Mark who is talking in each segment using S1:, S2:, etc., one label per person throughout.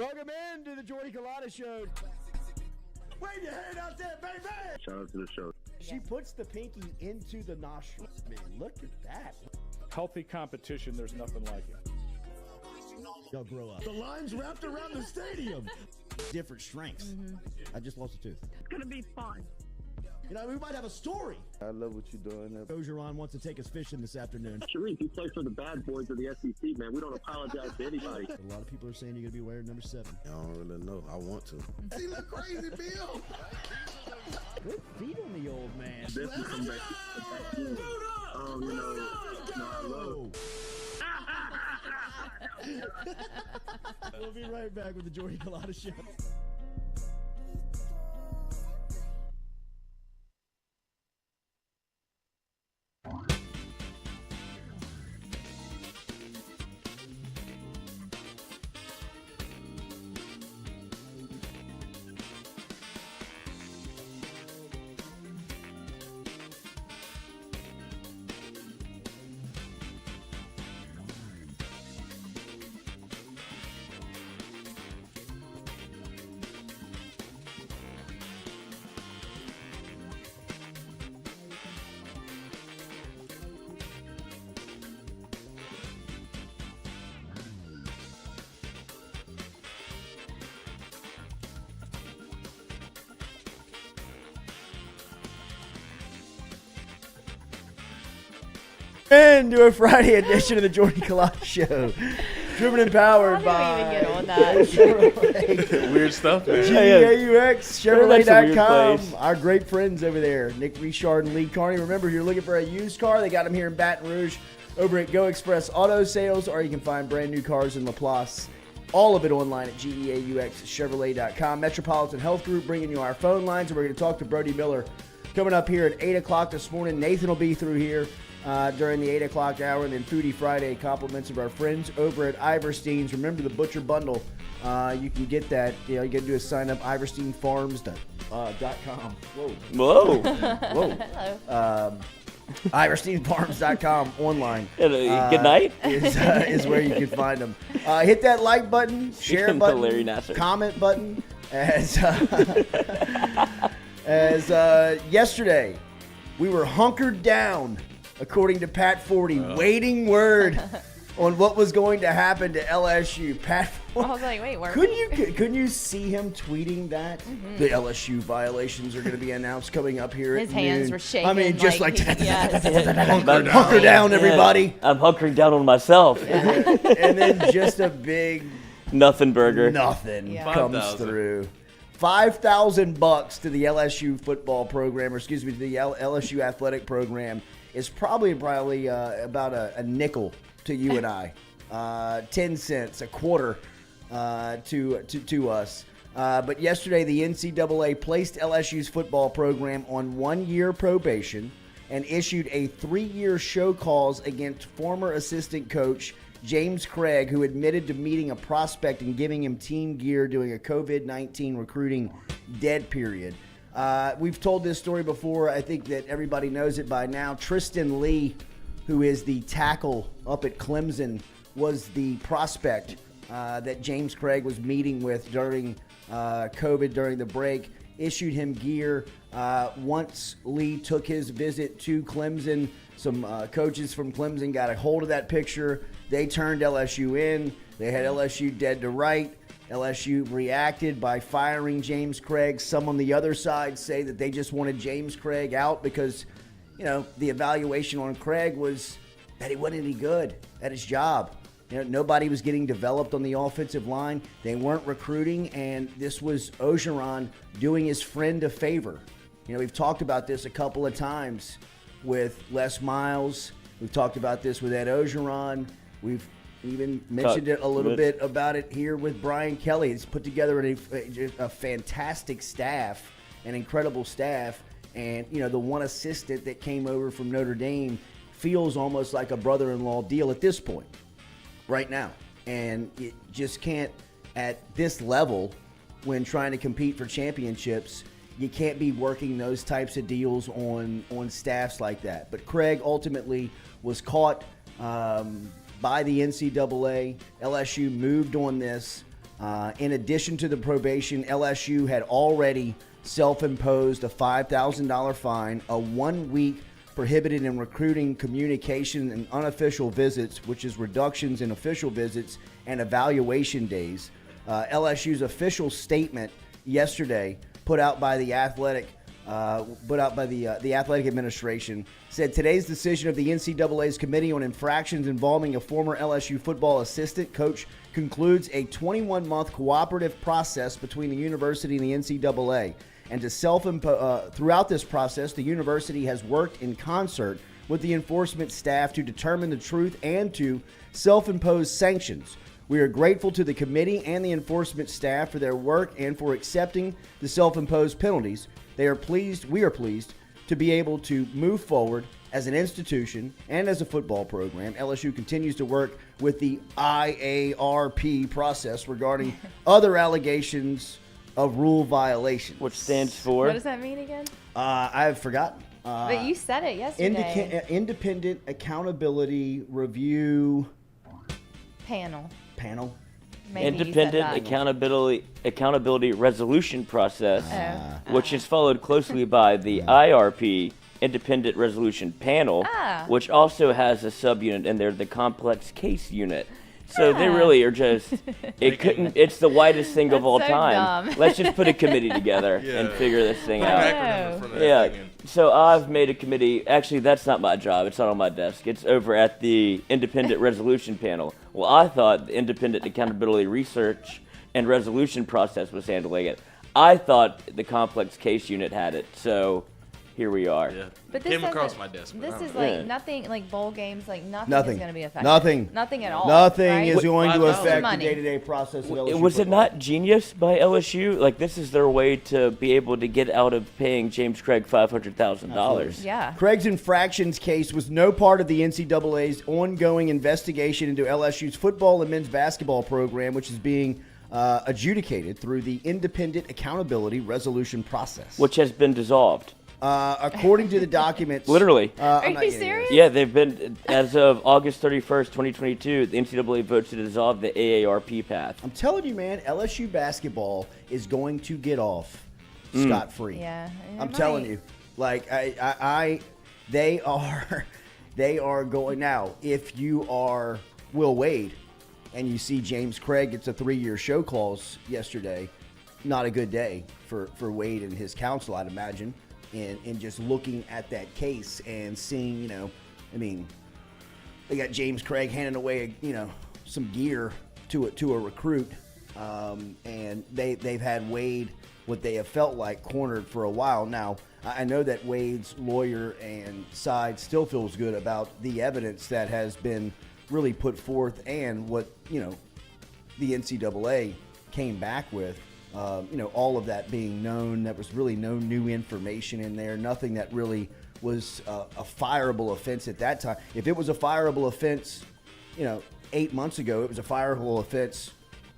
S1: Welcome into the Jordy Culotta Show. Wave your hand out there, baby!
S2: Shout out to the show.
S1: She puts the pinky into the nostril. Man, look at that.
S3: Healthy competition, there's nothing like it.
S1: Y'all grow up.
S4: The line's wrapped around the stadium.
S1: Different strengths.
S5: Mm-hmm.
S1: I just lost a tooth.
S5: It's going to be fun.
S1: You know, we might have a story.
S2: I love what you're doing.
S1: Ogeron wants to take us fishing this afternoon.
S2: Sharif, you play for the bad boys of the SEC, man. We don't apologize to anybody.
S1: A lot of people are saying you're going to be wearing number 7.
S2: I don't really know. I want to.
S4: He look crazy, Bill.
S1: Good feet on the old man.
S2: Definitely come back. I love.
S1: We'll be right back with the Jordy Culotta Show. Into a Friday edition of the Jordy Culotta Show. Driven and powered by
S5: even get on that.
S6: Weird stuff.
S1: GAUX, Chevrolet.com. Our great friends over there, Nick Richard and Lee Carney. Remember, if you're looking for a used car, they got them here in Baton Rouge over at Go Express Auto Sales, or you can find brand new cars in Laplace. All of it online at GEAUX, Metropolitan Health Group bringing you our phone lines, and we're going to talk to Brody Miller coming up here at 8 o'clock this morning. Nathan will be through here during the 8 o'clock hour, and then Foodie Friday, compliments of our friends over at Iverstein's. Remember the Butcher Bundle. You can get that. You got to do is sign up iversteinfarms.com.
S6: Whoa.
S5: Hello.
S1: iversteinfarms.com online.
S6: Good night.
S1: Is where you can find them. Hit that like button, share button,
S6: Larry Nassar.
S1: comment button. As yesterday, we were hunkered down, according to Pat Forty, waiting word on what was going to happen to LSU. Pat Forty,
S5: I was like, wait, where?
S1: couldn't you see him tweeting that? Mm-hmm. The LSU violations are going to be announced coming up here
S5: His
S1: at
S5: hands
S1: noon.
S5: were shaking.
S1: I mean, just like
S6: Hunker
S1: hunker down, everybody.
S6: I'm hunkering down on myself.
S1: And then just a big
S6: Nothing burger.
S1: nothing
S5: Yeah.
S1: comes
S3: 5,000.
S1: through. $5,000 to the LSU football program, or excuse me, to the LSU athletic program is probably about a nickel to you and I. 10 cents, a quarter to us. But yesterday, the NCAA placed LSU's football program on 1-year probation and issued a 3-year show cause against former assistant coach James Craig, who admitted to meeting a prospect and giving him team gear during a COVID-19 recruiting dead period. We've told this story before. I think that everybody knows it by now. Tristan Lee, who is the tackle up at Clemson, was the prospect that James Craig was meeting with during COVID, during the break, issued him gear. Once Lee took his visit to Clemson, some coaches from Clemson got a hold of that picture. They turned LSU in. They had LSU dead to right. LSU reacted by firing James Craig. Some on the other side say that they just wanted James Craig out because, you know, the evaluation on Craig was that he wasn't any good at his job. You know, nobody was getting developed on the offensive line. They weren't recruiting, and this was Ogeron doing his friend a favor. You know, we've talked about this a couple of times with Les Miles. We've talked about this with Ed Ogeron. We've even mentioned it a little bit about it here with Brian Kelly. He's put together a fantastic staff, an incredible staff, and, you know, the one assistant that came over from Notre Dame feels almost like a brother-in-law deal at this point, right now. And it just can't, at this level, when trying to compete for championships, you can't be working those types of deals on staffs like that. But Craig ultimately was caught by the NCAA. LSU moved on this. In addition to the probation, LSU had already self-imposed a $5,000 fine, a 1-week prohibited in recruiting, communication, and unofficial visits, which is reductions in official visits and evaluation days. LSU's official statement yesterday, put out by the athletic administration, said today's decision of the NCAA's Committee on Infractions involving a former LSU football assistant coach concludes a 21-month cooperative process between the university and the NCAA. And throughout this process, the university has worked in concert with the enforcement staff to determine the truth and to self-impose sanctions. We are grateful to the committee and the enforcement staff for their work and for accepting the self-imposed penalties. We are pleased to be able to move forward as an institution and as a football program. LSU continues to work with the IARP process regarding other allegations of rule violations.
S6: Which stands for?
S5: What does that mean again?
S1: I've forgotten.
S5: But you said it yesterday.
S1: Independent Accountability Review
S5: Panel. Maybe
S6: Independent accountability resolution process, which is followed closely by the IRP, Independent Resolution Panel, which also has a subunit in there, the Complex Case Unit. So they really are just, it's the widest thing of all
S5: so
S6: time.
S5: dumb.
S6: Let's just put a committee together and figure this thing out.
S7: Acronym for that
S6: Yeah,
S7: thing.
S6: so I've made a committee. Actually, that's not my job. It's not on my desk. It's over at the Independent Resolution Panel. Well, I thought the Independent Accountability Research and Resolution process was handling it. I thought the Complex Case Unit had it. So here we are.
S7: Yeah.
S5: But this
S7: Came across
S5: doesn't-
S7: my desk. but
S5: This
S7: I don't
S5: is
S7: know.
S5: like
S6: Yeah.
S5: nothing, like bowl games, like nothing
S1: Nothing.
S5: is going to be affected.
S1: Nothing
S5: at all.
S1: Nothing
S5: right?
S1: is going to
S7: $5.
S1: affect the
S5: Money.
S1: day-to-day process of LSU
S6: Was it
S1: football.
S6: not genius by LSU? Like, this is their way to be able to get out of paying James Craig $500,000.
S5: Yeah.
S1: Craig's infractions case was no part of the NCAA's ongoing investigation into LSU's football and men's basketball program, which is being adjudicated through the Independent Accountability Resolution process.
S6: Which has been dissolved.
S1: According to the documents...
S6: Literally.
S5: Are
S1: I'm not
S5: you
S1: getting into
S5: serious?
S6: Yeah, they've been, as of August 31st, 2022, the NCAA votes to dissolve the AARP path.
S1: I'm telling you, man, LSU basketball is going to get off scot-free.
S5: Yeah.
S1: I'm telling you, like they are going now. If you are Will Wade, and you see James Craig gets a 3-year show clause yesterday, not a good day for Wade and his counsel, I'd imagine. And just looking at that case and seeing, they got James Craig handing away, some gear to a recruit, and they've had Wade, what they have felt like, cornered for a while now. I know that Wade's lawyer and side still feels good about the evidence that has been really put forth and what the NCAA came back with. All of that being known, that was really no new information in there, nothing that really was a fireable offense at that time. If it was a fireable offense, 8 months ago, it was a fireable offense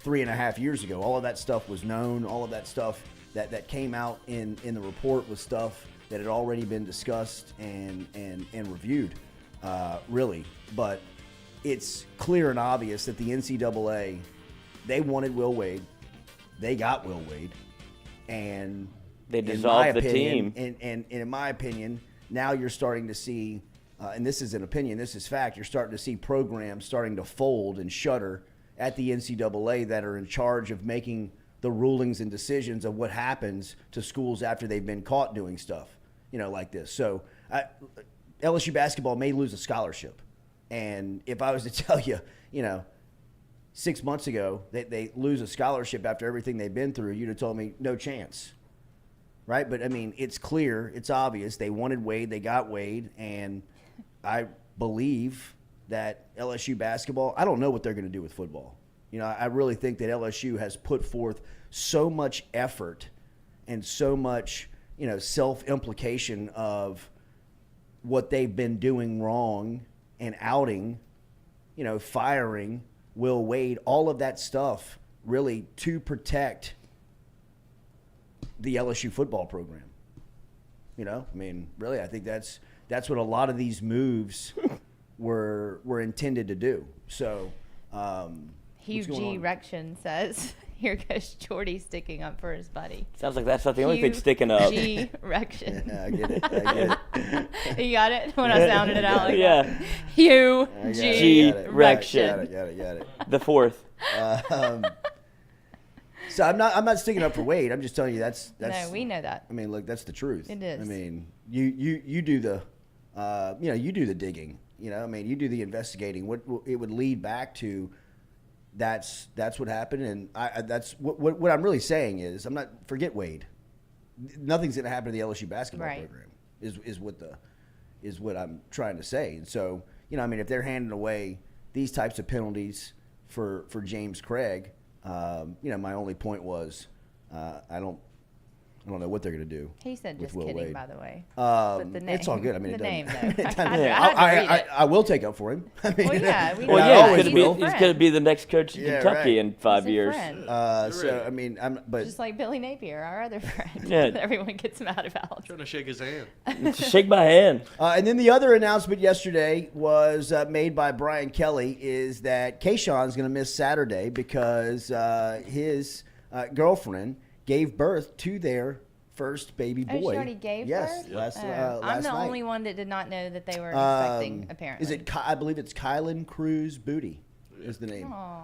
S1: 3.5 years ago. All of that stuff was known. All of that stuff that came out in the report was stuff that had already been discussed and reviewed, really. But it's clear and obvious that the NCAA, they wanted Will Wade. They got Will Wade, and
S6: They dissolved the team.
S1: And in my opinion, now you're starting to see, and this is an opinion, this is fact, you're starting to see programs starting to fold and shutter at the NCAA that are in charge of making the rulings and decisions of what happens to schools after they've been caught doing stuff, like this. So LSU basketball may lose a scholarship. And if I was to tell you, 6 months ago, they lose a scholarship after everything they've been through, you'd have told me no chance, right? But, it's clear, it's obvious. They wanted Wade, they got Wade, and I believe that LSU basketball, I don't know what they're going to do with football. I really think that LSU has put forth so much effort and so much, self-implication of what they've been doing wrong and outing, firing Will Wade, all of that stuff really to protect the LSU football program. Really, I think that's what a lot of these moves were intended to do. So What's going
S5: Hugh G.
S1: on?
S5: Rection says, here goes Jordy sticking up for his buddy.
S6: Sounds like that's not the only thing sticking up.
S5: G. Rection.
S1: Yeah, I get it.
S5: You got it when I sounded it out like
S6: Yeah.
S5: that? Hugh
S1: I got it.
S5: G.
S1: Got it.
S5: Rection.
S1: Got it.
S6: The fourth.
S1: So I'm not sticking up for Wade. I'm just telling you that's.
S5: No, we know that.
S1: I mean, look, that's the truth.
S5: It is.
S1: I mean, you do the, you do the digging. I mean, you do the investigating. What it would lead back to, that's what happened, and that's what I'm really saying is forget Wade. Nothing's going to happen to the LSU basketball program. Is what I'm trying to say. And so I mean, if they're handing away these types of penalties for James Craig, my only point was I don't know what they're going to do.
S5: He said
S1: with
S5: just
S1: Will
S5: kidding,
S1: Wade.
S5: by the way.
S1: But
S5: the name,
S1: it's all good. I mean,
S5: the
S1: it
S5: name,
S1: doesn't.
S5: though. I had to read it.
S1: I will take up for him. I mean,
S5: Well, yeah, we
S6: Well,
S5: know
S6: yeah,
S5: that.
S1: always
S6: he's
S1: will.
S6: going to be the next coach in
S1: Yeah,
S6: Kentucky
S1: right.
S6: in 5
S5: He's a
S6: years.
S5: friend.
S1: So I mean, but
S5: Just like Billy Napier, our other friend.
S6: Yeah.
S5: that everyone gets mad about.
S7: Trying to shake his hand.
S6: Shake my hand.
S1: and then the other announcement yesterday was made by Brian Kelly is that Kayshon is going to miss Saturday because his girlfriend gave birth to their first baby boy.
S5: Oh, she already gave
S1: yes,
S5: birth?
S1: last
S5: I'm
S1: last
S5: the
S1: night.
S5: only one that did not know that they were expecting, apparently.
S1: Is it? I believe it's Kylan Cruz Boutte is the name.
S5: Aw,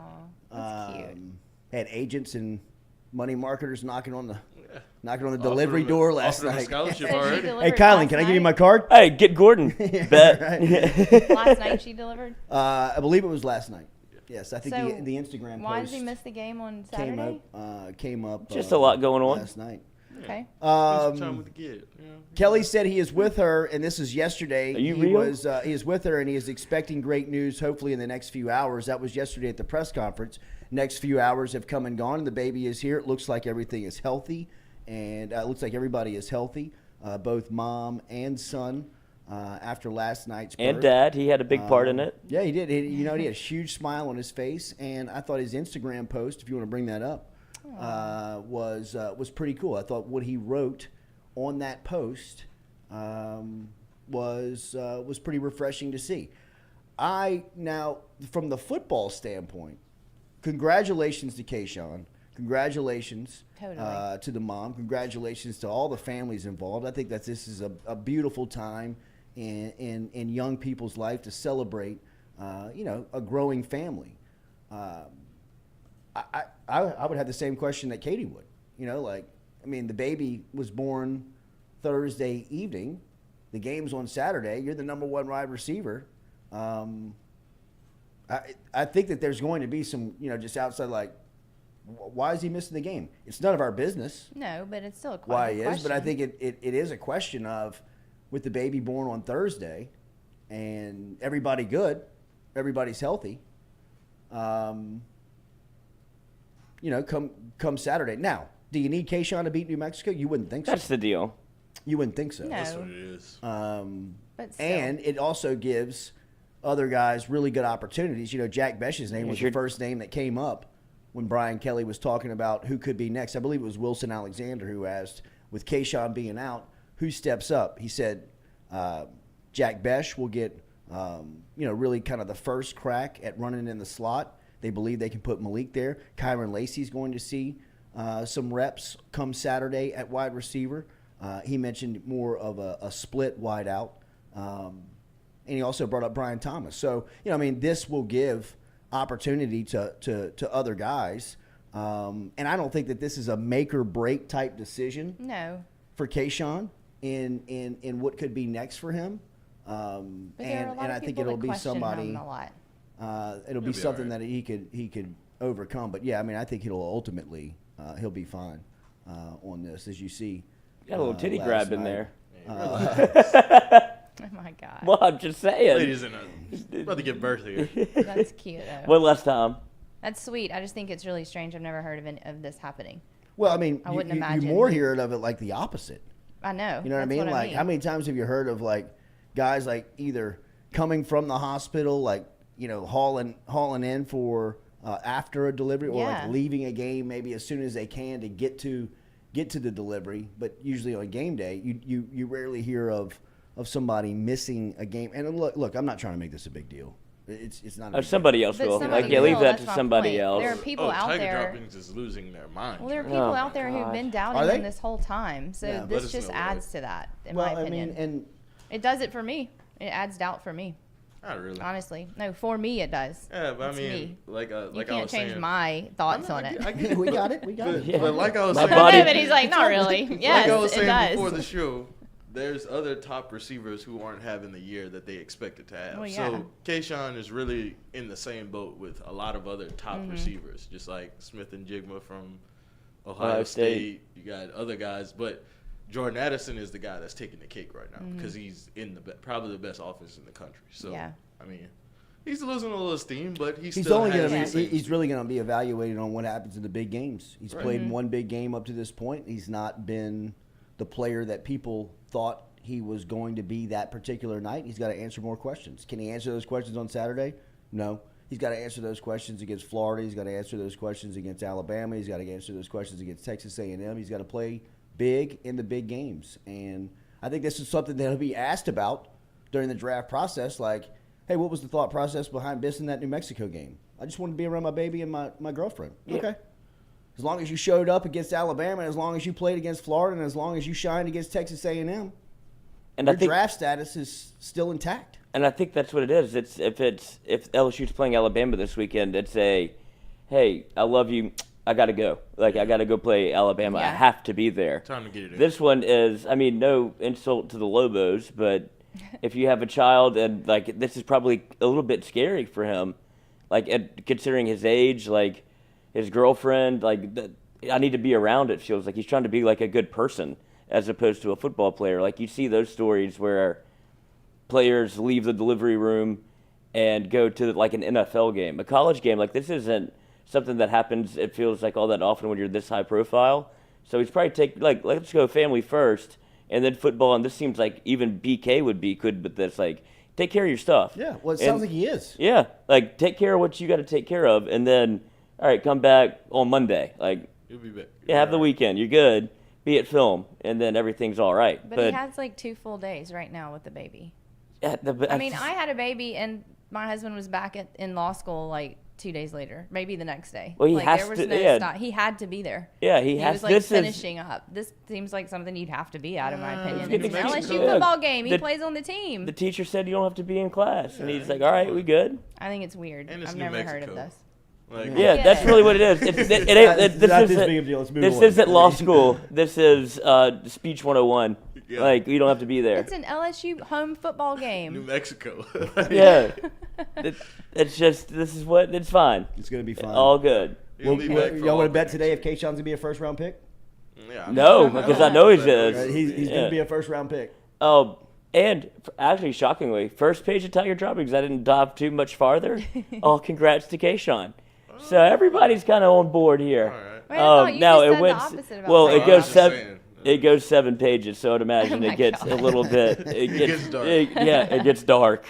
S5: that's cute.
S1: Had agents and money marketers knocking on the delivery door last
S7: Offered him a
S1: night.
S7: scholarship
S5: So she
S7: already.
S5: delivered
S1: Hey, Kylan,
S5: last
S1: can I give you
S5: night?
S1: my card?
S6: Hey, get Gordon. Bet.
S5: Last night she delivered?
S1: I believe it was last night. Yes, I think
S5: So,
S1: the Instagram
S5: Why
S1: post
S5: did he miss the game on
S1: came
S5: Saturday?
S1: up.
S6: Just a lot going on.
S1: last night.
S5: Okay.
S7: Spend some time with the kid.
S1: Kelly said he is with her, and this is yesterday.
S6: Are you
S1: he
S6: real?
S1: he is with her, and he is expecting great news. Hopefully, in the next few hours. That was yesterday at the press conference. Next few hours have come and gone, and the baby is here. It looks like everything is healthy, and it looks like everybody is healthy, both mom and son. After last night's birth.
S6: And Dad, he had a big part in it.
S1: Yeah, he did. He had a huge smile on his face, and I thought his Instagram post, if you want to bring that up, was pretty cool. I thought what he wrote on that post was pretty refreshing to see. Now, from the football standpoint, congratulations to Kayshon. Congratulations
S5: Totally.
S1: to the mom. Congratulations to all the families involved. I think that this is a beautiful time in young people's life to celebrate, a growing family. I would have the same question that Katie would. The baby was born Thursday evening. The game's on Saturday. You're the number one wide receiver. I think that there's going to be some, just outside why is he missing the game? It's none of our business
S5: No, but it's still a
S1: why
S5: question.
S1: he is, but I think it is a question of, with the baby born on Thursday and everybody good, everybody's healthy, come Saturday. Now, do you need Kayshon to beat New Mexico? You wouldn't think so.
S6: That's the deal.
S1: You wouldn't think so.
S5: No.
S7: That's what it is.
S5: But still.
S1: And it also gives other guys really good opportunities. Jack Besh's name was the first name that came up when Brian Kelly was talking about who could be next. I believe it was Wilson Alexander who asked, with Kayshon being out, who steps up? He said Jack Besh will get, really kind of the first crack at running in the slot. They believe they can put Malik there. Kyron Lacey's going to see some reps come Saturday at wide receiver. He mentioned more of a split wide out. And he also brought up Brian Thomas. So, this will give opportunity to other guys. And I don't think that this is a make or break type decision
S5: No.
S1: for Kayshon in what could be next for him.
S5: But there are a lot
S1: and
S5: of
S1: I think
S5: people
S1: it'll
S5: that
S1: be
S5: question
S1: somebody.
S5: him a lot.
S1: It'll be
S7: be
S1: something
S7: all right.
S1: that he could overcome. But yeah, I think he'll ultimately he'll be fine on this, as you see.
S6: Got a little titty
S1: last
S6: grab in
S1: night.
S6: there.
S5: Oh, my God.
S6: Well, I'm just saying.
S7: Ladies about to give birth here.
S5: That's cute, though.
S6: One last time.
S5: That's sweet. I just think it's really strange. I've never heard of this happening.
S1: Well,
S5: I wouldn't
S1: you
S5: imagine.
S1: more hear of it like the opposite.
S5: I know.
S1: You know what I
S5: That's
S1: mean? Like, how many times have you heard of guys either coming from the hospital, hauling in for after a delivery, or
S5: Yeah.
S1: leaving a game maybe as soon as they can to get to the delivery. But usually on game day, you rarely hear of somebody missing a game. And look, I'm not trying to make this a big deal. It's not. A
S6: somebody else
S5: But
S6: will.
S5: somebody
S6: Like, yeah, leave
S5: will,
S6: that
S5: that's
S6: to
S5: my
S6: somebody
S5: point.
S6: else.
S5: There are people out
S7: Tiger
S5: there.
S7: Droppings is losing their mind.
S5: Well, there are people
S6: Oh,
S5: out there who've been doubting
S1: Are they?
S5: him this whole time. So
S1: Yeah.
S7: Let
S5: this
S7: us
S5: just
S7: know,
S5: adds to that, in
S1: well,
S5: my opinion.
S1: I mean, and
S5: it does it for me. It adds doubt for me.
S7: Not really.
S5: Honestly, no, for me it does.
S7: Yeah, but I
S5: It's
S7: mean,
S5: me.
S7: like
S5: You
S7: I
S5: can't
S7: was
S5: change
S7: saying,
S5: my thoughts on it.
S7: I get
S1: we got it. We got it.
S7: But like I was
S6: My
S7: saying,
S6: body-
S5: No, but he's like, not really. Yes,
S7: like I was
S5: it
S7: saying
S5: does.
S7: before the show, there's other top receivers who aren't having the year that they expected to have.
S5: Well, yeah.
S7: So Kayshon is really in the same boat with a lot of other top
S5: Mm-hmm.
S7: receivers, just like Smith and Jigma from Ohio State. You got other guys, but Jordan Addison is the guy that's taking the cake right now because he's in probably the best offense in the country. So,
S5: Mm-hmm. Yeah.
S7: I mean, he's losing a little steam, but
S1: He's
S7: still
S1: only
S7: has
S1: going
S7: the
S1: to
S7: same
S1: be. He's really going to be evaluated on what happens in the big games. He's
S7: Right.
S1: played one big game up to this point. He's not been the player that people thought he was going to be that particular night. He's got to answer more questions. Can he answer those questions on Saturday? No. He's got to answer those questions against Florida. He's got to answer those questions against Alabama. He's got to answer those questions against Texas A&M. He's got to play big in the big games. And I think this is something that he'll be asked about during the draft process. Like, hey, what was the thought process behind missing that New Mexico game? I just wanted to be around my baby and my girlfriend.
S6: Yeah.
S1: Okay. As long as you showed up against Alabama, as long as you played against Florida, and as long as you shined against Texas A&M,
S6: And
S1: your
S6: I think
S1: draft status is still intact.
S6: And I think that's what it is. If LSU's playing Alabama this weekend, it's a, hey, I love you, I got to go. Like, I got to go play Alabama. I
S5: Yeah.
S6: have to be there.
S7: time to get it in.
S6: This one is, I mean, no insult to the Lobos, but if you have a child and, like, this is probably a little bit scary for him. Like, considering his age, like, his girlfriend, like, I need to be around, it feels like. He's trying to be, like, a good person as opposed to a football player. Like, you see those stories where players leave the delivery room and go to like an NFL game, a college game. Like, this isn't something that happens, it feels like, all that often when you're this high profile. So he's probably let's go family first and then football. And this seems like even BK would be good with this. Like, take care of your stuff.
S1: Yeah, well, it sounds like he is.
S6: Yeah, like, take care of what you got to take care of. And then, all right, come back on Monday. Like,
S7: You'll be back.
S6: yeah, have the weekend. You're good. Be at film. And then everything's all right.
S5: But he has like 2 full days right now with the baby.
S6: Yeah,
S5: I mean, I had a baby and my husband was back in law school like 2 days later, maybe the next day.
S6: Well, he
S5: like,
S6: has
S5: there was
S6: to-
S5: no
S6: yeah.
S5: stop. He had to be there.
S6: Yeah,
S5: He
S6: has.
S5: was like
S6: This is
S5: finishing up. This seems like something you'd have to be at, in my opinion.
S6: get
S5: It's an
S6: to
S5: LSU
S6: Mexico.
S5: football game. He
S6: The-
S5: plays on the team.
S6: the teacher said you don't have to be in class, and he's like, all right, we good.
S5: I think it's weird.
S7: And it's
S5: I've
S7: New
S5: never heard of
S7: Mexico.
S5: this.
S7: Like,
S6: Yeah,
S5: Yeah.
S6: that's really what it is. This
S1: not
S6: isn't,
S1: this big of a deal. Let's move
S6: this
S1: on.
S6: isn't law school. This is speech 101.
S7: Yeah.
S6: Like, you don't have to be there.
S5: It's an LSU home football
S7: New
S5: game.
S7: Mexico.
S6: Yeah. It's just, this is what, it's fine.
S1: It's going to be fine.
S6: All good.
S7: He'll be back for
S1: y'all want to
S7: all
S1: bet
S7: the
S1: today if
S7: next year.
S1: Kayshon's going to be a first-round pick?
S7: Yeah,
S6: No, because I know he is.
S1: Right, he's going
S6: Yeah.
S1: to be a first-round pick.
S6: Oh, and actually, shockingly, first page of Tiger Droppings, I didn't dive too much farther. Oh, congrats to Kayshon. So everybody's kind of on board here.
S7: All right.
S5: Wait, I thought you
S6: now
S5: just
S6: it
S5: said
S6: went.
S5: the opposite about
S6: Well,
S5: Tiger
S6: it goes
S7: Droppings.
S6: seven.
S7: I'm just saying.
S6: It goes 7 pages, so I'd imagine
S5: Oh my
S6: it gets
S5: God.
S6: a little bit. It gets
S7: gets dark.
S6: it gets dark.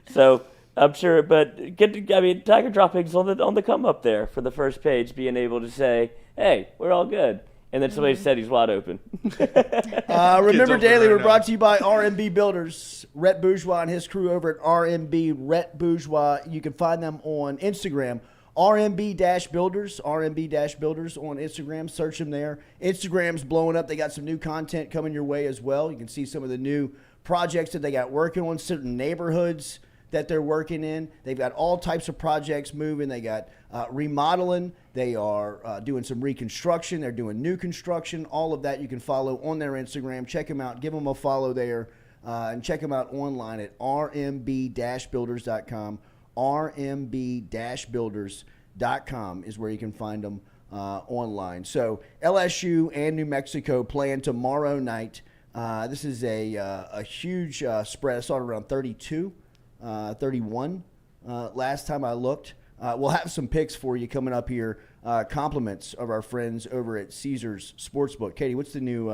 S6: So I'm sure, but Tiger Droppings on the come up there for the first page, being able to say, "Hey, we're all good," and then somebody said he's wide open.
S1: Remember
S7: open
S1: Daily,
S7: right
S1: we're
S7: now.
S1: brought to you by RMB Builders. Rhett Bourgeois and his crew over at RMB, Rhett Bourgeois. You can find them on Instagram, RMB-Builders, RMB-Builders on Instagram. Search them there. Instagram's blowing up. They got some new content coming your way as well. You can see some of the new projects that they got working on, certain neighborhoods that they're working in. They've got all types of projects moving. They got remodeling. They are doing some reconstruction. They're doing new construction. All of that you can follow on their Instagram. Check them out. Give them a follow there. And check them out online at rmb-builders.com. rmb-builders.com is where you can find them online. So LSU and New Mexico playing tomorrow night. This is a huge spread. I saw it around 32, 31 last time I looked. We'll have some picks for you coming up here. Compliments of our friends over at Caesars Sportsbook. Katie, what's the new?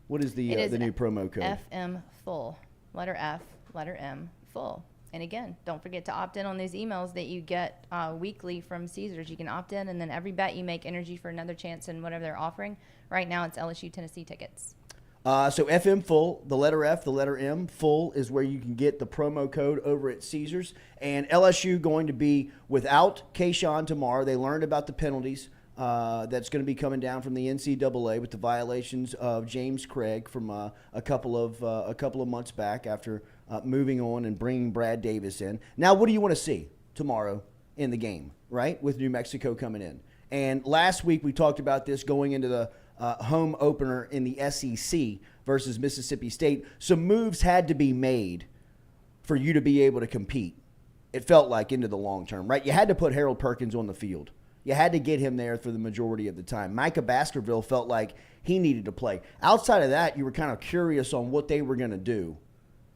S1: What is the new promo code?
S5: FM full. Letter F, letter M, full. And again, don't forget to opt in on those emails that you get weekly from Caesars. You can opt in, and then every bet you make, energy for another chance in whatever they're offering. Right now, it's LSU Tennessee tickets.
S1: So FM Full, the letter F, the letter M, Full is where you can get the promo code over at Caesars. And LSU going to be without Kayshon tomorrow. They learned about the penalties that's going to be coming down from the NCAA with the violations of James Craig from a couple of months back after moving on and bringing Brad Davis in. Now, what do you want to see tomorrow in the game, right, with New Mexico coming in? And last week we talked about this going into the home opener in the SEC versus Mississippi State. Some moves had to be made for you to be able to compete, it felt like, into the long term, right? You had to put Harold Perkins on the field. You had to get him there for the majority of the time. Micah Baskerville felt like he needed to play. Outside of that, you were kind of curious on what they were going to do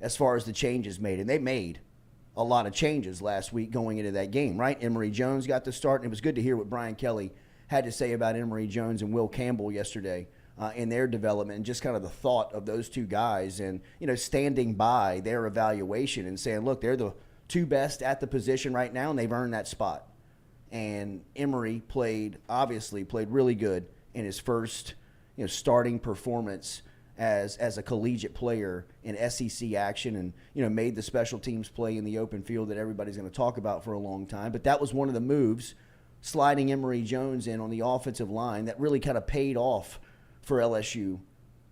S1: as far as the changes made. And they made a lot of changes last week going into that game, right? Emory Jones got the start, and it was good to hear what Brian Kelly had to say about Emory Jones and Will Campbell yesterday in their development, and just kind of the thought of those two guys and, standing by their evaluation and saying, look, they're the two best at the position right now, and they've earned that spot. And Emory obviously played really good in his first, starting performance as a collegiate player in SEC action, and, made the special teams play in the open field that everybody's going to talk about for a long time. But that was one of the moves, sliding Emory Jones in on the offensive line, that really kind of paid off for LSU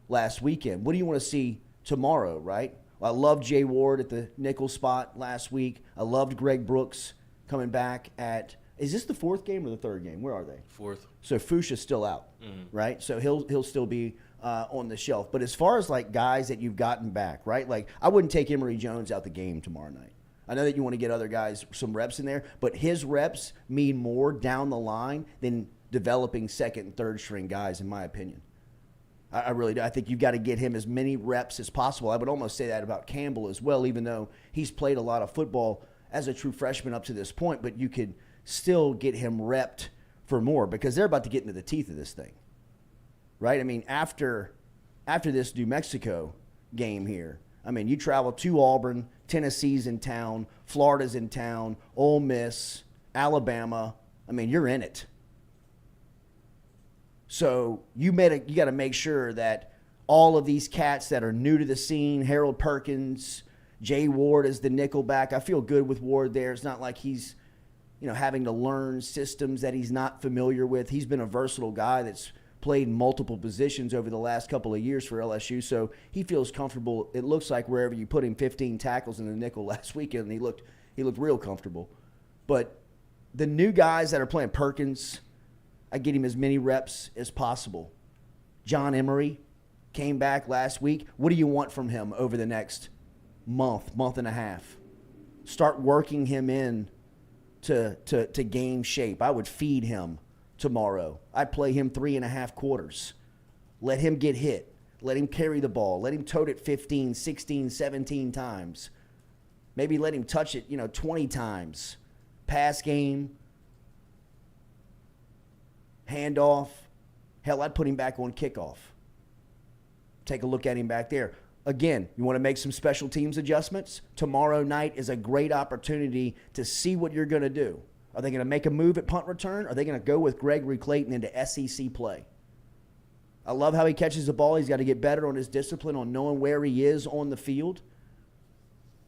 S1: last weekend. What do you want to see tomorrow, right? Well, I loved Jay Ward at the nickel spot last week. I loved Greg Brooks coming back at – is this the fourth game or the third game? Where are they?
S7: Fourth.
S1: So Fuchsia's still out, right? So he'll still be on the shelf. But as far as, like, guys that you've gotten back, right? Like, I wouldn't take Emory Jones out the game tomorrow night. I know that you want to get other guys some reps in there, but his reps mean more down the line than developing second and third string guys, in my opinion. I really do. I think you've got to get him as many reps as possible. I would almost say that about Campbell as well, even though he's played a lot of football as a true freshman up to this point, but you could still get him repped for more because they're about to get into the teeth of this thing, right? I mean, after this New Mexico game here, I mean, you travel to Auburn, Tennessee's in town, Florida's in town, Ole Miss, Alabama. I mean, you're in it. So you got to make sure that all of these cats that are new to the scene, Harold Perkins, Jay Ward is the nickelback. I feel good with Ward there. It's not like he's, having to learn systems that he's not familiar with. He's been a versatile guy that's played multiple positions over the last couple of years for LSU, so he feels comfortable. It looks like wherever you put him, 15 tackles in the nickel last weekend, and he looked real comfortable. But the new guys that are playing Perkins, I get him as many reps as possible. John Emery came back last week. What do you want from him over the next month and a half? Start working him in to game shape. I would feed him tomorrow. I'd play him 3.5 quarters. Let him get hit. Let him carry the ball. Let him tote it 15, 16, 17 times. Maybe let him touch it, 20 times. Pass game. Handoff. Hell, I'd put him back on kickoff. Take a look at him back there. Again, you want to make some special teams adjustments? Tomorrow night is a great opportunity to see what you're going to do. Are they going to make a move at punt return? Are they going to go with Gregory Clayton into SEC play? I love how he catches the ball. He's got to get better on his discipline, on knowing where he is on the field.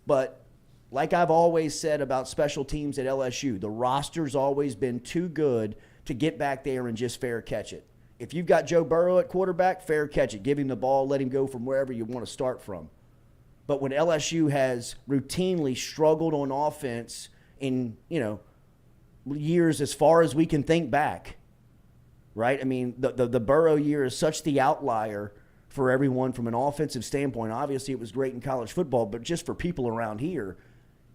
S1: But like I've always said about special teams at LSU, the roster's always been too good to get back there and just fair catch it. If you've got Joe Burrow at quarterback, fair catch it. Give him the ball. Let him go from wherever you want to start from. But when LSU has routinely struggled on offense in, years as far as we can think back, right? I mean, the Burrow year is such the outlier for everyone from an offensive standpoint. Obviously, it was great in college football, but just for people around here,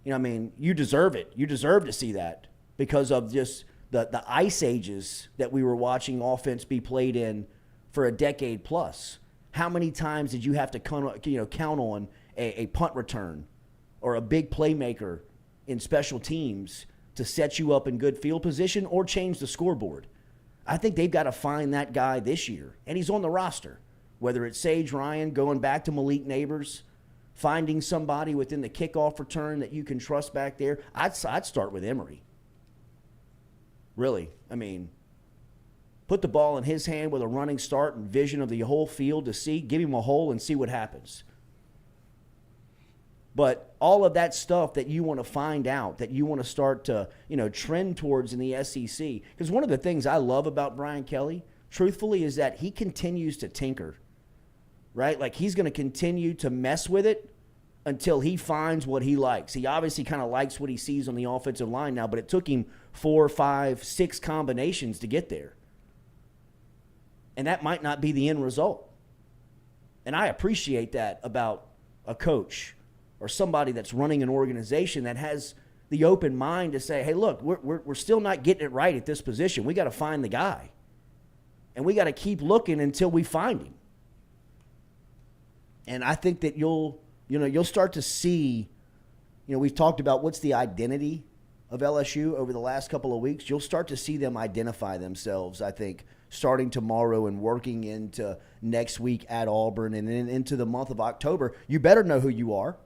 S1: you deserve it. You deserve to see that because of just the ice ages that we were watching offense be played in for a decade plus. How many times did you have to count on a punt return or a big playmaker in special teams to set you up in good field position or change the scoreboard? I think they've got to find that guy this year, and he's on the roster. Whether it's Sage Ryan going back to Malik Neighbors, finding somebody within the kickoff return that you can trust back there, I'd start with Emory. Really, I mean, Put the ball in his hand with a running start and vision of the whole field to see. Give him a hole and see what happens. But all of that stuff that you want to find out, that you want to start to, trend towards in the SEC. Because one of the things I love about Brian Kelly, truthfully, is that he continues to tinker, right? Like, he's going to continue to mess with it until he finds what he likes. He obviously kind of likes what he sees on the offensive line now, but it took him 4, 5, 6 combinations to get there. And that might not be the end result. And I appreciate that about a coach or somebody that's running an organization that has the open mind to say, hey, look, we're still not getting it right at this position. We got to find the guy. And we got to keep looking until we find him. And I think that you'll start to see, we've talked about what's the identity of LSU over the last couple of weeks. You'll start to see them identify themselves, I think, starting tomorrow and working into next week at Auburn and then into the month of October. You better know who you are.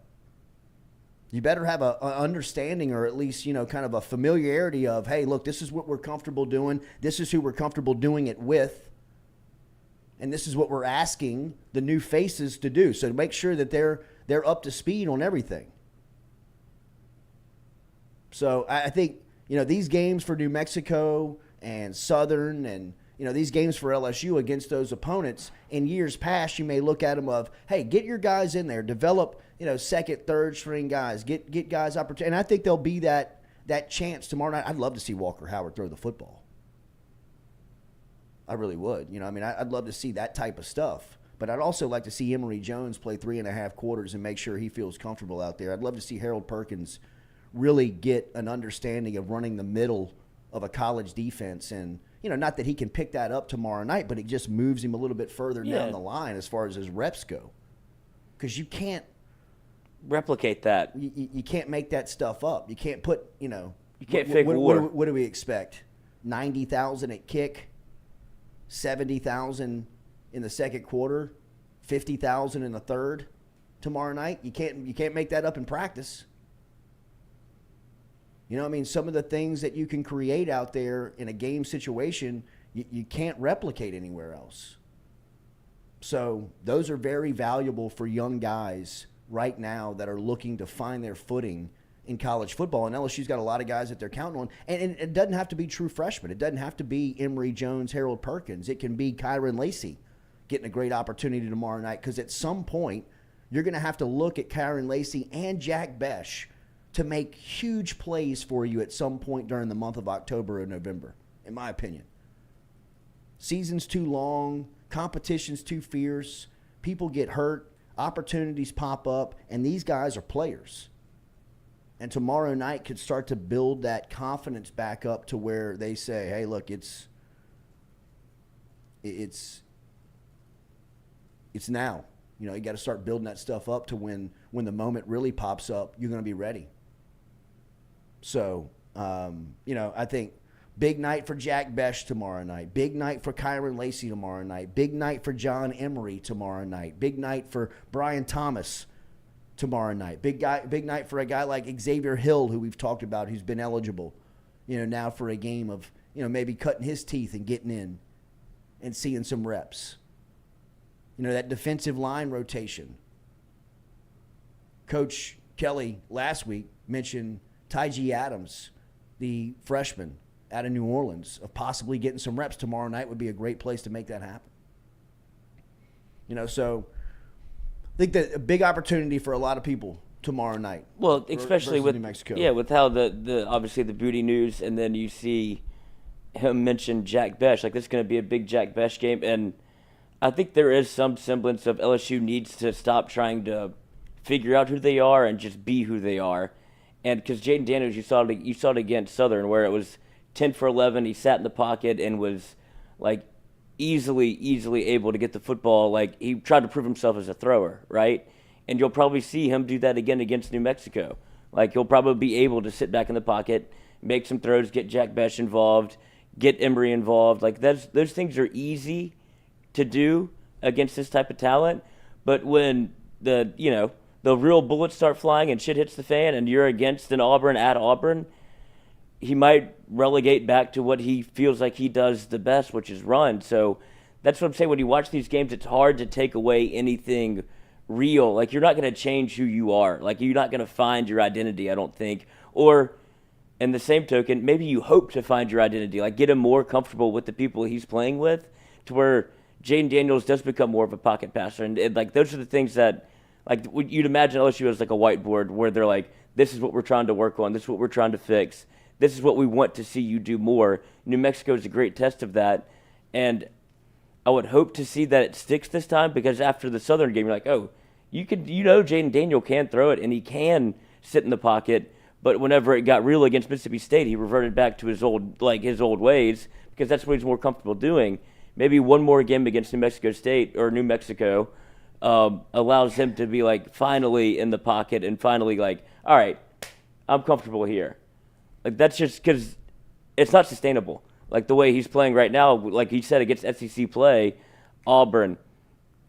S1: You better have an understanding, or at least, kind of a familiarity of, hey, look, this is what we're comfortable doing. This is who we're comfortable doing it with. And this is what we're asking the new faces to do. So to make sure that they're up to speed on everything. So I think, these games for New Mexico and Southern and, these games for LSU against those opponents, in years past, you may look at them of, hey, get your guys in there, develop, second, third string guys, get guys opportunity. And I think there'll be that chance tomorrow night. I'd love to see Walker Howard throw the football. I really would. I'd love to see that type of stuff. But I'd also like to see Emory Jones play 3.5 quarters and make sure he feels comfortable out there. I'd love to see Harold Perkins really get an understanding of running the middle of a college defense. And, not that he can pick that up tomorrow night, but it just moves him a little bit further down the line as far as his reps go. Because you can't
S6: replicate that.
S1: You can't make that stuff up. You can't put, you
S6: can't fake war.
S1: What do we expect? 90,000 at kick, 70,000 in the second quarter, 50,000 in the third tomorrow night. You can't make that up in practice. Some of the things that you can create out there in a game situation, you can't replicate anywhere else. So those are very valuable for young guys right now that are looking to find their footing in college football. And LSU's got a lot of guys that they're counting on. And it doesn't have to be true freshmen. It doesn't have to be Emory Jones, Harold Perkins. It can be Kyron Lacey getting a great opportunity tomorrow night, because at some point you're going to have to look at Kyron Lacey and Jack Besh to make huge plays for you at some point during the month of October or November, in my opinion. Season's too long, competition's too fierce, people get hurt, opportunities pop up, and these guys are players. And tomorrow night could start to build that confidence back up to where they say, hey, look, it's now. You got to start building that stuff up to when the moment really pops up, you're going to be ready. So, I think big night for Jack Besh tomorrow night. Big night for Kyron Lacey tomorrow night. Big night for John Emery tomorrow night. Big night for Brian Thomas tomorrow night. Big night for a guy like Xavier Hill, who we've talked about, who's been eligible, now for a game of, maybe cutting his teeth and getting in and seeing some reps. That defensive line rotation. Coach Kelly last week mentioned Tyjee Adams, the freshman out of New Orleans, of possibly getting some reps tomorrow night would be a great place to make that happen. So I think that a big opportunity for a lot of people tomorrow night.
S6: Well, especially with
S1: New Mexico.
S6: with how the obviously the Boutte news, and then you see him mention Jack Besh. Like, this is going to be a big Jack Besh game, and I think there is some semblance of LSU needs to stop trying to figure out who they are and just be who they are. And because Jaden Daniels, you saw it against Southern, where it was 10 for 11. He sat in the pocket and was like easily able to get the football. Like, he tried to prove himself as a thrower, right? And you'll probably see him do that again against New Mexico. Like, he'll probably be able to sit back in the pocket, make some throws, get Jack Besh involved, get Emory involved. Like, those things are easy to do against this type of talent. But when the real bullets start flying and shit hits the fan and you're against an Auburn at Auburn, he might relegate back to what he feels like he does the best, which is run. So that's what I'm saying. When you watch these games, it's hard to take away anything real. Like, you're not going to change who you are. Like, you're not going to find your identity, I don't think. Or, in the same token, maybe you hope to find your identity. Like, get him more comfortable with the people he's playing with to where Jaden Daniels does become more of a pocket passer. And like, those are the things that, like, you'd imagine LSU as like a whiteboard where they're like, this is what we're trying to work on. This is what we're trying to fix. This is what we want to see you do more. New Mexico is a great test of that. And I would hope to see that it sticks this time, because after the Southern game, you're like, oh, Jaden Daniel can throw it and he can sit in the pocket. But whenever it got real against Mississippi State, he reverted back to his old ways, because that's what he's more comfortable doing. Maybe one more game against New Mexico State or New Mexico allows him to be like finally in the pocket and finally like, all right, I'm comfortable here. Like, that's just because it's not sustainable. Like, the way he's playing right now, like he said, against SEC play, Auburn,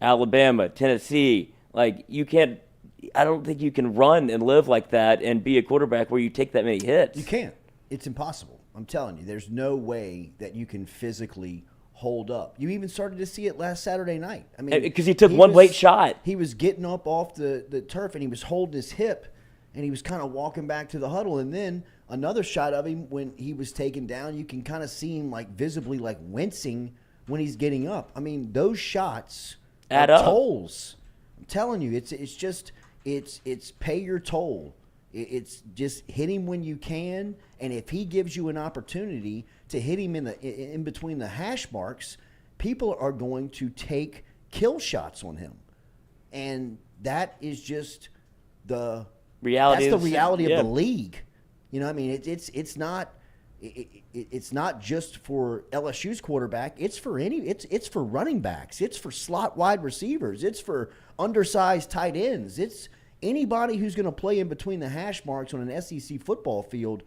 S6: Alabama, Tennessee, like, I don't think you can run and live like that and be a quarterback where you take that many hits.
S1: You can't. It's impossible. I'm telling you, there's no way that you can physically hold up. You even started to see it last Saturday night. I mean,
S6: because he took one late shot.
S1: He was getting up off the turf and he was holding his hip and he was kind of walking back to the huddle. And then another shot of him when he was taken down, you can kind of see him like visibly like wincing when he's getting up. I mean, those shots
S6: add
S1: are
S6: up.
S1: Tolls. I'm telling you, it's pay your toll. It's just hit him when you can, and if he gives you an opportunity to hit him in between the hash marks, people are going to take kill shots on him, and that is just the reality. That's the reality of the league. You know, I mean, it's not just for LSU's quarterback. It's for it's for running backs. It's for slot wide receivers. It's for undersized tight ends. It's anybody who's going to play in between the hash marks on an SEC football field.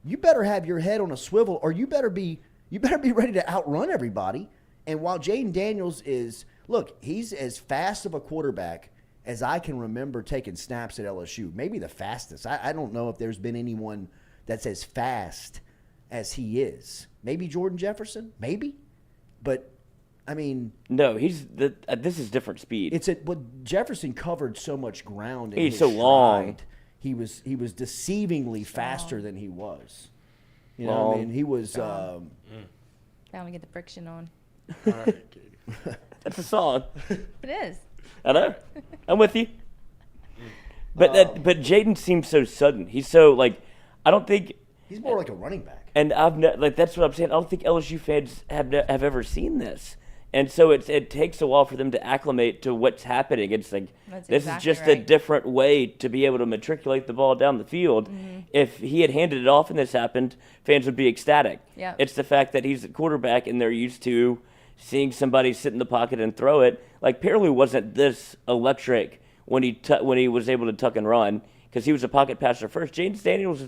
S1: You better have your head on a swivel, or you better be ready to outrun everybody. And while Jaden Daniels he's as fast of a quarterback as I can remember taking snaps at LSU. Maybe the fastest. I don't know if there's been anyone that's as fast as he is. Maybe Jordan Jefferson, maybe, but I mean,
S6: no, this is different speed.
S1: But Jefferson covered so much ground.
S6: He's so long.
S1: He was deceivingly faster than he was. You know, I mean, he was.
S5: Now we get the friction on.
S7: All right, Katie.
S6: That's a song.
S5: It is.
S6: I know. I'm with you. But Jaden seems so sudden. He's so like, I don't think
S1: he's more like a running back. And
S6: that's what I'm saying. I don't think LSU fans have ever seen this. And so it takes a while for them to acclimate to what's happening. It's like, this is just a different way to be able to matriculate the ball down the field. Mm-hmm. If he had handed it off and this happened, fans would be ecstatic.
S5: Yep.
S6: It's the fact that he's a quarterback and they're used to seeing somebody sit in the pocket and throw it. Like, Pearley wasn't this electric when he was able to tuck and run, because he was a pocket passer first. Jaden Daniels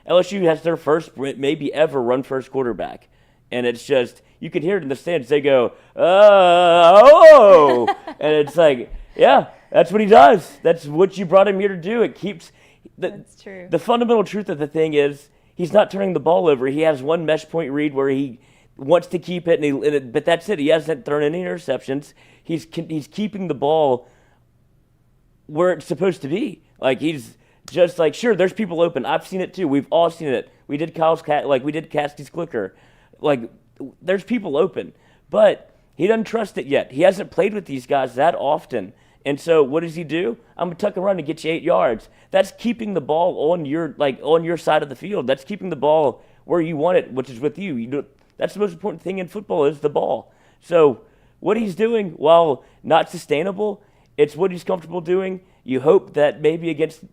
S6: LSU has their first, maybe ever, run first quarterback. And it's just, you can hear it in the stands. They go, oh, and it's like, yeah, that's what he does. That's what you brought him here to do. It keeps
S5: that's true.
S6: The fundamental truth of the thing is he's not turning the ball over. He has one mesh point read where he wants to keep it, but that's it. He hasn't thrown any interceptions. He's keeping the ball where it's supposed to be. Like, he's just like, sure, there's people open. I've seen it too. We've all seen it. We did we did Cassidy's clicker. Like, there's people open, but he doesn't trust it yet. He hasn't played with these guys that often. And so what does he do? I'm going to tuck and run and get you 8 yards. That's keeping the ball on your side of the field. That's keeping the ball where you want it, which is with you. That's the most important thing in football, is the ball. So what he's doing, while not sustainable, it's what he's comfortable doing. You hope that maybe against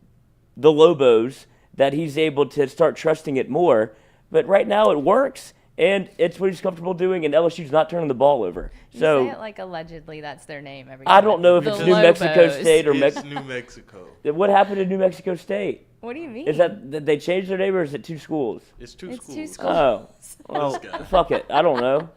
S6: the Lobos that he's able to start trusting it more. But right now it works. And it's what he's comfortable doing, and LSU's not turning the ball over.
S5: You
S6: so
S5: say it like allegedly that's their name every
S6: I
S5: time.
S6: don't know if it's New Mexico State or
S7: It's New Mexico.
S6: What happened to New Mexico State?
S5: What do you mean?
S6: Is that they changed their name, or is it two schools?
S7: It's two schools.
S5: Two schools.
S6: Oh, well, fuck it. I don't know.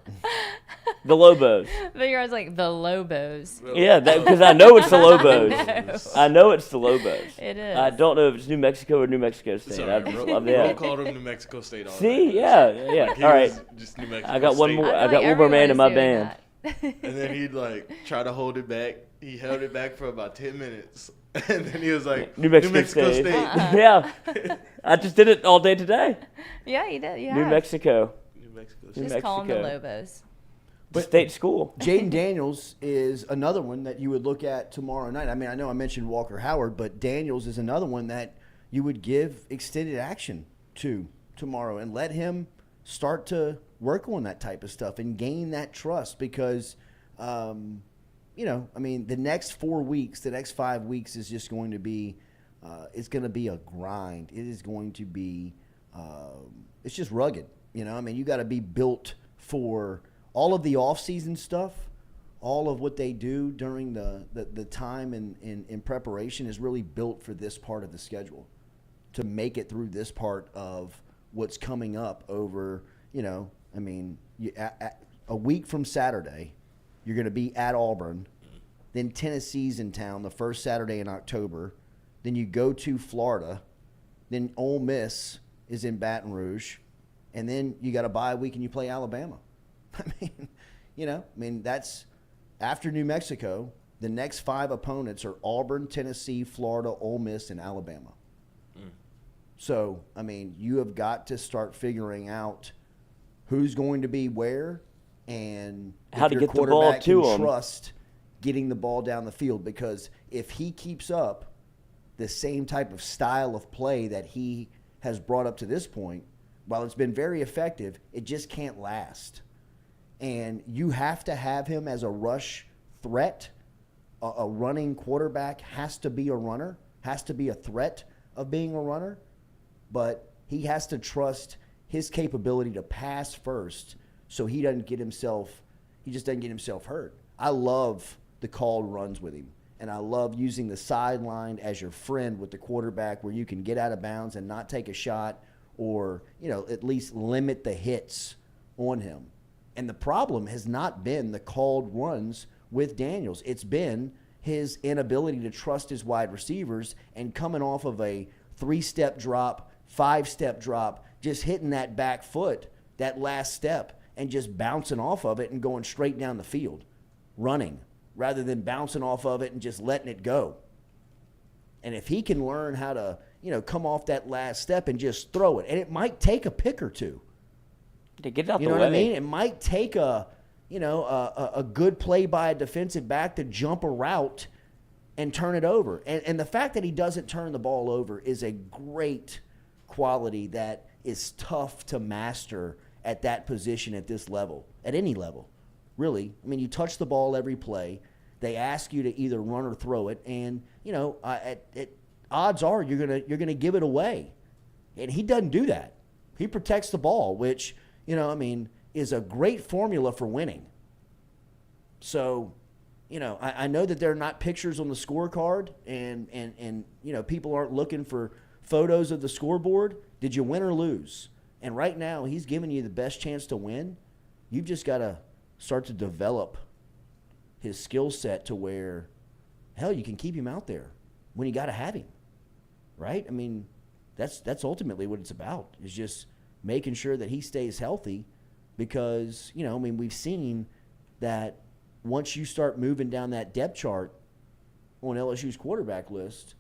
S6: The Lobos.
S5: But I was like, the Lobos.
S6: Yeah, because I know it's the Lobos.
S5: No.
S6: I know it's the Lobos.
S5: It is.
S6: I don't know if it's New Mexico or New Mexico State.
S7: Sorry,
S6: I love that.
S7: Ro called him New Mexico State all
S6: See,
S7: night.
S6: yeah.
S7: Like, he
S6: All right.
S7: was just New Mexico
S6: I got one
S7: State.
S6: more.
S5: I
S6: I
S5: feel
S6: got
S5: like
S6: one more man in my
S5: everyone is doing
S6: band.
S5: that.
S7: And then he'd like try to hold it back. He held it back for about 10 minutes. And then he was like,
S6: New Mexico State. Yeah. I just did it all day today.
S5: Yeah, you did. You
S6: New
S5: have.
S6: Mexico.
S7: New Mexico
S6: New
S7: State.
S5: Just call them the
S6: Mexico.
S5: Lobos.
S6: State school.
S1: Jaden Daniels is another one that you would look at tomorrow night. I mean, I know I mentioned Walker Howard, but Daniels is another one that you would give extended action to tomorrow and let him start to work on that type of stuff and gain that trust because, you know, I mean, the next 4 weeks, the next 5 weeks is just going to be, it's going to be a grind. It is going to be, it's just rugged. You know, I mean, you got to be built for all of the off-season stuff, all of what they do during the time in preparation is really built for this part of the schedule to make it through this part of what's coming up over, you know, I mean, a week from Saturday, you're going to be at Auburn, then Tennessee's in town the first Saturday in October, then you go to Florida, then Ole Miss is in Baton Rouge, and then you got a bye week and you play Alabama. I mean, you know, that's after New Mexico, the next 5 opponents are Auburn, Tennessee, Florida, Ole Miss, and Alabama. So, I mean, you have got to start figuring out who's going to be where and
S6: How to
S1: if your
S6: get the ball
S1: quarterback
S6: to
S1: can
S6: him.
S1: trust getting the ball down the field because if he keeps up the same type of style of play that he has brought up to this point, while it's been very effective, it just can't last. And you have to have him as a rush threat. A running quarterback has to be a runner, has to be a threat of being a runner, but he has to trust his capability to pass first so he just doesn't get himself hurt. I love the called runs with him, and I love using the sideline as your friend with the quarterback where you can get out of bounds and not take a shot or, you know, at least limit the hits on him. And the problem has not been the called runs with Daniels. It's been his inability to trust his wide receivers and coming off of a 3-step drop, 5-step drop, just hitting that back foot, that last step, and just bouncing off of it and going straight down the field, running, rather than bouncing off of it and just letting it go. And if he can learn how to, you know, come off that last step and just throw it, and it might take a pick or two.
S6: To get out
S1: You
S6: the
S1: know
S6: way.
S1: what I mean? It might take a good play by a defensive back to jump a route and turn it over. And the fact that he doesn't turn the ball over is a great quality that is tough to master at that position at this level, at any level, really. I mean, you touch the ball every play. They ask you to either run or throw it, and you know, odds are you're gonna give it away, and he doesn't do that. He protects the ball, which, you know, I mean, is a great formula for winning. So, you know, I know that there are not pictures on the scorecard, and you know, people aren't looking for photos of the scoreboard. Did you win or lose? And right now, he's giving you the best chance to win. You've just got to start to develop his skill set to where, hell, you can keep him out there when you got to have him, right? I mean, that's ultimately what it's about, is just making sure that he stays healthy because, you know, I mean, we've seen that once you start moving down that depth chart on LSU's quarterback list,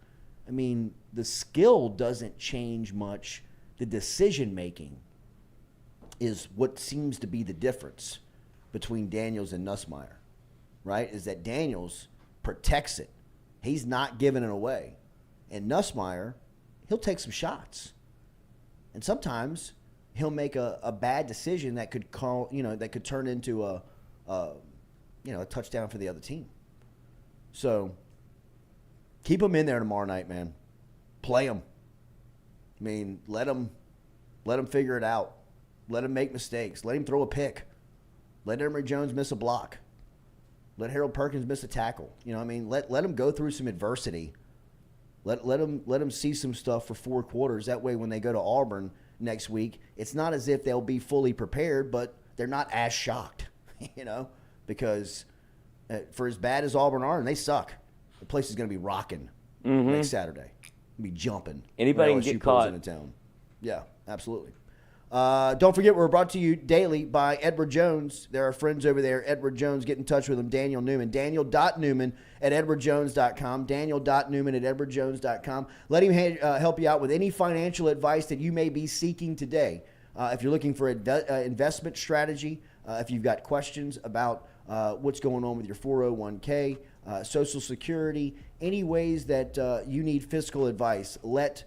S1: I mean, the skill doesn't change much. The decision-making is what seems to be the difference between Daniels and Nussmeier, right, is that Daniels protects it. He's not giving it away. And Nussmeier, he'll take some shots. And sometimes he'll make a bad decision that could turn into a touchdown for the other team. So keep him in there tomorrow night, man. Play him. I mean, let him figure it out. Let him make mistakes. Let him throw a pick. Let Emory Jones miss a block. Let Harold Perkins miss a tackle. You know what I mean? Let him go through some adversity. Let him see some stuff for 4 quarters. That way when they go to Auburn next week, it's not as if they'll be fully prepared, but they're not as shocked. because for as bad as Auburn are, and they suck, the place is going to be rocking next Saturday. Be jumping.
S6: Anybody can get caught.
S1: Into town. Yeah, absolutely. Don't forget, we're brought to you daily by Edward Jones. There are friends over there. Edward Jones, get in touch with him. Daniel Newman. Daniel.Newman at edwardjones.com. Daniel.Newman at edwardjones.com. Let him help you out with any financial advice that you may be seeking today. If you're looking for investment strategy, if you've got questions about what's going on with your 401k, Social Security, any ways that you need fiscal advice, let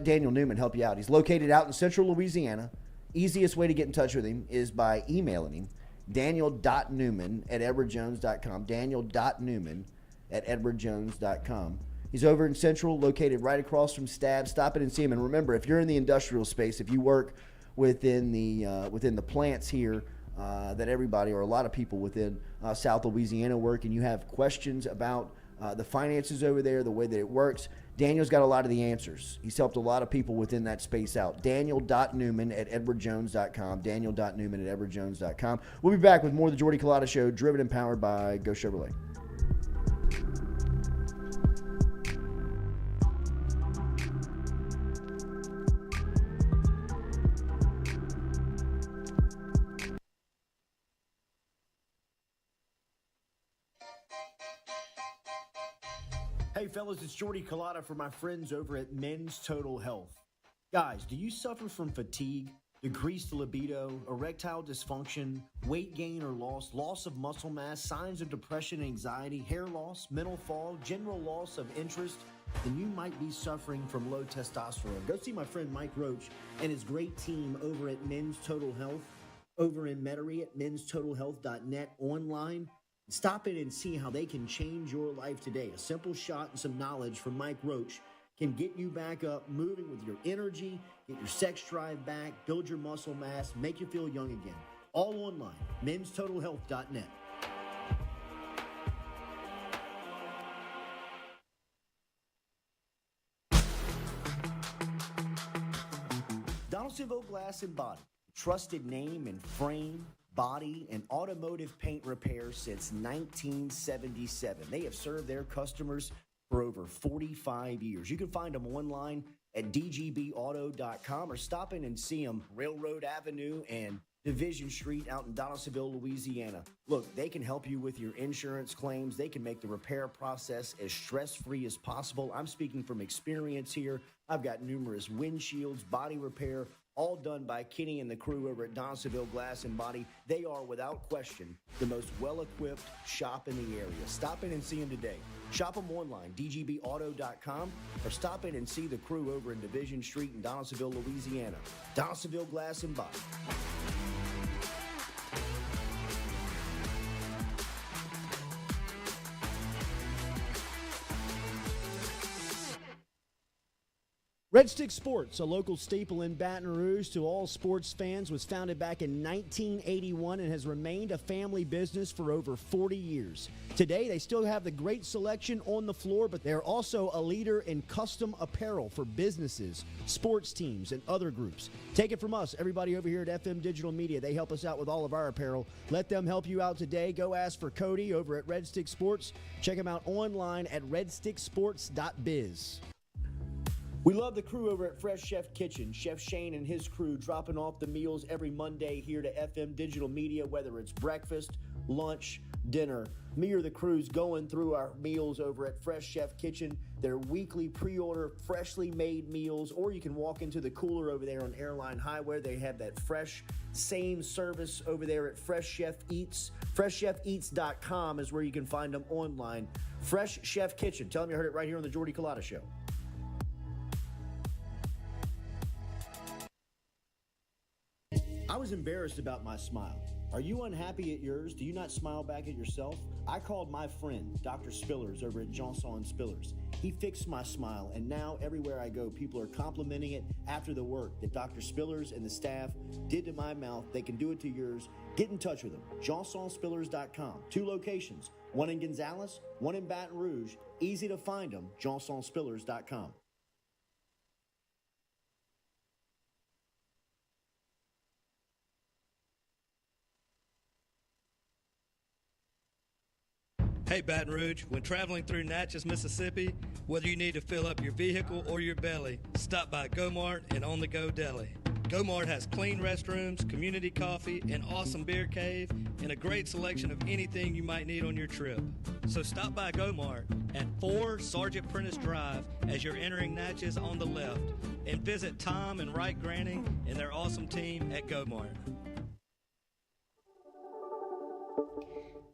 S1: Daniel Newman help you out. He's located out in central Louisiana. Easiest way to get in touch with him is by emailing him, daniel.newman at edwardjones.com, daniel.newman at edwardjones.com. He's over in Central, located right across from Stab. Stop in and see him. And remember, if you're in the industrial space, if you work within the plants here that everybody or a lot of people within South Louisiana work, and you have questions about the finances over there, the way that it works, Daniel's got a lot of the answers. He's helped a lot of people within that space out. Daniel.Newman at edwardjones.com. Daniel.Newman at edwardjones.com. We'll be back with more of the Jordy Culotta Show, driven and powered by Go Chevrolet.
S8: Hey fellas, it's Jordy Culotta for my friends over at Men's Total Health. Guys, do you suffer from fatigue, decreased libido, erectile dysfunction, weight gain or loss of muscle mass, signs of depression, anxiety, hair loss, mental fog, general loss of interest? Then you might be suffering from low testosterone. Go see my friend Mike Roach and his great team over at Men's Total Health over in Metairie at menstotalhealth.net online. Stop in and see how they can change your life today. A simple shot and some knowledge from Mike Roach can get you back up, moving with your energy, get your sex drive back, build your muscle mass, make you feel young again. All online, menstotalhealth.net. Donaldsonville Glass and Body, trusted name in frame, body, and automotive paint repair since 1977. They have served their customers for over 45 years. You can find them online at dgbauto.com or stop in and see them Railroad Avenue and Division Street out in Donaldsonville, Louisiana. Look, they can help you with your insurance claims. They can make the repair process as stress-free as possible. I'm speaking from experience here. I've got numerous windshields, body repair, all done by Kenny and the crew over at Donaldsonville Glass and Body. They are, without question, the most well-equipped shop in the area. Stop in and see them today. Shop them online, dgbauto.com, or stop in and see the crew over in Division Street in Donaldsonville, Louisiana. Donaldsonville Glass and Body.
S9: Red Stick Sports, a local staple in Baton Rouge to all sports fans, was founded back in 1981 and has remained a family business for over 40 years. Today, they still have the great selection on the floor, but they're also a leader in custom apparel for businesses, sports teams, and other groups. Take it from us, everybody over here at FM Digital Media. They help us out with all of our apparel. Let them help you out today. Go ask for Cody over at Red Stick Sports. Check him out online at redsticksports.biz.
S8: We love the crew over at Fresh Chef Kitchen. Chef Shane and his crew dropping off the meals every Monday here to FM Digital Media, whether it's breakfast, lunch, dinner. Me or the crew's going through our meals over at Fresh Chef Kitchen. Their weekly pre-order, freshly made meals, or you can walk into the cooler over there on Airline Highway. They have that fresh, same service over there at Fresh Chef Eats. FreshChefEats.com is where you can find them online. Fresh Chef Kitchen. Tell them you heard it right here on the Jordy Culotta Show. I was embarrassed about my smile. Are you unhappy at yours? Do you not smile back at yourself? I called my friend, Dr. Spillers, over at Johnson Spillers. He fixed my smile, and now everywhere I go, people are complimenting it after the work that Dr. Spillers and the staff did to my mouth. They can do it to yours. Get in touch with them. JohnsonSpillers.com. 2 locations, one in Gonzales, one in Baton Rouge. Easy to find them, JohnsonSpillers.com.
S10: Hey, Baton Rouge, when traveling through Natchez, Mississippi, whether you need to fill up your vehicle or your belly, stop by Go-Mart and On The Go Deli. Go-Mart has clean restrooms, community coffee, an awesome beer cave, and a great selection of anything you might need on your trip. So stop by Go-Mart at 4 Sergeant Prentice Drive as you're entering Natchez on the left, and visit Tom and Wright Granning and their awesome team at Go-Mart.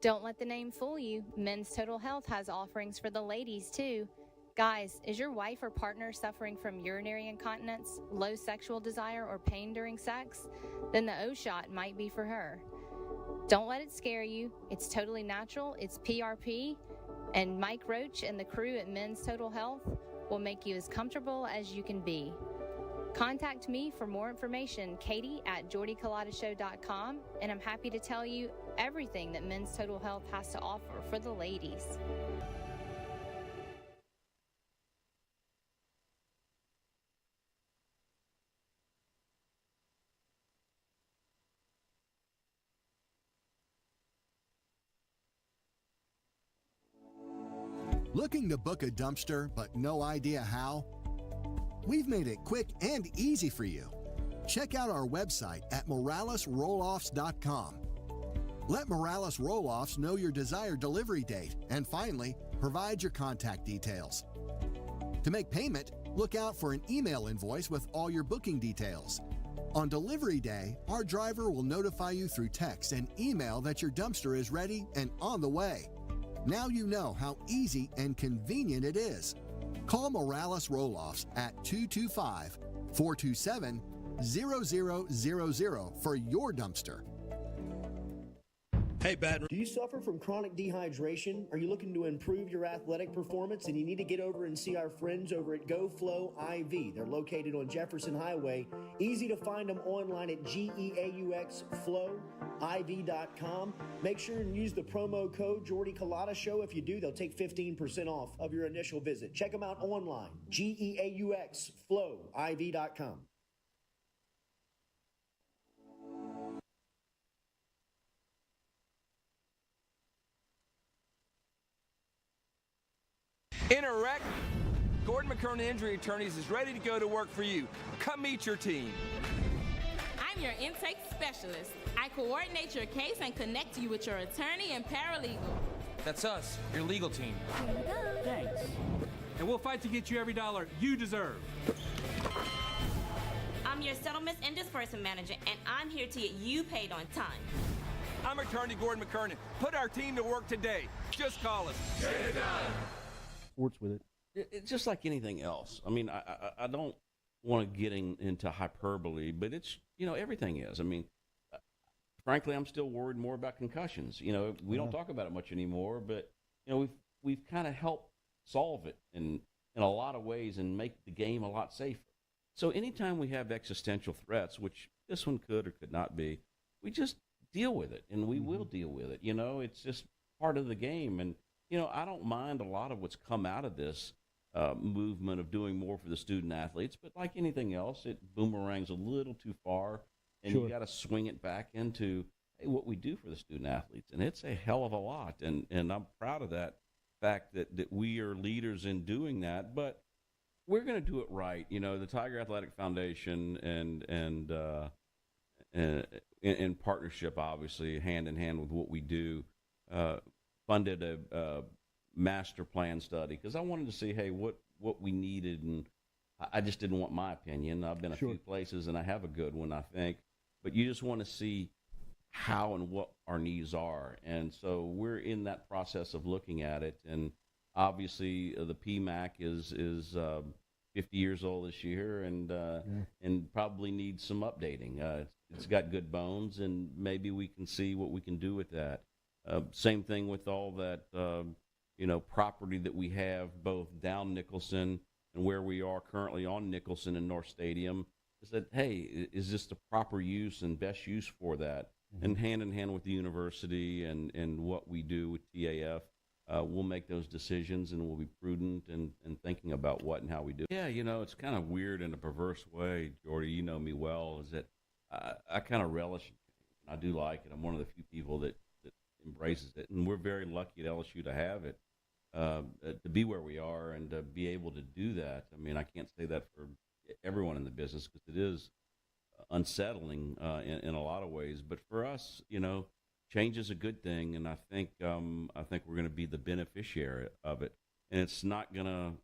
S5: Don't let the name fool you. Men's Total Health has offerings for the ladies, too. Guys, is your wife or partner suffering from urinary incontinence, low sexual desire, or pain during sex? Then the O-Shot might be for her. Don't let it scare you. It's totally natural. It's PRP. And Mike Roach and the crew at Men's Total Health will make you as comfortable as you can be. Contact me for more information, Katie at JordyCulottaShow.com, and I'm happy to tell you everything that Men's Total Health has to offer for the ladies.
S11: Looking to book a dumpster but no idea how? We've made it quick and easy for you. Check out our website at moralesrolloffs.com. Let Morales Roll-Offs know your desired delivery date, and finally, provide your contact details. To make payment, look out for an email invoice with all your booking details. On delivery day, our driver will notify you through text and email that your dumpster is ready and on the way. Now you know how easy and convenient it is. Call Morales Roll-Offs at 225-427-0000 for your dumpster.
S10: Hey, Baton.
S9: Do you suffer from chronic dehydration? Are you looking to improve your athletic performance and you need to get over and see our friends over at GoFlow IV? They're located on Jefferson Highway. Easy to find them online at GEAUXFlowIV.com. Make sure and use the promo code Jordy Culotta Show. If you do, they'll take 15% off of your initial visit. Check them out online, GEAUXFlowIV.com.
S12: In a wreck, Gordon McKernan Injury Attorneys is ready to go to work for you. Come meet your team.
S13: I'm your intake specialist. I coordinate your case and connect you with your attorney and paralegal.
S12: That's us, your legal team.
S13: Here we go.
S12: Thanks. And we'll fight to get you every dollar you deserve.
S13: I'm your settlements and disbursement manager, and I'm here to get you paid on time.
S12: I'm attorney Gordon McKernan. Put our team to work today. Just call us. Get it done.
S14: Sports with it. It's just like anything else. I mean, I don't want to get into hyperbole, but it's, everything is. I mean, frankly, I'm still worried more about concussions. We don't talk about it much anymore, but, we've kind of helped solve it in a lot of ways and make the game a lot safer. So anytime we have existential threats, which this one could or could not be, we just deal with it, and we will deal with it. It's just part of the game. And, I don't mind a lot of what's come out of this movement of doing more for the student athletes, but like anything else, it boomerangs a little too far, and you got to swing it back into what we do for the student athletes, and it's a hell of a lot, and I'm proud of that fact that we are leaders in doing that, but we're going to do it right. The Tiger Athletic Foundation and in partnership, obviously, hand in hand with what we do, funded a master plan study because I wanted to see, what we needed, and I just didn't want my opinion. I've been a few places, and I have a good one, I think, but you just want to see how and what our needs are, and so we're in that process of looking at it, and obviously the PMAC is 50 years old this year, and probably needs some updating. It's got good bones, and maybe we can see what we can do with that. Same thing with all that, property that we have both down Nicholson and where we are currently on Nicholson and North Stadium, is that, hey, is this the proper use and best use for that? And hand in hand with the university and what we do with TAF, we'll make those decisions, and we'll be prudent and thinking about what and how we do. Yeah, it's kind of weird in a perverse way, Jordy, you know me well, is that I kind of relish it. I do like it. I'm one of the few people that embraces it, and we're very lucky at LSU to have it, to be where we are and to be able to do that. I mean, I can't say that for everyone in the business because it is unsettling in a lot of ways. But for us, change is a good thing, and I think we're going to be the beneficiary of it. And it's not gonna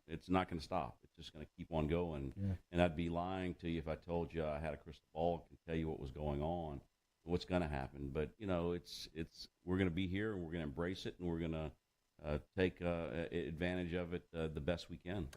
S14: stop. It's just gonna keep on going. Yeah. And I'd be lying to you if I told you I had a crystal ball and could tell you what was going on, what's gonna happen. But we're gonna be here and we're gonna embrace it and we're gonna take advantage of it the best we can.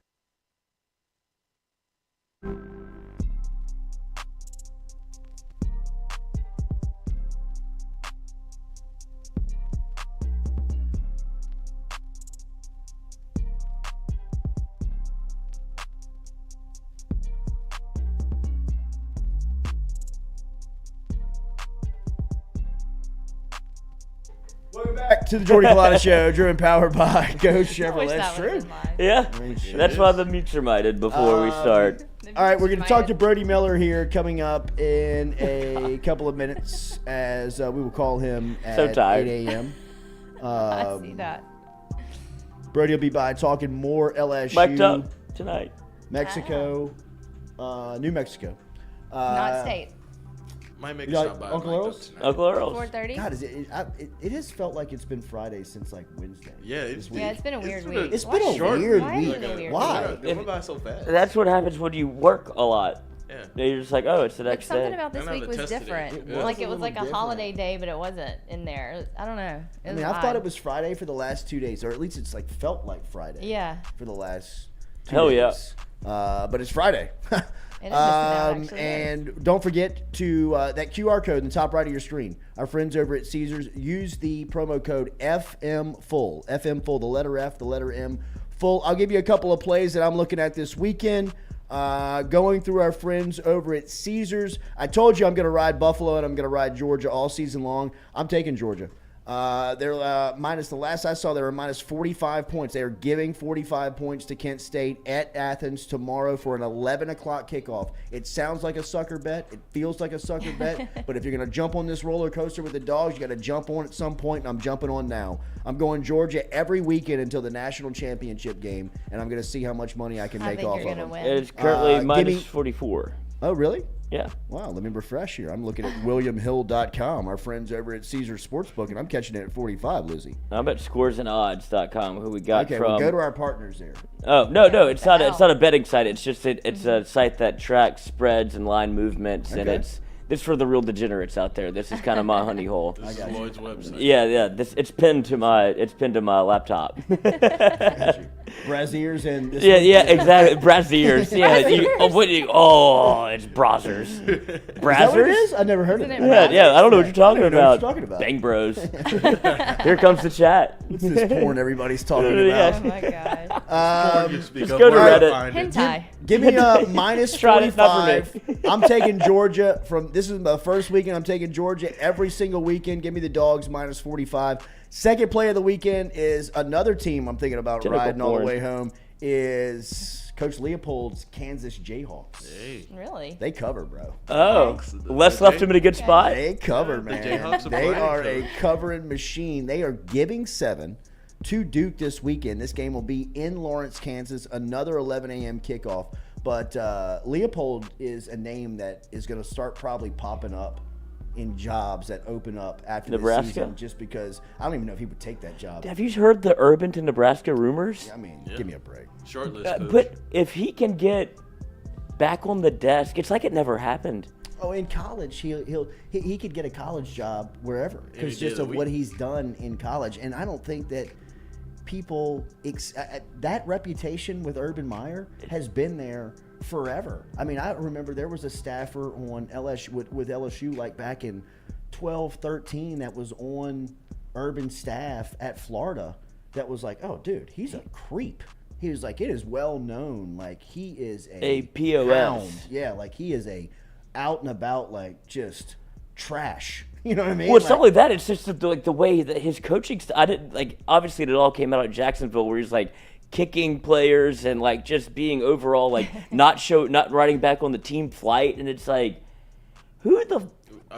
S1: Back to the Jordy Culotta Show, driven powered by Go Chevrolet. That's true.
S6: Yeah, that's why the mutes are muted before we start.
S1: All right, we're going to talk to Brody Miller here coming up in a couple of minutes, as we will call him at 8 a.m.
S15: I see that.
S1: Brody will be by talking more LSU.
S6: Mic'd up tonight.
S1: Mexico, New Mexico.
S15: Not state.
S7: Might make a shot by
S1: Uncle Earl's?
S6: Uncle Earl's.
S15: 4:30.
S1: God, it has felt like it's been Friday since like Wednesday.
S7: Yeah,
S15: it's been a weird week.
S1: It's been a weird week.
S7: Why? It went by so fast.
S6: That's what happens when you work a lot. Yeah. You're just like, oh, it's the next day.
S15: Something about this week was different. Like it was like a holiday day, but it wasn't in there. I don't know.
S1: I thought it was Friday for the last 2 days, or at least it's like felt like Friday.
S15: Yeah.
S1: For the last 2
S6: Hell
S1: days. But it's Friday.
S15: It is actually,
S1: and don't forget to that QR code in the top right of your screen. Our friends over at Caesars, use the promo code FMFULL. FMFULL, the letter F, the letter M, full. I'll give you a couple of plays that I'm looking at this weekend. Going through our friends over at Caesars. I told you I'm going to ride Buffalo and I'm going to ride Georgia all season long. I'm taking Georgia. They're minus, the last I saw, they were minus 45 points. They are giving 45 points to Kent State at Athens tomorrow for an 11 o'clock kickoff. It sounds like a sucker bet. It feels like a sucker bet. But if you're going to jump on this roller coaster with the dogs, you got to jump on at some point, and I'm jumping on now. I'm going Georgia every weekend until the national championship game, and I'm going to see how much money I can make off of them.
S6: It's currently minus 44.
S1: Oh, really?
S6: Yeah.
S1: Wow, let me refresh here. I'm looking at WilliamHill.com, our friends over at Caesars Sportsbook, and I'm catching it at 45, Lizzie.
S6: I'm at scoresandodds.com, who we got
S1: from.
S6: Okay,
S1: well, go to our partners there.
S6: Oh, no, it's not a betting site. It's just it's a site that tracks spreads and line movements, and it's for the real degenerates out there. This is kind of my honey hole.
S7: This is Lloyd's website.
S6: Yeah. It's pinned to my laptop.
S1: Braziers and this
S6: yeah, exactly. Braziers. Yeah. It's Brazzers.
S1: Brazzers?
S6: Brazzers?
S1: Is that what it is? I never heard of it.
S6: Yeah. I don't know what you're talking about. Bang Bros. Here comes the chat.
S1: What's this porn everybody's talking about?
S15: Oh my god.
S6: Just go to Reddit.
S15: Hentai.
S1: Give me a minus 45. I'm taking Georgia this is the first weekend. I'm taking Georgia every single weekend. Give me the dogs minus 45. Second play of the weekend is another team I'm thinking about riding all the way home is Coach Leopold's Kansas Jayhawks.
S7: Hey.
S15: Really?
S1: They cover, bro.
S6: Oh, Les left him in a good spot.
S1: They cover, man. They are a covering machine. They are giving 7 to Duke this weekend. This game will be in Lawrence, Kansas. Another 11 a.m. kickoff. But Leopold is a name that is going to start probably popping up in jobs that open up after
S6: Nebraska?
S1: the season, just because I don't even know if he would take that job.
S6: Have you heard the Urban to Nebraska rumors?
S1: I mean, give me a break.
S7: Short list, coach.
S6: But if he can get back on the desk, it's like it never happened.
S1: Oh, in college, he could get a college job wherever because just of what he's done in college. And I don't think that people that reputation with Urban Meyer has been there forever. I mean, I remember there was a staffer on LSU with LSU like back in 12-13 that was on Urban's staff at Florida that was like, oh, dude, he's a creep. He was like, it is well known, like he is a
S6: POS.
S1: Hound. Yeah, like he is a out and about, like just trash. You know what I mean?
S6: Well, it's not like that. It's just the way that his coaching. I didn't like. Obviously, it all came out of Jacksonville, where he's like kicking players and like just being overall like not riding back on the team flight, and it's like, who the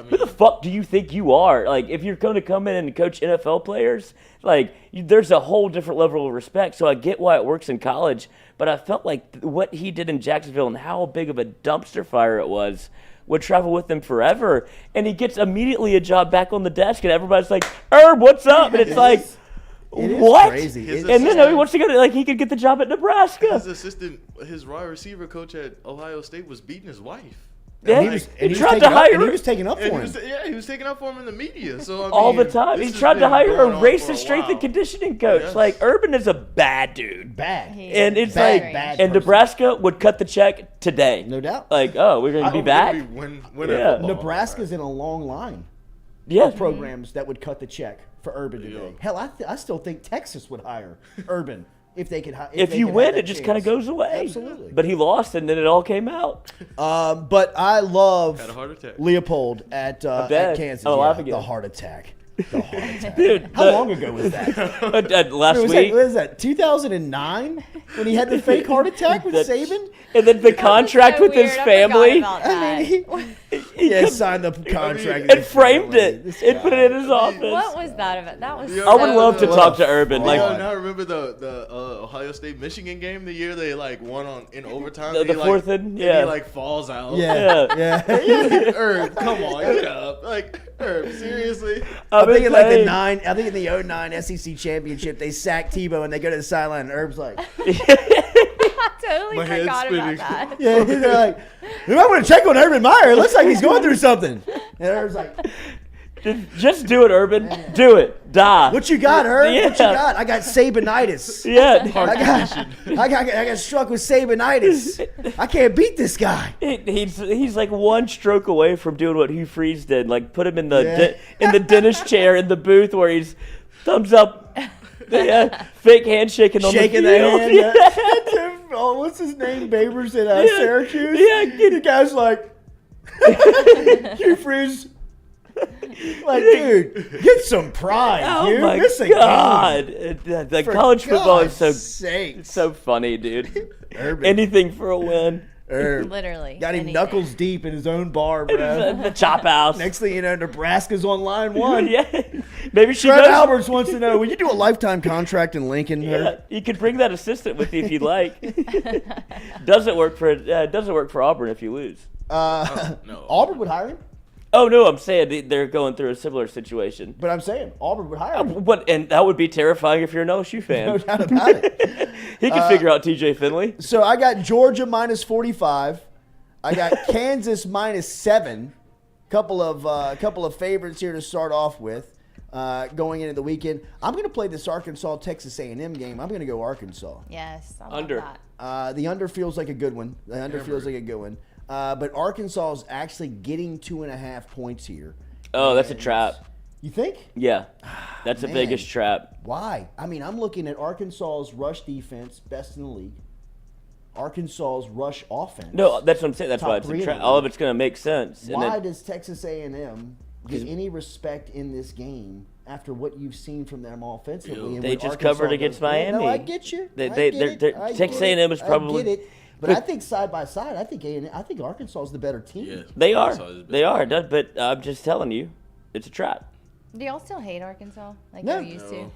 S6: who the fuck do you think you are? Like, if you're going to come in and coach NFL players, like, there's a whole different level of respect. So I get why it works in college, but I felt like what he did in Jacksonville and how big of a dumpster fire it was would travel with him forever. And he gets immediately a job back on the desk, and everybody's like, Herb, what's up? And it's like, what?
S1: Crazy.
S6: And then he wants to go to, like, he could get the job at Nebraska.
S7: His wide receiver coach at Ohio State was beating his wife.
S6: Yeah, he tried to hire her.
S1: He was taking up for him.
S7: He was taking up for him in the media. So I mean,
S6: all the time. He tried to hire a racist strength and conditioning coach.
S7: Yes.
S6: Like, Urban is a bad dude.
S1: Bad.
S6: And it's
S1: bad,
S6: like,
S1: bad
S6: and
S1: person.
S6: Nebraska would cut the check today.
S1: No doubt.
S6: Like, oh, we're going to be back?
S1: Nebraska's in a long line
S6: Yeah.
S1: of programs that would cut the check for Urban today. Hell, I still think Texas would hire Urban if they could hire.
S6: If you win, it just kind of goes away.
S1: Absolutely.
S6: But he lost, and then it all came out.
S1: But I love
S7: Had a heart attack.
S1: Leopold at Kansas.
S6: Oh,
S1: Yeah, the heart attack. The heart attack.
S6: Dude,
S1: how long ago was that?
S6: Last
S1: was
S6: week.
S1: What is that? 2009 when he had the fake heart attack with Saban.
S6: And then the contract with his family.
S1: He signed the contract
S6: and framed it and put it in his office.
S15: What was that about? That was.
S6: I would love to talk to Urban.
S7: Like,
S6: Like,
S7: now remember the Ohio State Michigan game the year they like won in overtime.
S6: The fourth
S7: and
S6: yeah.
S7: he like falls out.
S1: Yeah.
S7: Herb, come on, get up. Like, Herb, seriously.
S1: I'm thinking like the I think in the 09 SEC championship they sacked Tebow and they go to the sideline and Herb's like,
S15: I totally forgot about that.
S1: yeah, they're like, I'm going to check on Urban Meyer. It looks like he's going through something. And Herb's like,
S6: just do it, Urban. Do it. Die.
S1: what you got, Herb?
S6: Yeah.
S1: What you got? I got Sabanitis.
S6: Yeah.
S1: I got struck with Sabanitis. I can't beat this guy.
S6: He's like one stroke away from doing what Hugh Freeze did. Like, put him in the in the dentist chair in the booth where he's thumbs up, fake handshaking on
S1: Shaking
S6: the
S1: the
S6: field.
S1: hand.
S6: Yeah.
S1: Oh, what's his name? Babers at Syracuse?
S6: Yeah.
S1: The guy's like, Hugh Freeze. Like, dude, get some pride,
S6: Oh
S1: dude.
S6: my
S1: This a
S6: God!
S1: game.
S6: The
S1: For
S6: college football is
S1: God's
S6: so
S1: sakes.
S6: it's so funny, dude.
S1: Urban.
S6: Anything for a win.
S1: Herb.
S15: Literally.
S1: Got him
S15: anything.
S1: knuckles deep in his own bar, bro.
S6: The chop house.
S1: Next thing you know, Nebraska's on line one.
S6: Yeah. Maybe she
S1: Trev
S6: knows.
S1: Alberts wants to know, will you do a lifetime contract in Lincoln?
S6: Yeah,
S1: Herb?
S6: you could bring that assistant with you if you'd like. Doesn't work for Auburn if you lose.
S7: No.
S1: Auburn would hire him.
S6: Oh no, I'm saying they're going through a similar situation.
S1: But I'm saying Auburn would hire him.
S6: And that would be terrifying if you're an LSU fan.
S1: No doubt about it.
S6: He could figure out TJ Finley.
S1: So I got Georgia minus 45. I got Kansas minus 7. Couple of favorites here to start off with. Going into the weekend, I'm going to play this Arkansas Texas A&M game. I'm going to go Arkansas.
S15: Yes. I love
S6: Under.
S15: that.
S1: The under feels like a good one. But Arkansas is actually getting 2.5 points here.
S6: Oh, that's a trap.
S1: You think?
S6: Yeah, that's the
S1: Man.
S6: biggest trap.
S1: Why? I mean, I'm looking at Arkansas's rush defense, best in the league. Arkansas's rush offense.
S6: No, that's what I'm saying. That's
S1: Top
S6: why it's a
S1: 3 in
S6: trap.
S1: the
S6: All of
S1: league.
S6: it's going to make sense.
S1: Why does Texas A&M get any respect in this game after what you've seen from them offensively? And
S6: They
S1: what
S6: just
S1: Arkansas
S6: covered
S1: does?
S6: against
S1: Yeah,
S6: Miami.
S1: No, I get you.
S6: Texas A&M is probably.
S1: I get it. But I think side by side, I think Arkansas is the better team.
S7: Yeah.
S6: They are.
S7: Arkansas is
S6: They are. But I'm just telling you, it's a trap.
S15: Do y'all still hate Arkansas like
S1: No.
S15: you used to?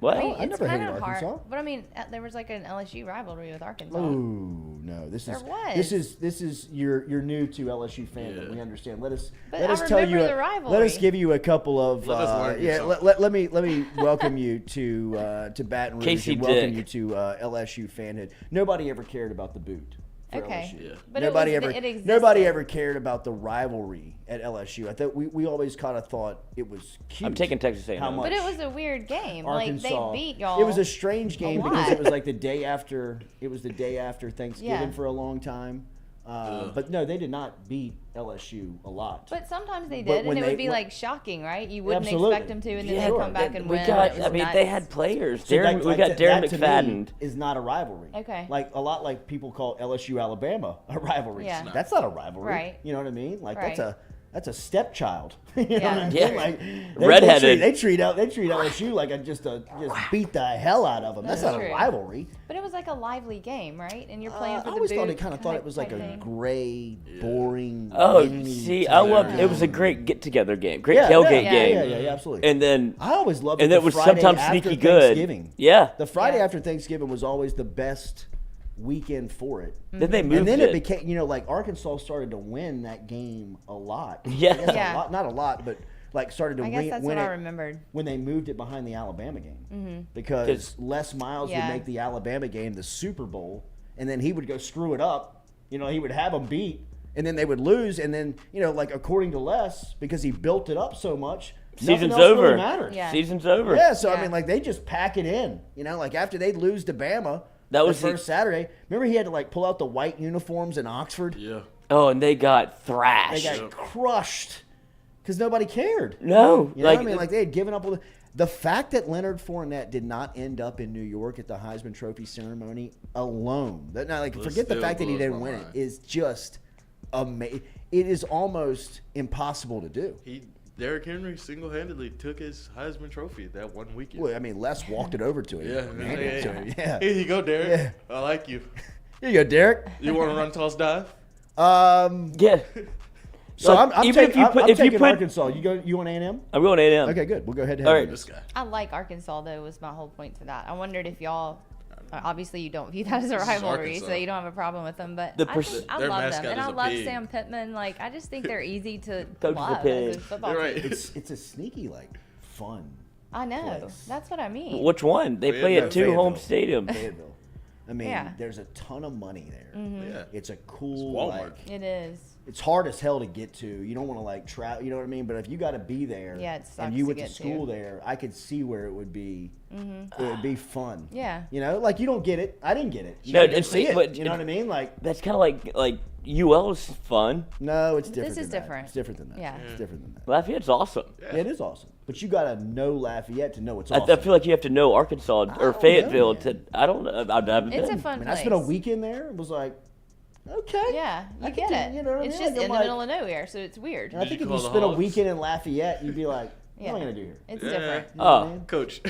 S6: What?
S15: I mean,
S1: I
S15: it's
S1: never hated
S15: kind of hard.
S1: Arkansas.
S15: But I mean, there was like an LSU rivalry with Arkansas.
S1: Ooh, no. This
S15: There
S1: is
S15: was.
S1: this is you're new to LSU fandom.
S7: Yeah.
S1: We understand. Let us
S15: But
S1: let
S15: I
S1: us tell you.
S15: remember the
S1: Let us
S15: rivalry.
S1: give you a couple of
S7: Let us learn you
S1: yeah.
S7: something.
S1: Let me welcome you to Baton Rouge
S6: Casey
S1: and welcome
S6: Dick.
S1: you to LSU fanhood. Nobody ever cared about the Boutte. For
S15: Okay.
S1: LSU.
S7: Yeah.
S15: But
S1: nobody
S15: it
S1: ever nobody
S15: existed.
S1: ever cared about the rivalry at LSU. I thought we always kind of thought it was cute.
S6: I'm taking Texas A&M.
S1: How much
S15: But it was a weird game.
S1: Arkansas.
S15: Like they beat y'all.
S1: It was a strange game because
S15: lot.
S1: it was like the day after. It was the day after Thanksgiving
S15: Yeah.
S1: for a long time. But no, they did not beat LSU a lot.
S15: But sometimes they
S1: But
S15: did,
S1: when
S15: and it
S1: they-
S15: would be
S1: when-
S15: like shocking, right? You wouldn't
S1: Absolutely.
S15: expect them to, and then
S1: Yeah,
S15: they
S1: sure.
S15: come back and
S6: we
S15: win.
S6: got.
S15: It was
S6: I mean,
S15: nuts.
S6: they had players.
S1: So that,
S6: We got
S1: that
S6: Darren
S1: to
S6: McFadden.
S1: me is not a rivalry.
S15: Okay.
S1: Like a lot like people call LSU Alabama a rivalry.
S15: Yeah.
S1: That's not a rivalry.
S15: Right.
S1: You know what I mean? Like
S15: Right.
S1: That's a stepchild. You know
S15: Yeah.
S1: what I mean?
S6: Yeah.
S1: Like,
S6: Redheaded.
S1: They treat LSU like just beat the hell out of them. That's not
S15: true.
S1: a rivalry.
S15: But it was like a lively game, right? And you're playing for
S1: I
S15: the
S1: always
S15: boot
S1: thought it was like a
S15: thing.
S1: gray, boring.
S6: Oh,
S1: windy
S6: see,
S1: type
S6: I loved
S1: game.
S6: it. Was a great get-together game, great
S1: Yeah,
S6: tailgate
S1: yeah,
S6: game.
S1: Yeah, absolutely.
S6: And then
S1: I always loved it.
S6: and
S1: the
S6: it was
S1: Friday
S6: sometimes
S1: after
S6: sneaky good.
S1: Thanksgiving.
S6: Yeah.
S1: The Friday after Thanksgiving was always the best weekend for it.
S6: Then they moved
S1: and then
S6: it.
S1: it became, like Arkansas started to win that game a lot.
S6: Yeah.
S1: I guess
S15: Yeah.
S1: a lot, not a lot, but like started to
S15: I guess
S1: win,
S15: that's
S1: win
S15: what
S1: it
S15: I remembered.
S1: when they moved it behind the Alabama game.
S15: Mhm.
S1: Because Les Miles
S15: Yeah.
S1: would make the Alabama game the Super Bowl, and then he would go screw it up. He would have them beat, and then they would lose, and then like according to Les, because he built it up so much.
S6: Season's
S1: nothing else
S6: over.
S1: Really mattered.
S15: Yeah.
S6: Season's over.
S1: Yeah, so I mean, like they just pack it in. Like after they lose to Bama,
S6: That was
S1: the first Saturday. Remember, he had to like pull out the white uniforms in Oxford.
S7: Yeah.
S6: Oh, and they got
S1: They
S6: thrashed.
S1: got crushed because nobody cared.
S6: No,
S1: You know what I mean? Like they had given up. The fact that Leonard Fournette did not end up in New York at the Heisman Trophy ceremony alone. Forget the
S7: still
S1: fact that he
S7: blows
S1: didn't
S7: my
S1: win it
S7: mind.
S1: is just amazing. It is almost impossible to do.
S7: Derrick Henry single-handedly took his Heisman Trophy that one weekend.
S1: Well, I mean, Les walked it over to him.
S7: Yeah.
S1: Handed it to him. Yeah.
S7: Here you go, Derrick.
S1: Yeah.
S7: I like you.
S1: Here you go, Derek.
S7: You want to run, toss, dive?
S6: Yeah.
S1: So
S6: Like,
S1: I'm
S6: even if
S1: taking,
S6: you put-
S1: I'm
S6: if you
S1: taking
S6: put-
S1: Arkansas. You want A&M?
S6: I'm going A&M.
S1: Okay, good. We'll go ahead and
S6: All
S1: have
S6: right.
S7: This guy.
S15: I like Arkansas though. Was my whole point to that. I wondered if y'all. Obviously, you don't view that as a
S7: This is
S15: rivalry, so
S7: Arkansas.
S15: you don't have a problem with them. But
S6: The
S15: I,
S6: pers-
S15: think, I
S7: Their
S15: love them,
S7: mascot
S15: and
S7: is
S15: I
S7: a
S15: love
S7: pig.
S15: Sam Pittman. Like, I just think they're easy to
S6: Coach the
S15: love as
S6: pig.
S15: a football
S7: You're right.
S15: team.
S1: It's a sneaky fun.
S15: I know.
S1: place.
S15: That's what I mean.
S6: Which one? They play at two home
S1: Fayetteville.
S6: stadiums.
S1: Fayetteville. I mean,
S15: Yeah.
S1: there's a ton of money there.
S7: Yeah.
S1: It's a cool
S7: It's Walmart.
S1: like.
S15: It is.
S1: It's hard as hell to get to. You don't want to like travel. You know what I mean? But if you got to be there,
S15: Yeah, it sucks
S1: and you
S15: to
S1: went to
S15: get
S1: school
S15: to.
S1: there, I could see where it would be. It would be fun.
S15: Yeah.
S1: Like you don't get it. I didn't get it. You
S6: No,
S1: didn't
S6: it's-
S1: see it.
S6: but
S1: You know what I mean? Like
S6: That's kind of like UL's fun.
S1: no, it's different.
S15: This is
S1: than that.
S15: different.
S1: It's different than that.
S15: Yeah.
S1: It's different than that.
S6: Lafayette's awesome.
S1: Yeah, it is awesome. But you got to know Lafayette to know it's
S6: I
S1: awesome.
S6: feel like you have to know Arkansas or
S1: don't
S6: Fayetteville
S1: know,
S6: to. I don't know. I've never
S15: It's a
S6: been.
S15: fun
S1: I mean,
S15: place.
S1: I spent a weekend there. It was like, okay.
S15: Yeah,
S1: I
S15: you
S1: could
S15: get
S1: do-
S15: it.
S1: you know what I
S15: It's
S1: mean?
S15: just
S1: Like,
S15: in
S1: I'm
S15: the middle of nowhere, so it's weird.
S1: And I
S7: Did
S1: think
S7: you
S1: if you
S7: call the
S1: spent a
S7: Hogs?
S1: weekend in Lafayette, you'd be like, what am I
S15: Yeah.
S1: going to do here?
S15: It's
S7: Yeah.
S15: different.
S6: Oh,
S7: Coach.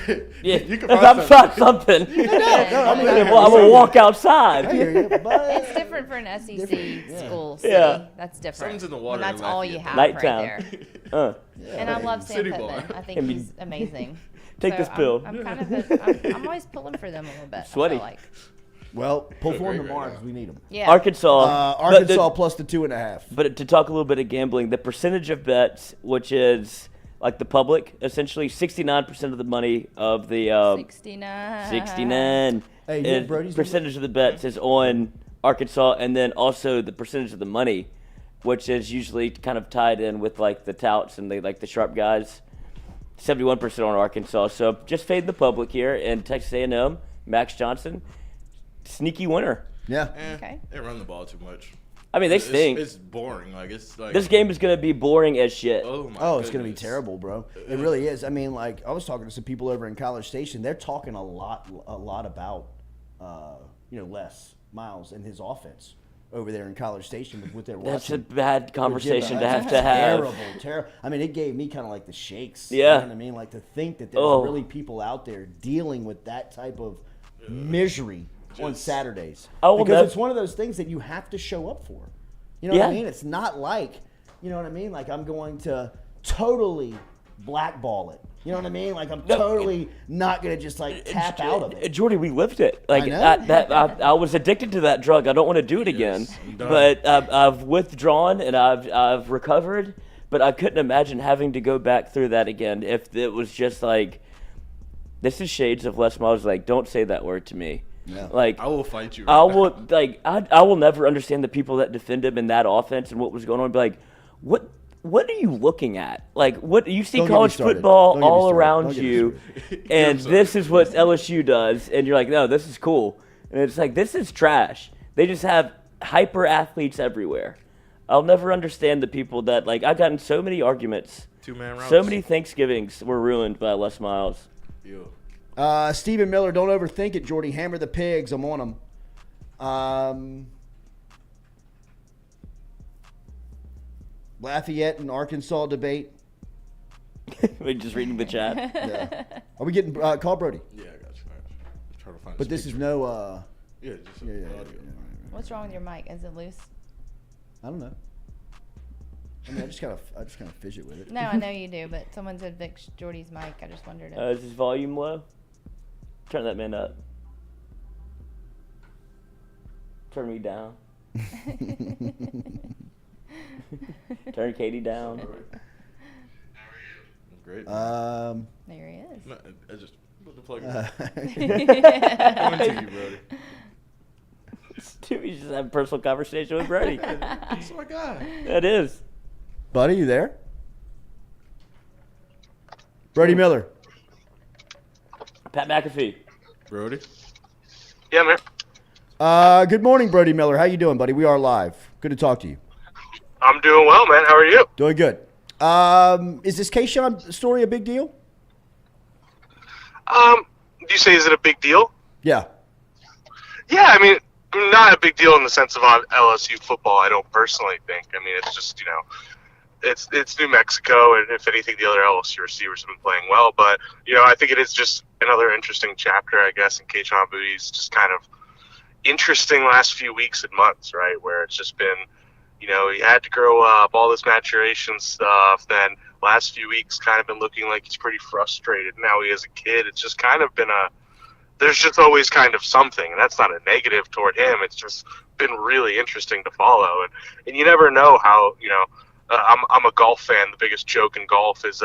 S6: yeah.
S7: you can
S6: I've
S7: find
S6: found something.
S1: No, I mean,
S6: I'm gonna walk outside.
S1: I hear you, but
S15: It's different for an SEC school city.
S6: Yeah.
S15: That's different.
S7: Something's in the water
S15: When that's
S7: in
S15: all you
S7: Lafayette.
S15: have
S6: Nighttime.
S15: right there. And I love Sam
S7: City
S15: Pittman.
S7: Bar.
S15: I think
S6: I mean-
S15: he's amazing.
S6: Take
S15: So
S6: this pill.
S15: I'm kind of I'm always pulling for them a little bit.
S6: Sweaty.
S15: I feel like.
S1: well, pull for them
S7: great
S1: tomorrow
S7: right
S1: because we need them.
S15: Yeah.
S6: Arkansas. but
S1: Arkansas plus the 2.5.
S6: But to talk a little bit of gambling, the percentage of bets, which is like the public, essentially 69% of the money of the
S15: 69.
S6: 69
S1: Hey, you have
S6: is-
S1: Brody's
S6: percentage of the bets is on Arkansas, and then also the percentage of the money, which is usually kind of tied in with like the touts and the sharp guys. 71% on Arkansas. So just fade the public here, and Texas A&M, Max Johnson, sneaky winner.
S1: Yeah.
S15: Okay.
S7: They run the ball too much.
S6: I mean, they stink.
S7: It's boring. It's like
S6: This game is going to be boring as shit.
S7: Oh my.
S1: Oh, it's going to be
S7: goodness.
S1: terrible, bro. It really is. I mean, like I was talking to some people over in College Station. They're talking a lot about, Les Miles and his offense over there in College Station with their
S6: That's a
S1: watching.
S6: bad conversation to have
S1: That's
S6: to have.
S1: Terrible. I mean, it gave me kind of like the shakes.
S6: Yeah.
S1: You know what I mean? Like to think that there's
S6: Oh.
S1: really people out there dealing with that type of misery on Saturdays.
S6: I will
S1: Because
S6: nev-
S1: it's one of those things that you have to show up for. You know what I
S6: Yeah.
S1: mean? It's not like, you know what I mean? Like I'm going to totally blackball it. You know what I mean? Like I'm totally not going to just like tap out of it.
S6: Jordy, we lived it. Like
S1: I know.
S6: I was addicted to that drug. I don't want to do it again. But I've withdrawn and I've recovered. But I couldn't imagine having to go back through that again if it was just like, this is shades of Les Miles. Like, don't say that word to me.
S1: Yeah.
S6: Like
S7: I will fight you.
S6: I will I will never understand the people that defend him in that offense and what was going on. Be like, what are you looking at? Like, what you see
S1: Don't get me
S6: college
S1: started.
S6: football
S1: Don't get me
S6: all
S1: started.
S6: around
S1: Don't get me
S6: you, and this is what LSU does, and you're like, no, this is cool, and it's like this is trash. They just have hyper athletes everywhere. I'll never understand the people that like. I got in so many arguments.
S7: Two-man routes.
S6: So many Thanksgivings were ruined by Les Miles.
S7: Yo.
S1: Stephen Miller, don't overthink it, Jordy. Hammer the pigs. I'm on them. Lafayette and Arkansas debate.
S6: We're just reading the chat.
S1: Yeah. Are we getting call Brody?
S7: Yeah, I got you. Just trying to find.
S1: But this is no.
S7: Yeah, just
S1: yeah.
S15: What's wrong with your mic? Is it loose?
S1: I don't know. I mean, I just kind of fidget with it.
S15: No, I know you do, but someone said fix Jordy's mic. I just wondered.
S6: Is his volume low? Turn that man up. Turn me down. Turn Katie down.
S7: Great.
S15: There he is.
S7: No, I just put the plug in.
S6: Going
S7: to you, Brody.
S6: Dude, you just have a personal conversation with Brody.
S7: That's my guy.
S6: That is.
S1: Buddy, you there? Brody Miller.
S6: Pat McAfee.
S7: Brody.
S16: Yeah, man.
S1: Good morning, Brody Miller. How you doing, buddy? We are live. Good to talk to you.
S16: I'm doing well, man. How are you?
S1: Doing good. Is this Kayshon story a big deal?
S16: Do you say is it a big deal?
S1: Yeah.
S16: Yeah, I mean, not a big deal in the sense of on LSU football, I don't personally think. I mean, it's just, it's New Mexico, and if anything, the other LSU receivers have been playing well. But, I think it is just another interesting chapter, I guess, in Keyshawn Booty's just kind of interesting last few weeks and months, right, where it's just been, he had to grow up, all this maturation stuff, then last few weeks kind of been looking like he's pretty frustrated. Now he has a kid. It's just kind of been there's just always kind of something, and that's not a negative toward him. It's just been really interesting to follow, and you never know how. I'm a golf fan. The biggest joke in golf is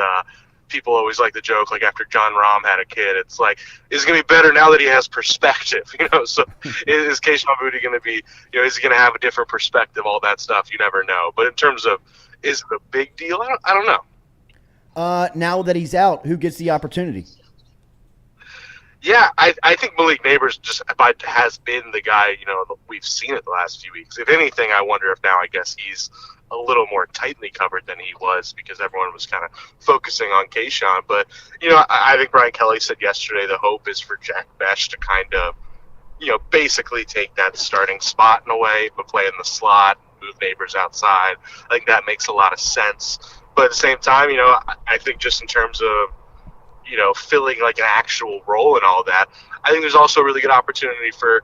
S16: people always like the joke, like after John Rahm had a kid, it's like, is it going to be better now that he has perspective? So is Keyshawn Booty going to be, is he going to have a different perspective? All that stuff, you never know. But in terms of, is it a big deal? I don't know.
S1: Now that he's out, who gets the opportunity?
S16: Yeah, I think Malik Neighbors just has been the guy, we've seen it the last few weeks. If anything, I wonder if now I guess he's a little more tightly covered than he was because everyone was kind of focusing on Kayshon. But, I think Brian Kelly said yesterday the hope is for Jack Besh to kind of, basically take that starting spot in a way, but play in the slot, move Neighbors outside. I think that makes a lot of sense. But at the same time, I think just in terms of, filling like an actual role and all that, I think there's also a really good opportunity for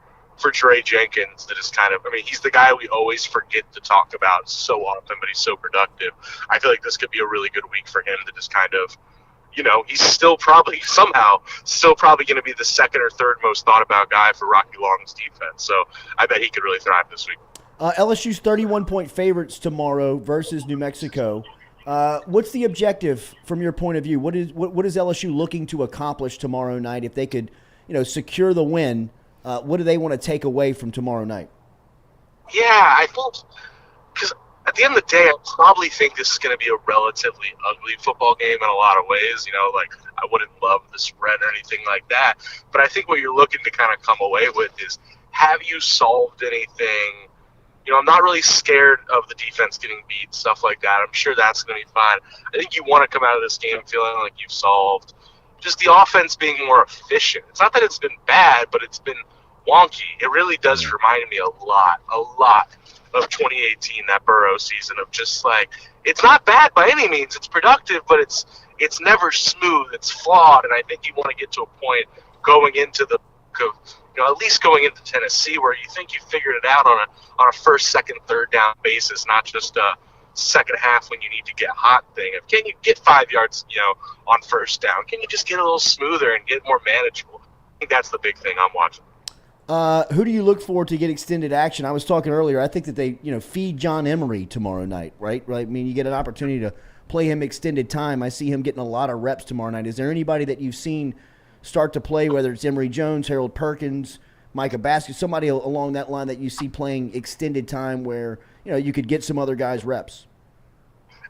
S16: Trey Jenkins that is kind of, he's the guy we always forget to talk about so often, but he's so productive. I feel like this could be a really good week for him to just kind of, he's still probably going to be the second or third most thought about guy for Rocky Long's defense. So I bet he could really thrive this week.
S1: LSU's 31-point favorites tomorrow versus New Mexico. What's the objective from your point of view? What is LSU looking to accomplish tomorrow night? If they could, secure the win, what do they want to take away from tomorrow night?
S16: Yeah, I think because at the end of the day, I probably think this is going to be a relatively ugly football game in a lot of ways. Like I wouldn't love the spread or anything like that, but I think what you're looking to kind of come away with is, have you solved anything? I'm not really scared of the defense getting beat, stuff like that. I'm sure that's going to be fine. I think you want to come out of this game feeling like you've solved just the offense being more efficient. It's not that it's been bad, but it's been wonky. It really does remind me a lot of 2018, that Burrow season, of just like, it's not bad by any means. It's productive, but it's never smooth. It's flawed, and I think you want to get to a point going into the at least going into Tennessee where you think you figured it out on a first, second, third down basis, not just a second half when you need to get hot thing of, can you get 5 yards, on first down? Can you just get a little smoother and get more manageable? I think that's the big thing I'm watching.
S1: Who do you look for to get extended action? I was talking earlier. I think that they, feed John Emery tomorrow night, right? I mean, you get an opportunity to play him extended time. I see him getting a lot of reps tomorrow night. Is there anybody that you've seen start to play, whether it's Emory Jones, Harold Perkins, Micah Velasquez, somebody along that line that you see playing extended time where, you could get some other guys reps?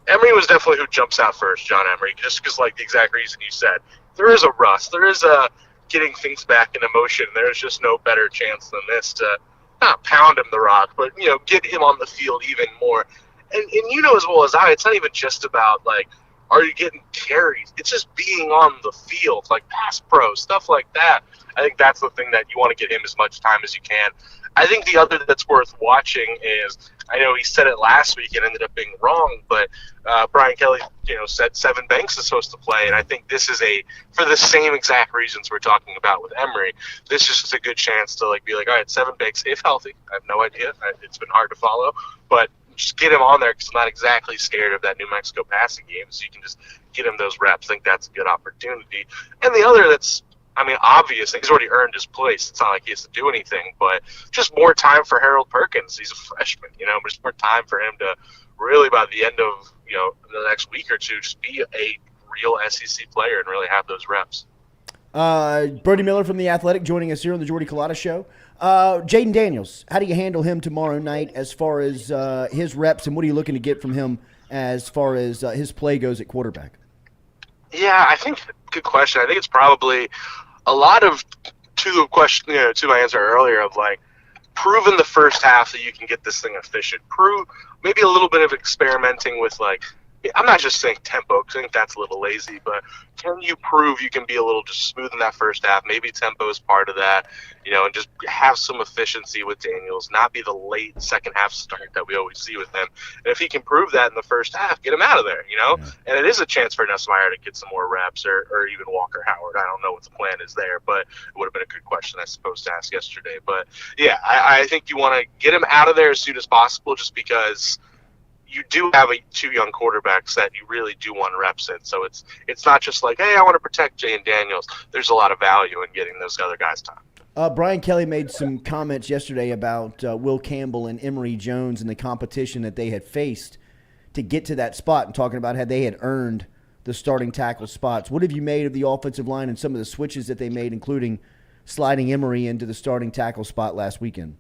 S16: Emery was definitely who jumps out first, John Emery, just because, like, the exact reason you said. There is a rust. There is a getting things back into motion. There's just no better chance than this to not pound him the rock, but, get him on the field even more. And as well as I, it's not even just about, like, are you getting carries? It's just being on the field, like pass pro, stuff like that. I think that's the thing that you want to get him as much time as you can. I think the other that's worth watching is, I know he said it last week and ended up being wrong, but Brian Kelly, said Seven Banks is supposed to play, and I think this is for the same exact reasons we're talking about with Emory, this is just a good chance to be like, all right, Seven Banks, if healthy, I have no idea, it's been hard to follow, but just get him on there because I'm not exactly scared of that New Mexico passing game, so you can just get him those reps. I think that's a good opportunity. And the other that's, obvious, he's already earned his place. It's not like he has to do anything, but just more time for Harold Perkins. He's a freshman, just more time for him to really, by the end of, the next week or two, just be a real SEC player and really have those reps.
S1: Brody Miller from The Athletic joining us here on the Jordy Culotta Show. Jaden Daniels, how do you handle him tomorrow night as far as his reps, and what are you looking to get from him as far as his play goes at quarterback?
S16: Yeah, I think good question. I think it's probably a lot of to my answer earlier of prove in the first half that you can get this thing efficient. Prove maybe a little bit of experimenting with I'm not just saying tempo because I think that's a little lazy, but can you prove you can be a little just smooth in that first half? Maybe tempo is part of that, and just have some efficiency with Daniels, not be the late second half start that we always see with him. And if he can prove that in the first half, get him out of there, And it is a chance for Nussmeier to get some more reps or even Walker Howard. I don't know what the plan is there, but it would have been a good question I suppose to ask yesterday. But, yeah, I think you want to get him out of there as soon as possible just because – you do have two young quarterbacks that you really do want reps in. So it's not just hey, I want to protect Jaden Daniels. There's a lot of value in getting those other guys time.
S1: Brian Kelly made some comments yesterday about Will Campbell and Emory Jones and the competition that they had faced to get to that spot, and talking about how they had earned the starting tackle spots. What have you made of the offensive line and some of the switches that they made, including sliding Emory into the starting tackle spot last weekend?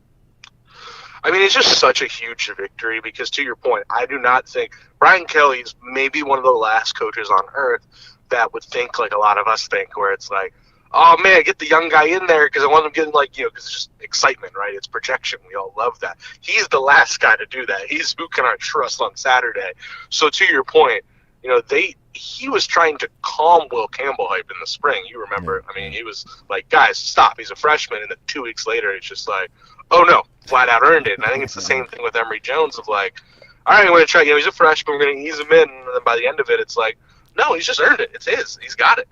S16: It's just such a huge victory because, to your point, I do not think Brian Kelly's maybe one of the last coaches on earth that would think like a lot of us think, where it's oh, man, get the young guy in there because I want him getting because it's just excitement, right? It's projection. We all love that. He's the last guy to do that. He's who can I trust on Saturday. So, to your point, he was trying to calm Will Campbell hype in the spring. You remember? He was like, guys, stop. He's a freshman. And then 2 weeks later, it's just oh, no, flat out earned it. And I think it's the same thing with Emory Jones of all right, I'm going to try. He's a freshman. We're going to ease him in. And then by the end of it, it's no, he's just earned it. It's his. He's got it.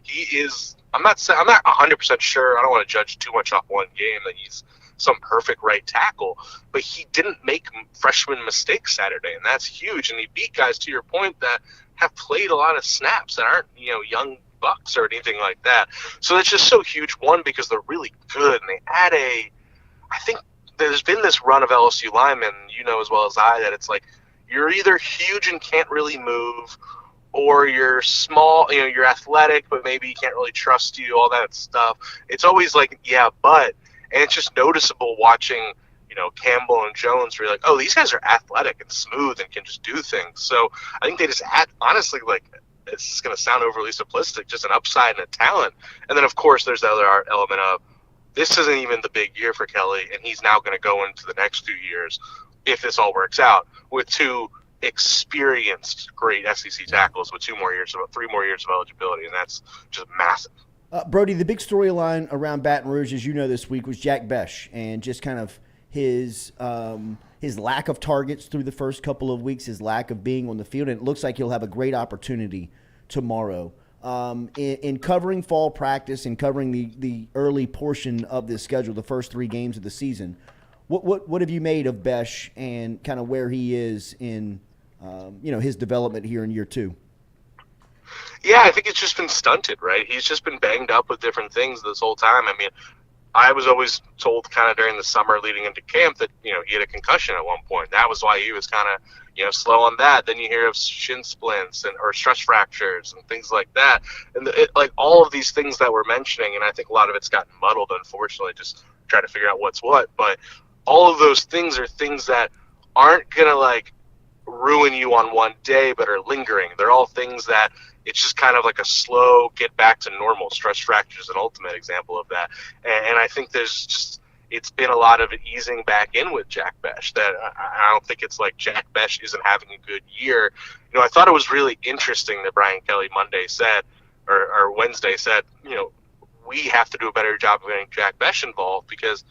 S16: He is. I'm not 100% sure. I don't want to judge too much off one game that he's some perfect right tackle, but he didn't make freshman mistakes Saturday, and that's huge. And he beat guys, to your point, that have played a lot of snaps that aren't young bucks or anything like that. So it's just so huge. One, because they're really good, and they add I think there's been this run of LSU linemen, as well as I, that it's you're either huge and can't really move, or you're small, you're athletic, but maybe he can't really trust you, all that stuff. It's always yeah, but, and it's just noticeable watching, Campbell and Jones, where you're oh, these guys are athletic and smooth and can just do things. So I think they just add, honestly, it's going to sound overly simplistic, just an upside and a talent. And then, of course, there's the other element of, this isn't even the big year for Kelly, and he's now going to go into the next 2 years, if this all works out, with two experienced great SEC tackles with 3 more years of eligibility, and that's just massive.
S1: Brody, the big storyline around Baton Rouge, as you know, this week was Jack Besh and just kind of his lack of targets through the first couple of weeks, his lack of being on the field, and it looks like he'll have a great opportunity tomorrow. In covering fall practice and covering the early portion of this schedule, the first 3 games of the season, what have you made of Besh and kind of where he is in his development here in year 2?
S16: Yeah, I think it's just been stunted, right? He's just been banged up with different things this whole time. I was always told kind of during the summer leading into camp that, he had a concussion at one point. That was why he was kind of, slow on that. Then you hear of shin splints or stress fractures and things like that. And all of these things that we're mentioning, and I think a lot of it's gotten muddled, unfortunately, just trying to figure out what's what. But all of those things are things that aren't going to, ruin you on one day, but are lingering. They're all things that it's just kind of like a slow get back to normal. Stress fractures is an ultimate example of that. And I think it's been a lot of easing back in with Jack Besh. That I don't think it's Jack Besh isn't having a good year. I thought it was really interesting that Brian Kelly Monday said, or Wednesday said, we have to do a better job of getting Jack Besh involved, because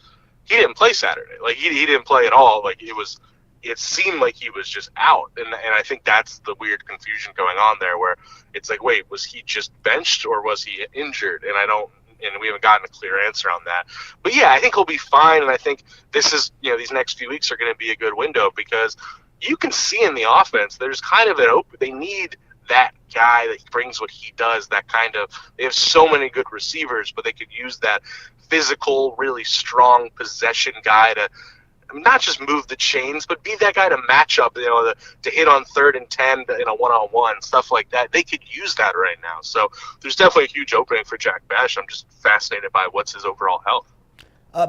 S16: he didn't play Saturday. Like he didn't play at all. Like it seemed like he was just out, and I think that's the weird confusion going on there, where it's like, wait, was he just benched or was he injured? And we haven't gotten a clear answer on that. But yeah, I think he'll be fine, and I think this is, these next few weeks are going to be a good window, because you can see in the offense there's kind of they need that guy that brings what he does. They have so many good receivers, but they could use that physical, really strong possession guy to not just move the chains, but be that guy to match up, to hit on 3rd and 10 in a one-on-one, stuff like that. They could use that right now. So there's definitely a huge opening for Jack Bash. I'm just fascinated by what's his overall health.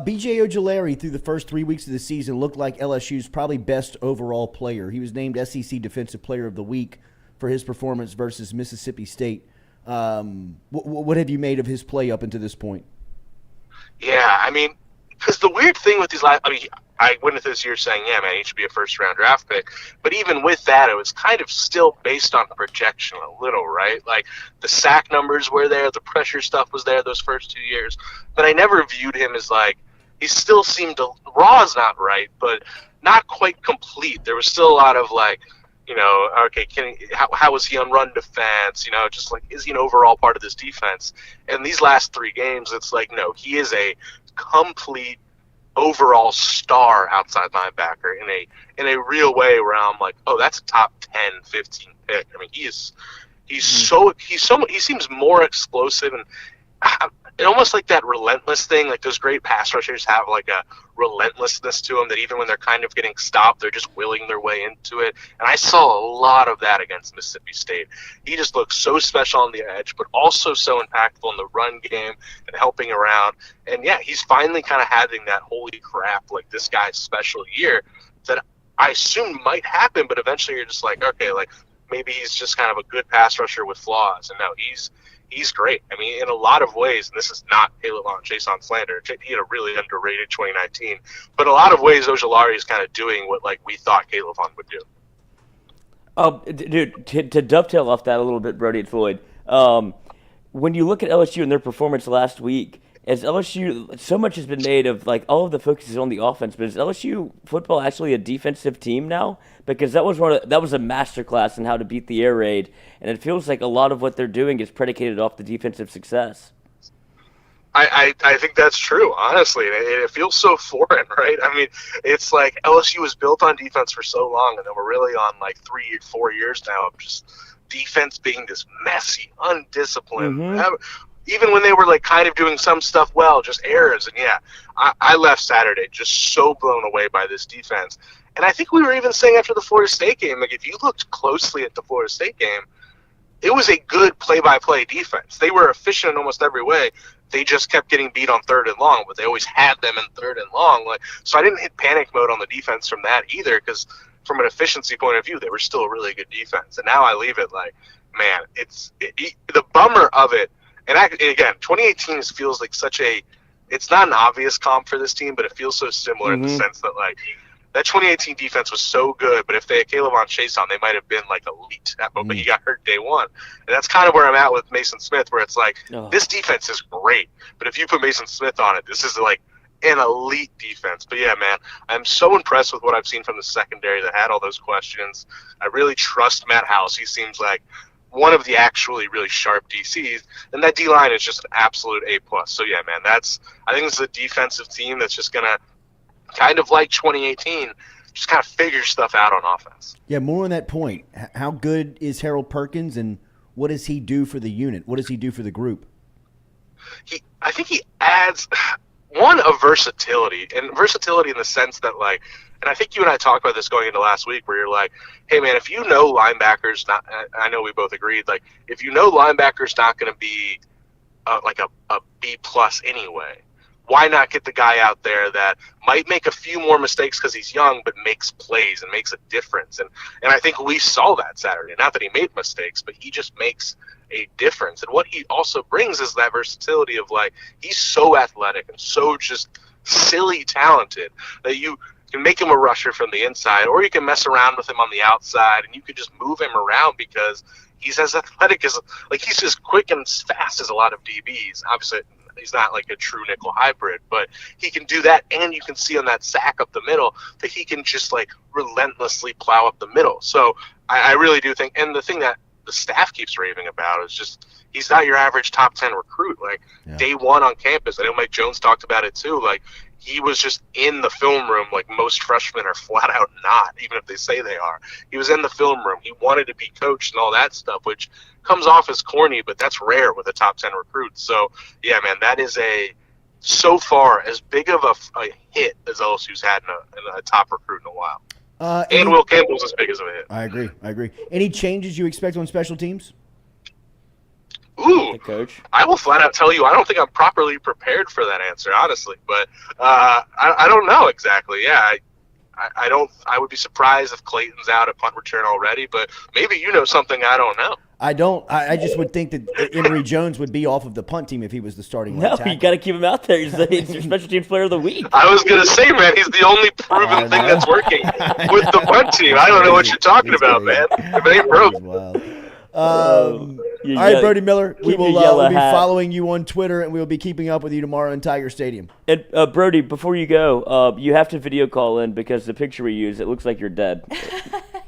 S1: B.J. Ojulari, through the first 3 weeks of the season, looked like LSU's probably best overall player. He was named SEC Defensive Player of the Week for his performance versus Mississippi State. What have you made of his play up until this point?
S16: Yeah, I mean, because the weird thing with these I went into this year saying, yeah, man, he should be a first-round draft pick. But even with that, it was kind of still based on projection a little, right? Like, the sack numbers were there, the pressure stuff was there those first 2 years. But I never viewed him as, like, he still seemed to – raw is not right, but not quite complete. There was still a lot of, like, okay, how is he on run defense? Just like, is he an overall part of this defense? And these last 3 games, it's like, no, he is a complete overall star outside linebacker in a real way, where I'm like, oh, that's a top 10, 15 pick. I mean, he seems more explosive, and almost like that relentless thing. Like those great pass rushers have like a relentlessness to them that even when they're kind of getting stopped, they're just willing their way into it. And I saw a lot of that against Mississippi State. He just looks so special on the edge, but also so impactful in the run game and helping around. And yeah, he's finally kind of having that holy crap, like this guy's special year that I assumed might happen, but eventually you're just like, okay, like maybe he's just kind of a good pass rusher with flaws. And no, he's great. I mean, in a lot of ways, and this is not Kayshon slander, he had a really underrated 2019, but in a lot of ways, Ojulari is kind of doing what like we thought Kayshon would do.
S6: Dude, to dovetail off that a little bit, Brody and Floyd, when you look at LSU and their performance last week, as LSU, so much has been made of like all of the focus is on the offense, but is LSU football actually a defensive team now? Because that was a masterclass in how to beat the air raid, and it feels like a lot of what they're doing is predicated off the defensive success.
S16: I think that's true, honestly. It feels so foreign, right? I mean, it's like LSU was built on defense for so long, and then we're really on like 3-4 years now of just defense being this messy, undisciplined. Mm-hmm. Even when they were like kind of doing some stuff well, just errors. And yeah, I left Saturday just so blown away by this defense. And I think we were even saying after the Florida State game, like if you looked closely at the Florida State game, it was a good play-by-play defense. They were efficient in almost every way. They just kept getting beat on 3rd and long, but they always had them in 3rd and long. So I didn't hit panic mode on the defense from that either, because from an efficiency point of view, they were still a really good defense. And now I leave it like, man, the bummer of it. And again, 2018 feels like it's not an obvious comp for this team, but it feels so similar in the sense that like that 2018 defense was so good, but if they had Caleb on Chase on, they might have been like elite. But he got hurt day one. And that's kind of where I'm at with Mason Smith, where it's like, this defense is great, but if you put Mason Smith on it, this is like an elite defense. But yeah, man, I'm so impressed with what I've seen from the secondary that had all those questions. I really trust Matt House. He seems like one of the actually really sharp DCs, and that D-line is just an absolute A+. So yeah, man, I think this is a defensive team that's just gonna kind of like 2018, just kind of figure stuff out on offense.
S1: Yeah, more on that point. How good is Harold Perkins, and what does he do for the unit? What does he do for the group?
S16: I think he adds a versatility in the sense that like, and I think you and I talked about this going into last week, where you're like, hey man, if you know linebackers I know we both agreed, like if you know linebackers not going to be like a B+ anyway, why not get the guy out there that might make a few more mistakes because he's young, but makes plays and makes a difference? And I think we saw that Saturday. Not that he made mistakes, but he just makes a difference. And what he also brings is that versatility of like, he's so athletic and so just silly talented that you can make him a rusher from the inside, or you can mess around with him on the outside and you can just move him around because he's as athletic as, like, he's as quick and as fast as a lot of DBs. Obviously, He's not like a true nickel hybrid, but he can do that, and you can see on that sack up the middle that he can just like relentlessly plow up the middle. So I really do think, and the thing that the staff keeps raving about is just he's not your average top 10 recruit. Like day one on campus, I know Mike Jones talked about it too. Like he was just in the film room like most freshmen are flat out not, even if they say they are. He was in the film room. He wanted to be coached and all that stuff, which comes off as corny, but that's rare with a top 10 recruit. So yeah, man, that is so far as big of a hit as LSU's had in a top recruit in a while. And Will Campbell's as big as a hit.
S1: I agree. Any changes you expect on special teams?
S16: Ooh,
S6: coach.
S16: I will flat out tell you, I don't think I'm properly prepared for that answer, honestly. But I don't know exactly. Yeah, I don't. I would be surprised if Clayton's out at punt return already. But maybe you know something I don't know.
S1: I don't. I just would think that Emory Jones would be off of the punt team if he was the starting.
S6: No, you got to keep him out there. He's your special teams player of the week.
S16: I was gonna say, man, he's the only proven thing that's working with the punt team. I don't know what you're talking about, man. If it ain't broke.
S1: All right, Brody Miller, we will be following you on Twitter, and we will be keeping up with you tomorrow in Tiger Stadium.
S6: And Brody, before you go, you have to video call in because the picture we use, it looks like you're dead.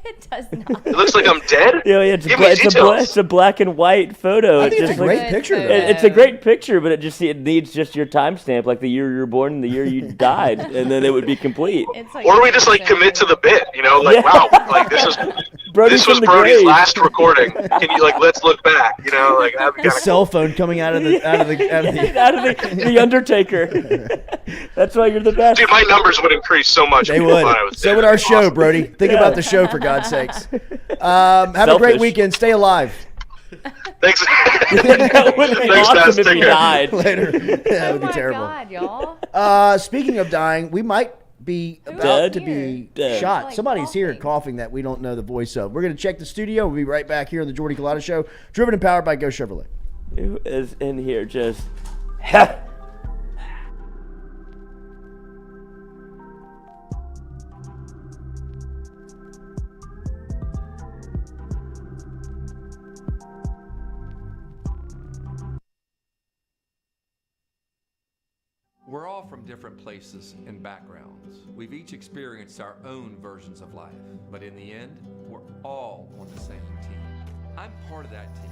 S15: It does not.
S16: It looks like I'm dead?
S6: Yeah, it's a black and white photo.
S1: I think it's a great picture.
S6: It's a great picture, but it needs just your timestamp, like the year you were born and the year you died, and then it would be complete.
S16: Or we just like commit to the bit, wow, like this was Brody's
S6: grave.
S16: last recording. Can you let's look back, like that'd be
S1: His
S16: kinda
S1: cell phone coming out of the
S6: the Undertaker. That's why you're the best.
S16: Dude, my numbers would increase so much.
S1: They would. So would our show, Brody. Think about the show, for God's sakes. Have a great weekend. Stay alive.
S16: Thanks.
S6: That would be awesome if he died.
S1: Later. That would be terrible.
S15: God, y'all.
S1: Speaking of dying, we might be about to be
S6: Dead.
S1: shot.
S15: Like
S1: Somebody's here coughing that we don't know the voice of. We're going to check the studio. We'll be right back here on the Jordy Culotta Show, driven and powered by Go Chevrolet.
S6: Who is in here just...
S12: We're all from different places and backgrounds. We've each experienced our own versions of life, but in the end, we're all on the same team. I'm part of that team,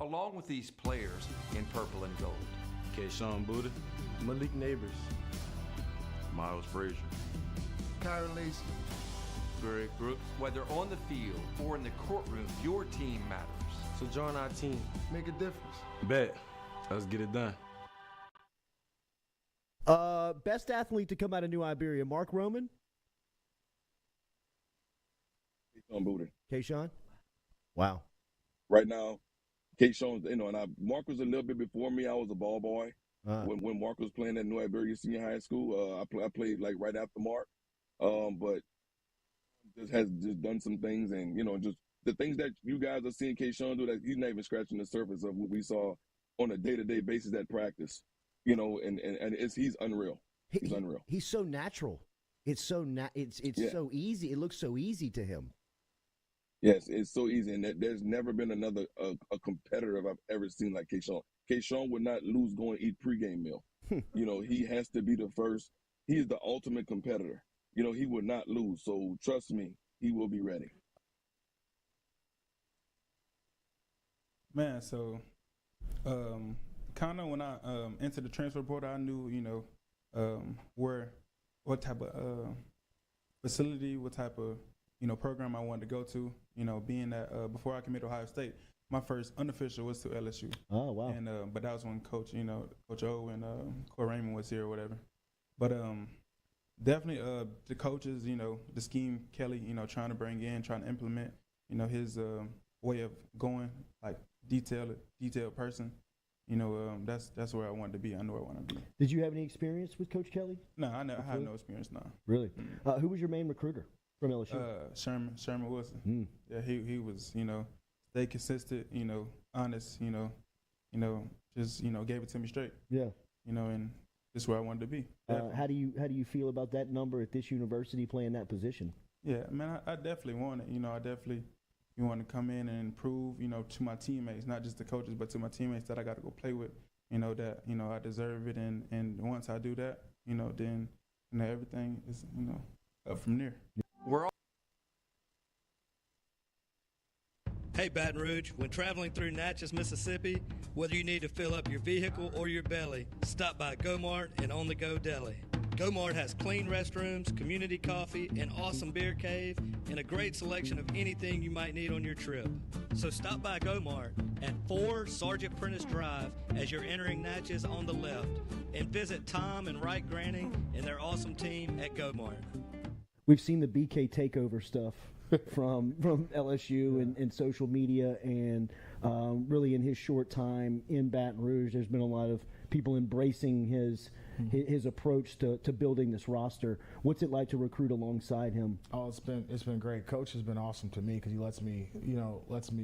S12: along with these players in purple and gold.
S17: Kayshon Booty,
S18: Malik Neighbors,
S17: Miles Frazier,
S18: Kyron Lacy,
S17: Greg Brooks.
S12: Whether on the field or in the courtroom, your team matters.
S18: So join our team. Make a difference.
S17: Bet. Let's get it done.
S9: Best athlete to come out of New Iberia, Mark Roman?
S19: Keyshawn Booty.
S9: Kayshon? Wow.
S19: Right now, Kayshon, and Mark was a little bit before me. I was a ball boy. When Mark was playing at New Iberia Senior High School, I played like right after Mark. But has done some things, and just the things that you guys are seeing Kayshon do, that he's not even scratching the surface of what we saw on a day-to-day basis at practice. And he's unreal. He's unreal.
S9: He's so natural. It's so so easy. It looks so easy to him.
S19: Yes, it's so easy, and there's never been another a competitor I've ever seen like Kayshon. Kayshon would not lose going to eat pregame meal. He has to be the first. He is the ultimate competitor. He would not lose. So trust me, he will be ready.
S20: Man, so kind of when I entered the transfer portal, I knew, what type of facility, what type of, program I wanted to go to. Being that before I committed to Ohio State, my first unofficial was to LSU.
S9: Oh, wow.
S20: And but that was when Coach O and Coy Raymond was here or whatever. But definitely the coaches, the scheme Kelly, trying to bring in, trying to implement, his way of going, like detailed person. That's where I wanted to be. I know where I want to be.
S9: Did you have any experience with Coach Kelly?
S20: No, I had no experience. No.
S9: Really? Who was your main recruiter from LSU?
S20: Sherman Wilson. Yeah, he was. Stay consistent. Honest. Just gave it to me straight.
S9: Yeah.
S20: And this is where I wanted to be.
S9: How do you feel about that number at this university playing that position?
S20: Yeah, man, I definitely want it. I definitely. You want to come in and improve, to my teammates, not just the coaches, but to my teammates that I got to go play with, that I deserve it, and once I do that, then everything is up from there.
S10: We're all. Hey, Baton Rouge, when traveling through Natchez, Mississippi, whether you need to fill up your vehicle or your belly, stop by Go-Mart and On The Go Deli. Go-Mart has clean restrooms, community coffee, an awesome beer cave, and a great selection of anything you might need on your trip. So stop by Go-Mart at 4 Sergeant Prentice Drive as you're entering Natchez on the left, and visit Tom and Wright Granning and their awesome team at Go-Mart.
S9: We've seen the BK takeover stuff from LSU and social media, and really in his short time in Baton Rouge, there's been a lot of people embracing his approach to building this roster. What's it like to recruit alongside him?
S4: Oh, it's been great. Coach has been awesome to me because he lets me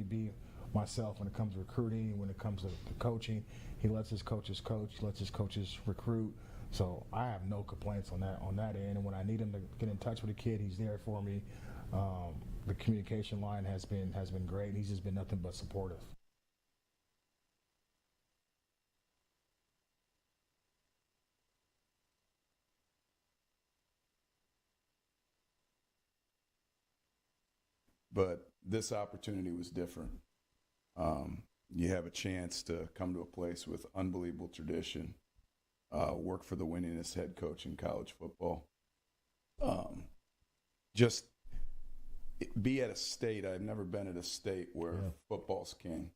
S4: be myself when it comes to recruiting, when it comes to coaching. He lets his coaches coach, lets his coaches recruit. So I have no complaints on that end. And when I need him to get in touch with a kid, he's there for me. The communication line has been great. He's just been nothing but supportive.
S21: But this opportunity was different. You have a chance to come to a place with unbelievable tradition, work for the winningest head coach in college football. Just be at a state. I've never been at a state where football's king,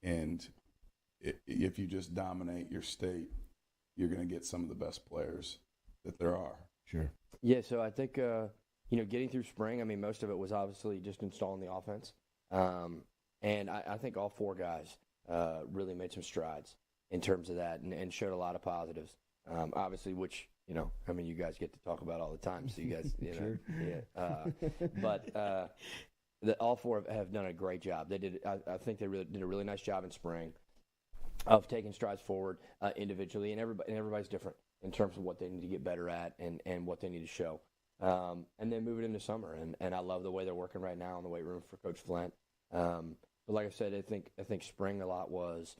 S21: and if you just dominate your state, you're going to get some of the best players that there are.
S1: Sure.
S22: Yeah, so I think, getting through spring, I mean, most of it was obviously just installing the offense. And I think all 4 guys really made some strides in terms of that and showed a lot of positives. Obviously, which, you guys get to talk about all the time. So you guys,
S1: Sure.
S22: But all 4 have done a great job. They did. I think they really did a really nice job in spring of taking strides forward individually, and everybody's different in terms of what they need to get better at and what they need to show. And then move it into summer, and I love the way they're working right now in the weight room for Coach Flint. But like I said, I think spring a lot was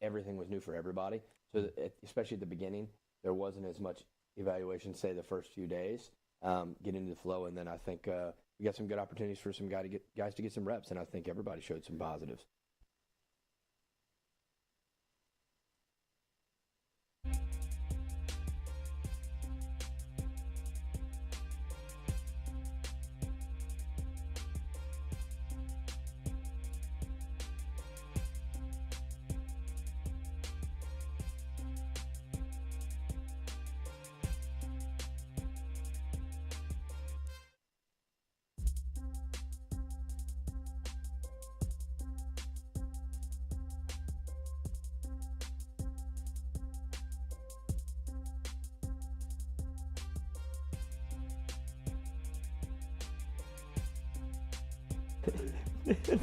S22: everything was new for everybody. So especially at the beginning, there wasn't as much evaluation, say the first few days, get into the flow, and then I think we got some good opportunities for some guys to get some reps, and I think everybody showed some positives.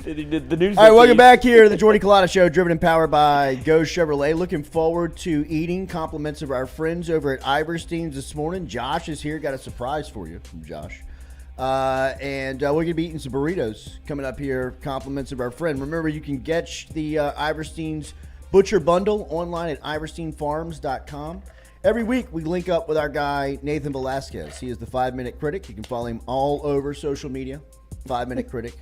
S6: The news.
S1: All right, welcome back here to the Jordy Culotta Show, driven and powered by Go Chevrolet. Looking forward to eating compliments of our friends over at Iverstein's this morning. Josh is here. Got a surprise for you from Josh. And we're going to be eating some burritos coming up here, compliments of our friend. Remember, you can get the Iverstein's Butcher Bundle online at iversteinfarms.com. Every week, we link up with our guy, Nathan Velasquez. He is the 5-Minute Critic. You can follow him all over social media, 5-Minute Critic.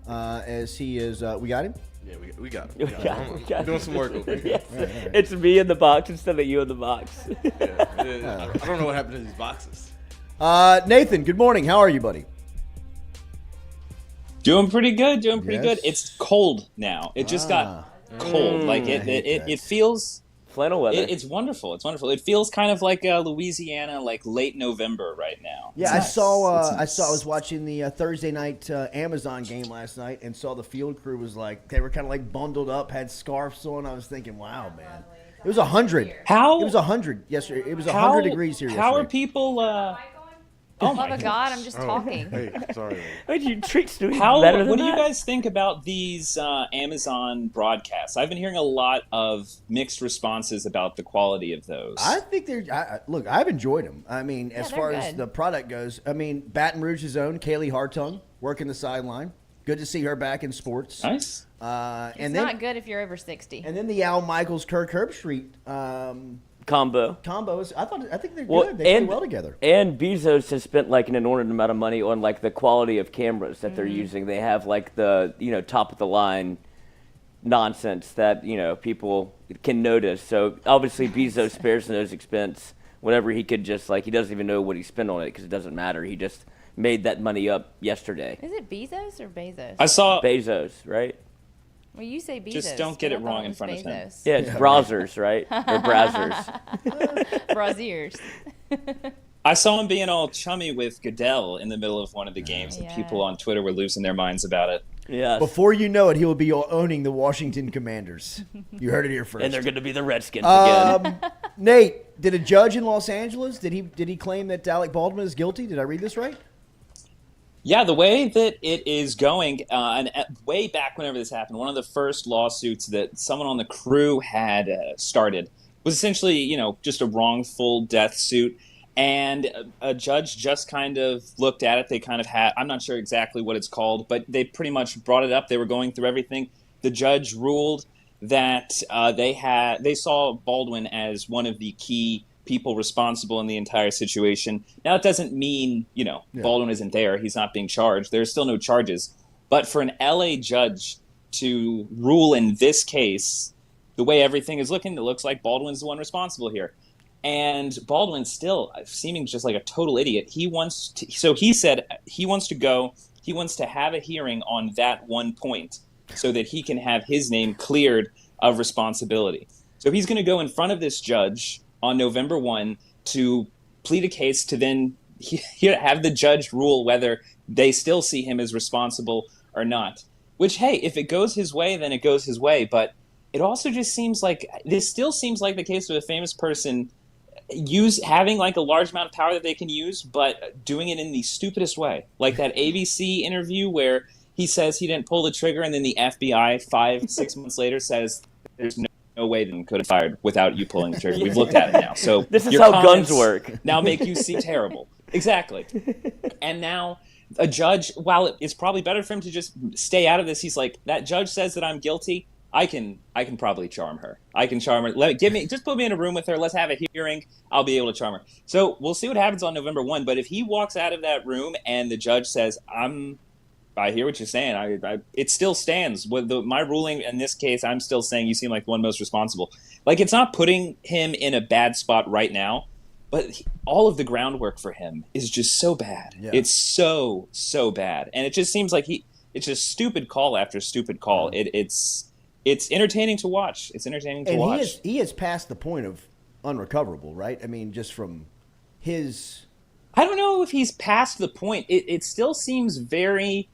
S1: As he is, we got him?
S7: Yeah, we got him. We got him. Doing some work over here.
S6: Yes. Right. It's me in the box instead of you in the box.
S7: I don't know what happened to these boxes.
S1: Nathan, good morning. How are you, buddy?
S23: Doing pretty good. Good. It's cold now. It just got cold. It feels
S6: flannel weather.
S23: It's wonderful. It feels kind of like Louisiana, like late November right now.
S1: Yeah, I was watching the Thursday night Amazon game last night and saw the field crew was they were kind of like bundled up, had scarves on. I was thinking, wow, man. It was 100. It was 100 yesterday. It was 100 degrees here yesterday.
S23: How are people?
S15: Oh my God! I'm just talking.
S7: Hey, sorry.
S6: What do
S23: you guys think about these Amazon broadcasts? I've been hearing a lot of mixed responses about the quality of those.
S1: I think they're. Look, I've enjoyed them. I mean, as far as the product goes, I mean, Baton Rouge's own Kaylee Hartung working the sideline. Good to see her back in sports.
S23: Nice.
S15: It's
S1: And
S15: not
S1: then
S15: good if you're over 60.
S1: and then the Al Michaels Kirk Herbstreit
S6: Combo.
S1: is. I think they're
S6: Well,
S1: good. They play well together.
S6: And Bezos has spent like an inordinate amount of money on like the quality of cameras that they're
S1: Mm-hmm.
S6: using. They have like the top of the line nonsense that people can notice. So obviously Bezos spares those expense whenever he could just he doesn't even know what he spent on it because it doesn't matter. He just made that money up yesterday.
S15: Is it Bezos or Bezos?
S23: I saw
S6: Bezos, right?
S15: Well, you say Bezos.
S23: Just don't get
S15: but
S23: it
S15: I thought
S23: wrong
S15: it
S23: in
S15: was
S23: front of him.
S15: Bezos.
S6: Yeah, it's browsers, right? Or brazzers.
S15: Braziers.
S23: I saw him being all chummy with Goodell in the middle of one of the games, and people on Twitter were losing their minds about it.
S6: Yeah.
S1: Before you know it, he will be owning the Washington Commanders. You heard it here first.
S6: And they're going to be the Redskins again.
S1: Nate, did a judge in Los Angeles, did he claim that Alec Baldwin is guilty? Did I read this right?
S23: Yeah, the way that it is going, and way back whenever this happened, one of the first lawsuits that someone on the crew had started was essentially, just a wrongful death suit. And a judge just kind of looked at it. They kind of had, I'm not sure exactly what it's called, but they pretty much brought it up. They were going through everything. The judge ruled that they saw Baldwin as one of the key people responsible in the entire situation. Now, it doesn't mean, Baldwin isn't there. He's not being charged. There's still no charges. But for an LA judge to rule in this case, the way everything is looking, it looks like Baldwin's the one responsible here. And Baldwin still seeming just like a total idiot. He said he wants to have a hearing on that one point so that he can have his name cleared of responsibility. So he's going to go in front of this judge on November 1 to plead a case to then have the judge rule whether they still see him as responsible or not. Which, hey, if it goes his way, then it goes his way. But it also just seems like this still seems like the case of a famous person having like a large amount of power that they can use, but doing it in the stupidest way. Like that ABC interview where he says he didn't pull the trigger, and then the FBI 5-6 months later says there's no way that could have fired without you pulling the trigger. We've looked at it now. So
S6: this is
S23: your
S6: how guns
S23: comments
S6: work.
S23: Now make you seem terrible. Exactly. And now a judge, while it's probably better for him to just stay out of this, he's like, that judge says that I'm guilty. I can probably charm her. I can charm her. Just put me in a room with her. Let's have a hearing. I'll be able to charm her. So we'll see what happens on November 1. But if he walks out of that room and the judge says, I hear what you're saying. It still stands. With my ruling in this case, I'm still saying you seem like the one most responsible. Like, it's not putting him in a bad spot right now, but all of the groundwork for him is just so bad. Yeah. It's so bad. And it just seems like it's just stupid call after stupid call. It's entertaining to watch. It's entertaining to watch.
S1: And he has passed the point of unrecoverable, right? I mean, just from his...
S23: I don't know if he's past the point. It still seems very...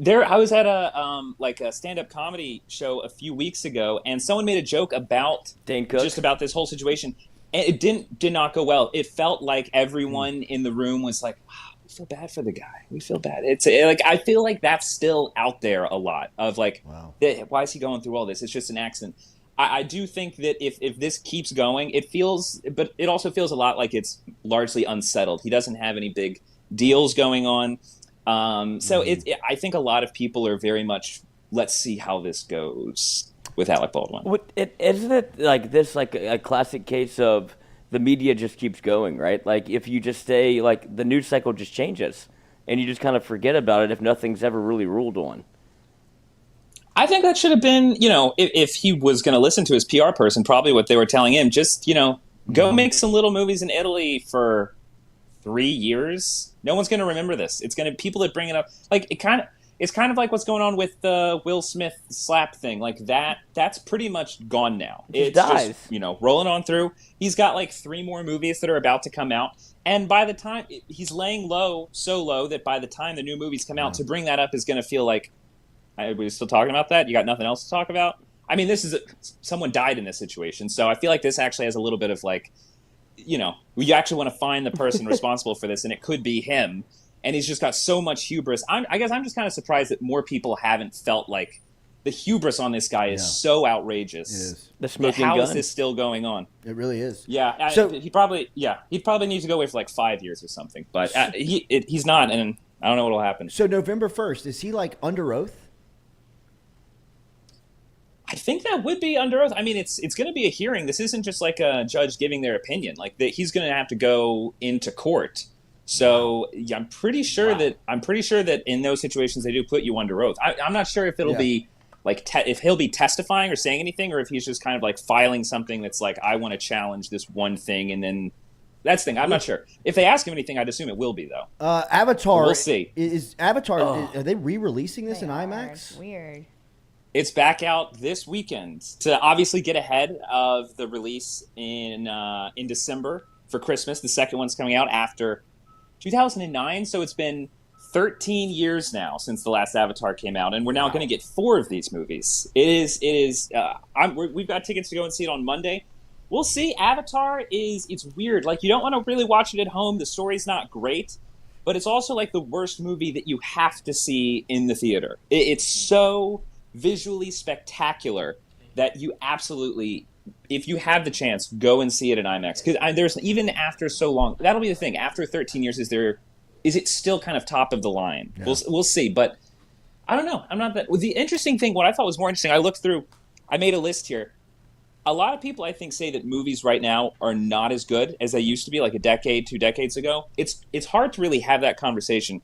S23: I was at a stand-up comedy show a few weeks ago, and someone made a joke about just about this whole situation, and it did not go well. It felt like everyone in the room was like, oh, we feel bad for the guy. We feel bad. It's like I feel like that's still out there a lot of like, wow. Why is he going through all this? It's just an accident. I do think that if this keeps going, but it also feels a lot like it's largely unsettled. He doesn't have any big deals going on. I think a lot of people are very much, let's see how this goes with Alec Baldwin.
S6: Isn't it like this, like a classic case of the media just keeps going, right? Like if you just stay, like the news cycle just changes and you just kind of forget about it if nothing's ever really ruled on.
S23: I think that should have been, if he was going to listen to his PR person, probably what they were telling him, just, go make some little movies in Italy for 3 years. No one's going to remember this. It's going to people that bring it up. Like it's kind of like what's going on with the Will Smith slap thing. Like that's pretty much gone now. It's
S6: dies.
S23: Just, rolling on through. He's got like 3 more movies that are about to come out. And by the time he's laying low, so low that by the time the new movies come out, to bring that up is going to feel like, are we still talking about that? You got nothing else to talk about? I mean, someone died in this situation. So I feel like this actually has a little bit of like, you actually want to find the person responsible for this, and it could be him. And he's just got so much hubris. I guess I'm just kind of surprised that more people haven't felt like the hubris on this guy is so outrageous. It is.
S6: The smoking
S23: How
S6: gun.
S23: is this still going on?
S1: It really is.
S23: Yeah. He'd probably need to go away for like 5 years or something. But he's not, and I don't know what'll happen.
S1: So November 1st, is he like under oath?
S23: I think that would be under oath. I mean, it's going to be a hearing. This isn't just like a judge giving their opinion. Like he's going to have to go into court. So yeah, I'm pretty sure that in those situations they do put you under oath. I'm not sure if it'll be like if he'll be testifying or saying anything, or if he's just kind of like filing something that's like, I want to challenge this one thing, and then that's the thing. I'm not sure. If they ask him anything, I'd assume it will be though.
S1: Avatar.
S23: We'll see.
S1: Is Avatar? Are they re-releasing this in IMAX?
S15: Weird.
S23: It's back out this weekend to obviously get ahead of the release in December for Christmas. The second one's coming out after 2009, so it's been 13 years now since the last Avatar came out, and we're now going to get 4 of these movies. We've got tickets to go and see it on Monday. We'll see. Avatar it's weird. Like, you don't want to really watch it at home. The story's not great, but it's also like the worst movie that you have to see in the theater. It's so visually spectacular that you absolutely, if you have the chance, go and see it in IMAX. Because there's, even after so long, that'll be the thing. After 13 years, is it still kind of top of the line? Yeah. We'll see. But I don't know. I'm not that. Well, the interesting thing, what I thought was more interesting, I looked through, I made a list here. A lot of people, I think, say that movies right now are not as good as they used to be, like a decade, 2 decades ago. It's hard to really have that conversation.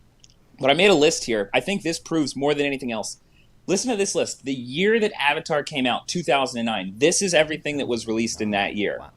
S23: But I made a list here. I think this proves more than anything else. Listen to this list. The year that Avatar came out, 2009, this is everything that was released in that year. Wow.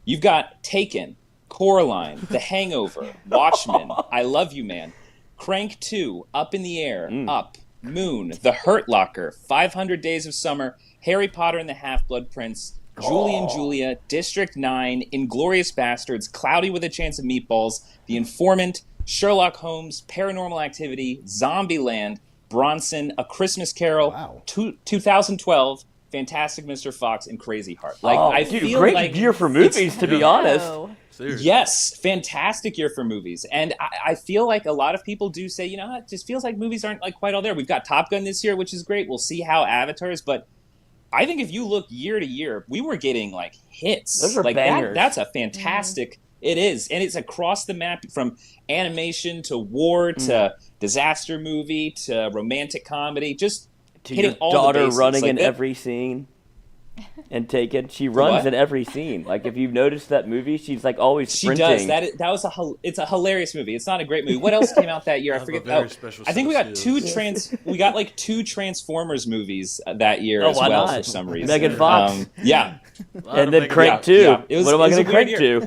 S23: You've got Taken, Coraline, The Hangover, Watchmen, I Love You Man, Crank 2, Up in the Air, Up, Moon, The Hurt Locker, 500 Days of Summer, Harry Potter and the Half-Blood Prince, Julie and Julia, District 9, Inglourious Bastards, Cloudy with a Chance of Meatballs, The Informant, Sherlock Holmes, Paranormal Activity, Zombieland, Bronson, A Christmas Carol, 2012, Fantastic Mr. Fox, and Crazy Heart. Like,
S6: great year for movies, to be honest.
S23: Seriously. Yes, fantastic year for movies. And I feel like a lot of people do say, it just feels like movies aren't like quite all there. We've got Top Gun this year, which is great. We'll see how Avatar is, but I think if you look year to year, we were getting like hits.
S6: Those are
S23: like
S6: bangers.
S23: That's a fantastic. It is, and it's across the map, from animation to war to disaster movie to romantic comedy, just
S6: to
S23: hitting
S6: your
S23: all
S6: daughter
S23: the bases.
S6: running
S23: like
S6: in every scene and Taken. She runs in every scene. Like, if you've noticed that movie, she's like always sprinting.
S23: She does. That was it's a hilarious movie. It's not a great movie. What else came out that year? I forget. I think we got we got like 2 Transformers movies that year as well for some reason.
S6: Megan Fox.
S23: Yeah.
S6: And then Crank 2.
S23: Yeah.
S6: What am I going to Crank 2?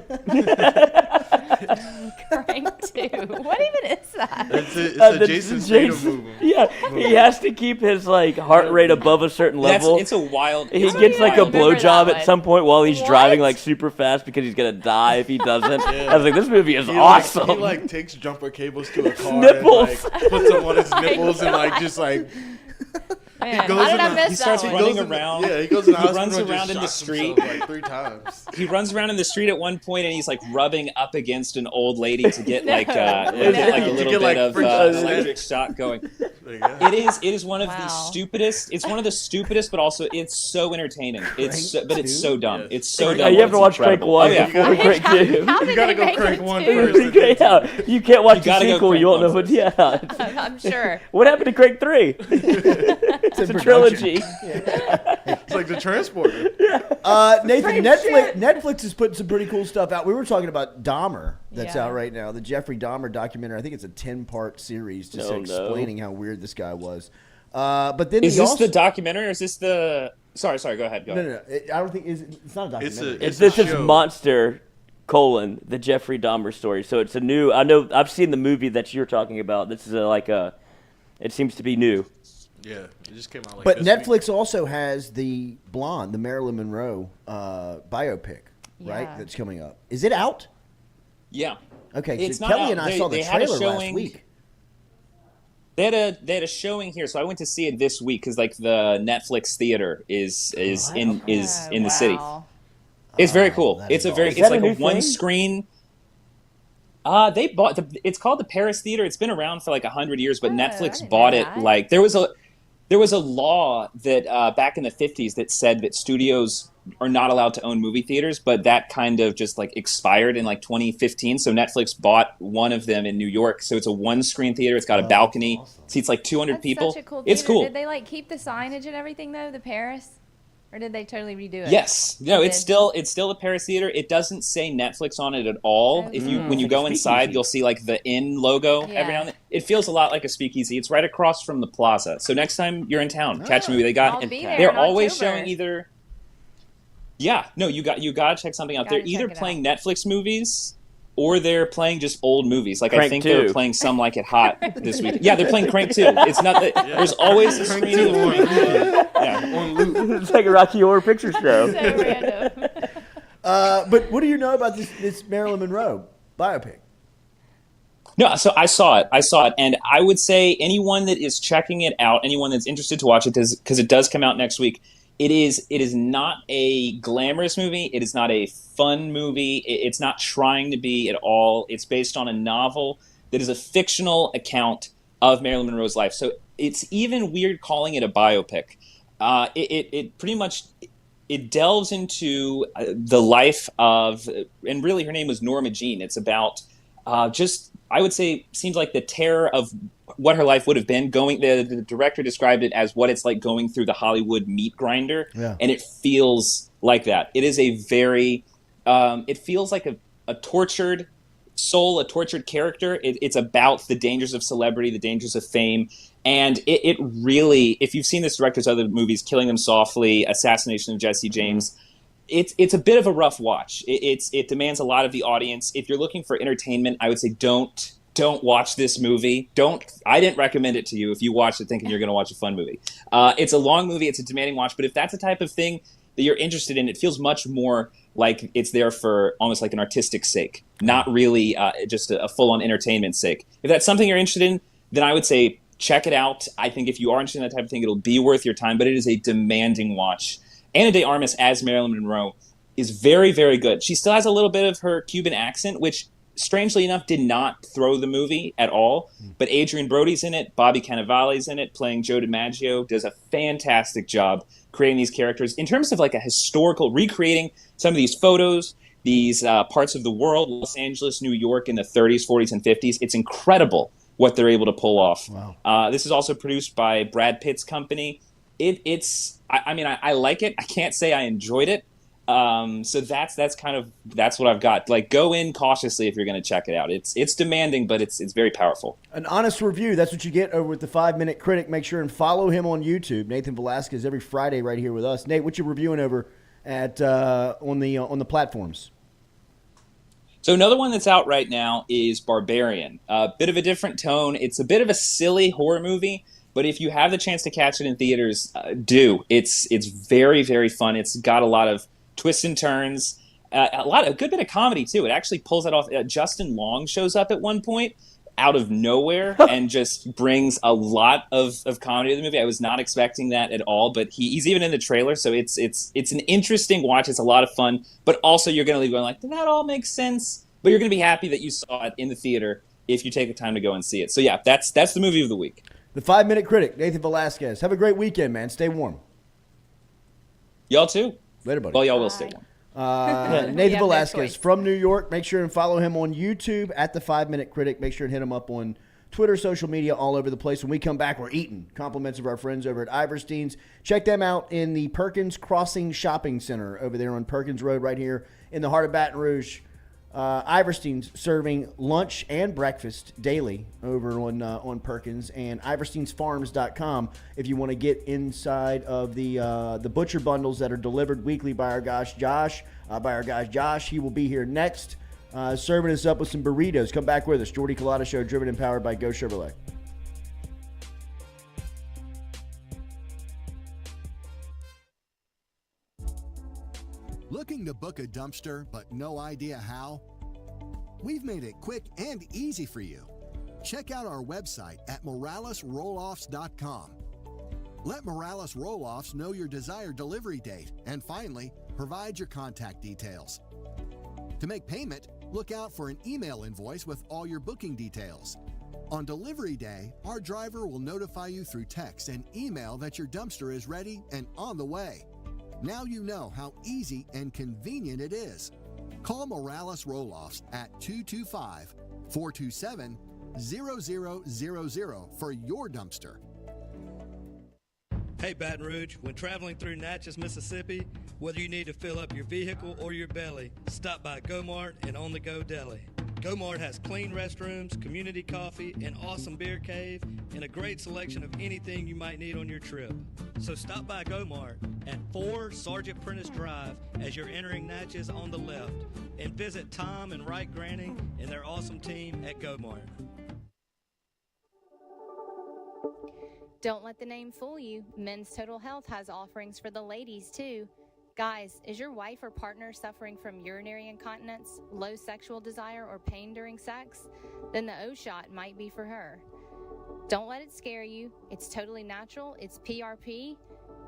S15: Crank 2. What even is that?
S7: It's a Jason Statham movie.
S6: Yeah, he has to keep his like heart rate above a certain level.
S23: It's a wild.
S6: He gets like a blowjob at some point while he's driving like super fast because he's gonna die if he doesn't. I was like, this movie is awesome.
S7: He like takes jumper cables to a car
S6: nipples.
S7: and like puts them on his nipples and like just like.
S15: Man, how did I miss
S23: he starts
S15: that
S23: running
S15: one?
S23: around.
S7: Yeah, he goes in the
S23: He
S7: hospital
S23: runs
S7: and
S23: around
S7: just
S23: in the
S7: shocks
S23: street
S7: himself, like 3 times.
S23: He runs around in the street at one point, and he's like rubbing up against an old lady to get like a little bit of electric shock going. It is one of the stupidest. It's one of the stupidest, but also it's so entertaining. It's so dumb.
S6: Yes.
S23: It's so dumb.
S6: You have to watch Crank 1 before Crank 2.
S7: You gotta go Crank 1 first.
S6: Yeah, you can't watch the sequel. You won't know what. Yeah,
S15: I'm sure.
S6: What happened to Crank 3? It's a trilogy.
S7: It's like the Transporter.
S1: Nathan, Netflix is putting some pretty cool stuff out. We were talking about Dahmer that's out right now, the Jeffrey Dahmer documentary. I think it's a 10-part series just explaining how weird this guy was. But then
S23: is this the documentary or is this the? Sorry. Go ahead.
S1: No. I don't think it's not a documentary.
S6: This is Monster: the Jeffrey Dahmer story. So it's a new. I know I've seen the movie that you're talking about. This is it seems to be new.
S7: Yeah, it just came out like
S1: But
S7: this
S1: Netflix also has the Blonde, the Marilyn Monroe biopic, right? That's coming up. Is it out?
S23: Yeah.
S1: Okay,
S23: it's
S1: so
S23: not
S1: Kelly
S23: out.
S1: and I saw the trailer last week.
S23: They had a showing here, so I went to see it this week because like the Netflix theater is in the city. It's very cool. It's like a one screen. They bought it's called the Paris Theater. It's been around for like 100 years, but Netflix bought it. Like there was a law that back in the 50s that said that studios are not allowed to own movie theaters, but that kind of just like expired in like 2015. So Netflix bought one of them in New York. So it's a 1-screen theater. It's got a balcony, seats like 200 people.
S15: Such a cool
S23: it's
S15: theater.
S23: cool.
S15: Did they like keep the signage and everything though, the Paris? Or did they totally redo it?
S23: Yes. No, it's still the Paris Theater. It doesn't say Netflix on it at all. If you when you go inside, you'll see like the Inn logo every now and then. It feels a lot like a speakeasy. It's right across from the plaza. So next time you're in town, catch a movie. They're always showing either. Yeah, no, you got to check something out. They're either playing Netflix movies or they're playing just old movies. Like
S6: Crank
S23: I think
S6: 2.
S23: they're playing Some Like It Hot this week. Yeah, they're playing Crank 2. It's not that there's always a screening of Crank 2. Yeah.
S6: On loop. It's like a Rocky Horror Picture Show.
S15: So random.
S1: But what do you know about this Marilyn Monroe biopic?
S23: No, so I saw it, and I would say anyone that is checking it out, anyone that's interested to watch it, because it does come out next week. It is not a glamorous movie. It is not a fun movie. It's not trying to be at all. It's based on a novel that is a fictional account of Marilyn Monroe's life. So it's even weird calling it a biopic. It pretty much it delves into the life of, and really her name was Norma Jean. It's about just, I would say, seems like the terror of what her life would have been going. The director described it as what it's like going through the Hollywood meat grinder, and it feels like that. It is a very, it feels like a tortured soul, a tortured character. It's about the dangers of celebrity, the dangers of fame, and it really, if you've seen this director's other movies, Killing Them Softly, Assassination of Jesse James, it's a bit of a rough watch. It demands a lot of the audience. If you're looking for entertainment, I would say don't watch this movie. I didn't recommend it to you if you watched it thinking you're going to watch a fun movie. It's a long movie. It's a demanding watch. But if that's the type of thing that you're interested in, it feels much more like it's there for almost like an artistic sake, not really just a full-on entertainment sake. If that's something you're interested in, then I would say check it out. I think if you are interested in that type of thing, it'll be worth your time. But it is a demanding watch. Ana de Armas as Marilyn Monroe is very, very good. She still has a little bit of her Cuban accent, which strangely enough did not throw the movie at all. But Adrian Brody's in it, Bobby Cannavale's in it, playing Joe DiMaggio, does a fantastic job creating these characters. In terms of like a historical, recreating some of these photos, these parts of the world, Los Angeles, New York in the 30s, 40s, and 50s, it's incredible what they're able to pull off. Wow. This is also produced by Brad Pitt's company. I like it. I can't say I enjoyed it. So that's what I've got. Like, go in cautiously if you're going to check it out. It's demanding, but it's very powerful.
S1: An honest review. That's what you get over with the 5-Minute Critic. Make sure and follow him on YouTube. Nathan Velasquez every Friday right here with us. Nate, what you reviewing over at on the platforms?
S23: So another one that's out right now is Barbarian. A bit of a different tone. It's a bit of a silly horror movie. But if you have the chance to catch it in theaters, do. It's very, very fun. It's got a lot of twists and turns, a good bit of comedy too. It actually pulls that off. Justin Long shows up at one point out of nowhere and just brings a lot of comedy to the movie. I was not expecting that at all, but he's even in the trailer. So it's an interesting watch. It's a lot of fun, but also you're going to leave going like, did that all make sense? But you're going to be happy that you saw it in the theater if you take the time to go and see it. So yeah, that's the movie of the week.
S1: The 5-Minute Critic, Nathan Velasquez. Have a great weekend, man. Stay warm.
S23: Y'all too.
S1: Later, buddy.
S23: Well, y'all will stay warm.
S1: Nathan Velasquez from New York. Make sure and follow him on YouTube at the 5-Minute Critic. Make sure and hit him up on Twitter, social media, all over the place. When we come back, we're eating. Compliments of our friends over at Iverstein's. Check them out in the Perkins Crossing Shopping Center over there on Perkins Road right here in the heart of Baton Rouge. Iverstein's serving lunch and breakfast daily over on Perkins, and iversteinsfarms.com if you want to get inside of the butcher bundles that are delivered weekly by our guy Josh. He will be here next, serving us up with some burritos. Come back with us. Jordy Culotta Show, driven and powered by Go Chevrolet.
S11: Looking to book a dumpster but no idea how? We've made it quick and easy for you. Check out our website at moralesrolloffs.com. Let Morales Roll-Offs know your desired delivery date, and finally, provide your contact details. To make payment, look out for an email invoice with all your booking details. On delivery day, our driver will notify you through text and email that your dumpster is ready and on the way. Now you know how easy and convenient it is. Call Morales Roll-Offs at 225-427-0000 for your dumpster.
S10: Hey Baton Rouge, when traveling through Natchez, Mississippi, whether you need to fill up your vehicle or your belly, stop by Go-Mart and On The Go Deli. Go-Mart has clean restrooms, community coffee, an awesome beer cave, and a great selection of anything you might need on your trip. So stop by Go-Mart at 4 Sergeant Prentice Drive as you're entering Natchez on the left, and visit Tom and Wright Granning and their awesome team at Go-Mart.
S5: Don't let the name fool you. Men's Total Health has offerings for the ladies, too. Guys, is your wife or partner suffering from urinary incontinence, low sexual desire, or pain during sex? Then the O shot might be for her. Don't let it scare you. It's totally natural. It's PRP.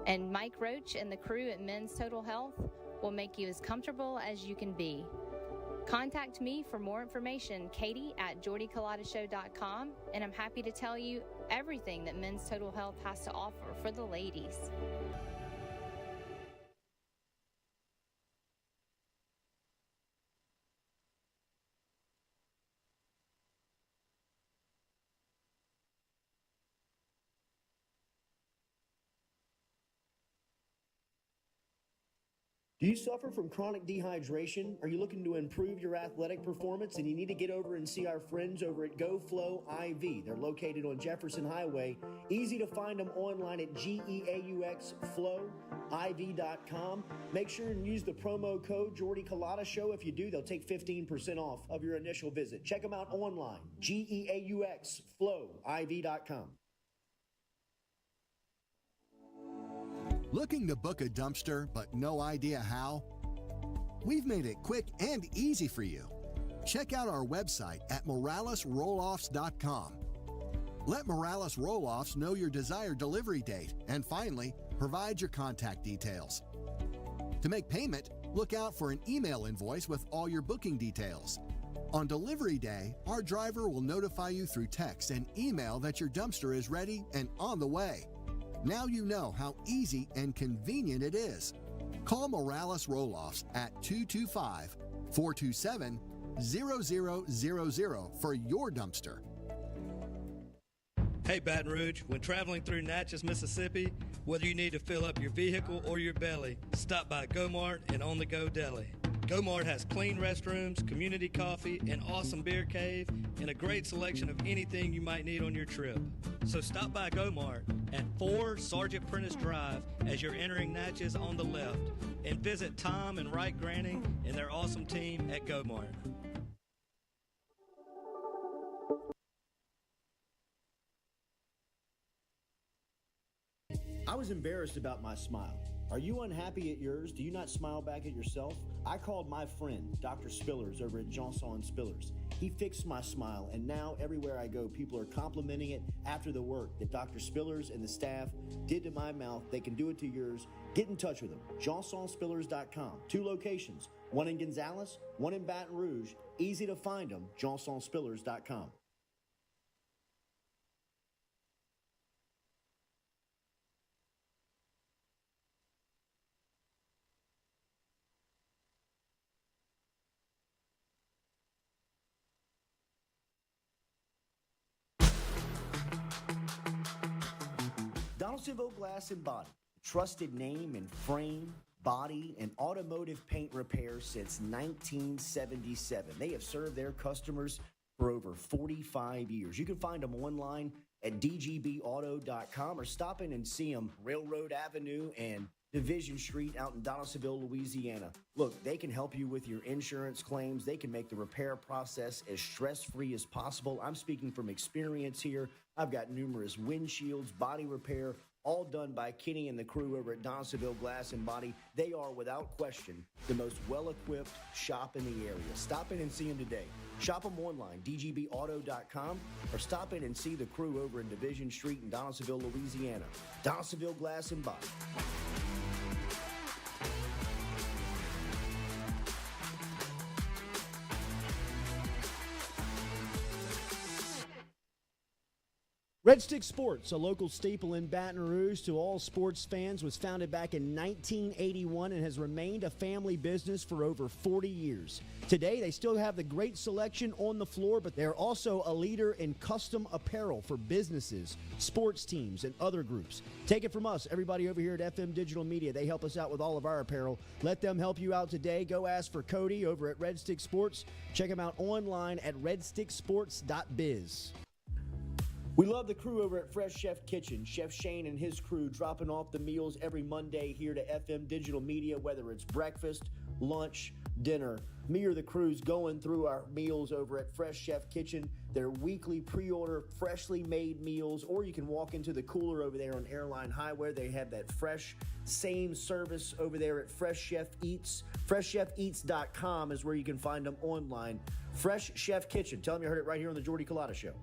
S5: And Mike Roach and the crew at Men's Total Health will make you as comfortable as you can be. Contact me for more information, Katie at JordyCulottaShow.com, and I'm happy to tell you everything that Men's Total Health has to offer for the ladies.
S9: Do you suffer from chronic dehydration? Are you looking to improve your athletic performance and you need to get over and see our friends over at GoFlow IV? They're located on Jefferson Highway. Easy to find them online at GEAUXFlowIV.com. Make sure and use the promo code Jordy Culotta Show. If you do, they'll take 15% off of your initial visit. Check them out online, GEAUXFlowIV.com.
S11: Looking to book a dumpster but no idea how? We've made it quick and easy for you. Check out our website at moralesrolloffs.com. Let Morales Roll-Offs know your desired delivery date, and finally, provide your contact details. To make payment, look out for an email invoice with all your booking details. On delivery day, our driver will notify you through text and email that your dumpster is ready and on the way. Now you know how easy and convenient it is. Call Morales Roll-Offs at 225-427-0000 for your dumpster.
S10: Hey Baton Rouge, when traveling through Natchez, Mississippi, whether you need to fill up your vehicle or your belly, stop by Go-Mart and On The Go Deli. Go-Mart has clean restrooms, community coffee, an awesome beer cave, and a great selection of anything you might need on your trip. So stop by Go-Mart at 4 Sergeant Prentice Drive as you're entering Natchez on the left, and visit Tom and Wright Granning and their awesome team at Go-Mart.
S9: I was embarrassed about my smile. Are you unhappy at yours? Do you not smile back at yourself? I called my friend, Dr. Spillers, over at Johnson Spillers. He fixed my smile, and now everywhere I go, people are complimenting it after the work that Dr. Spillers and the staff did to my mouth. They can do it to yours. Get in touch with them. JohnsonSpillers.com. 2 locations, one in Gonzales, one in Baton Rouge. Easy to find them, JohnsonSpillers.com. Donaldsonville Glass and Body, trusted name in frame, body, and automotive paint repair since 1977. They have served their customers for over 45 years. You can find them online at dgbauto.com or stop in and see them Railroad Avenue and Division Street out in Donaldsonville, Louisiana. Look, they can help you with your insurance claims. They can make the repair process as stress-free as possible. I'm speaking from experience here. I've got numerous windshields, body repair, all done by Kenny and the crew over at Donaldsonville Glass and Body. They are, without question, the most well-equipped shop in the area. Stop in and see them today. Shop them online, dgbauto.com, or stop in and see the crew over in Division Street in Donaldsonville, Louisiana. Donaldsonville Glass and Body. Red Stick Sports, a local staple in Baton Rouge to all sports fans, was founded back in 1981 and has remained a family business for over 40 years. Today, they still have the great selection on the floor, but they're also a leader in custom apparel for businesses, sports teams, and other groups. Take it from us, everybody over here at FM Digital Media. They help us out with all of our apparel. Let them help you out today. Go ask for Cody over at Red Stick Sports. Check them out online at redsticksports.biz. We love the crew over at Fresh Chef Kitchen. Chef Shane and his crew dropping off the meals every Monday here to FM Digital Media, whether it's breakfast, lunch, dinner. Me or the crew's going through our meals over at Fresh Chef Kitchen. Their weekly pre-order, freshly made meals, or you can walk into the cooler over there on Airline Highway. They have that fresh, same service over there at Fresh Chef Eats. FreshChefEats.com is where you can find them online. Fresh Chef Kitchen. Tell them you heard it right here on the Jordy Culotta Show.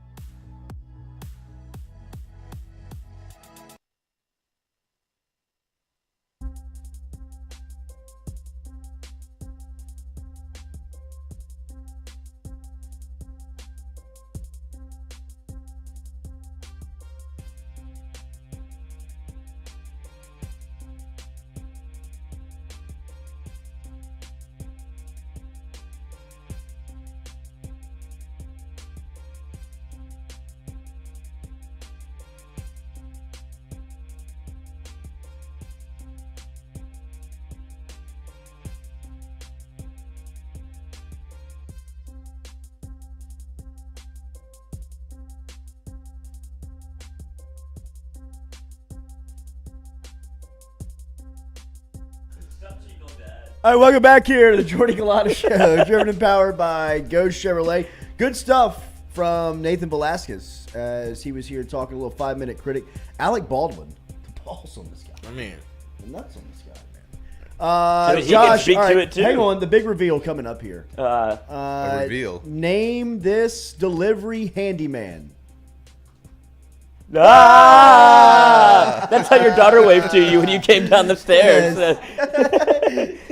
S9: All right, welcome back here to the Jordy Culotta Show, driven and powered by Ghost Chevrolet. Good stuff from Nathan Velasquez as he was here talking a little 5-minute critic. Alec Baldwin, the balls on this guy.
S7: I mean,
S9: the nuts on this guy, man.
S6: He can
S9: Josh,
S6: speak
S9: all
S6: to
S9: right,
S6: it, too.
S9: hang on, the big reveal coming up here.
S2: A reveal.
S9: Name this delivery handyman.
S6: Ah! That's how your daughter waved to you when you came down the stairs.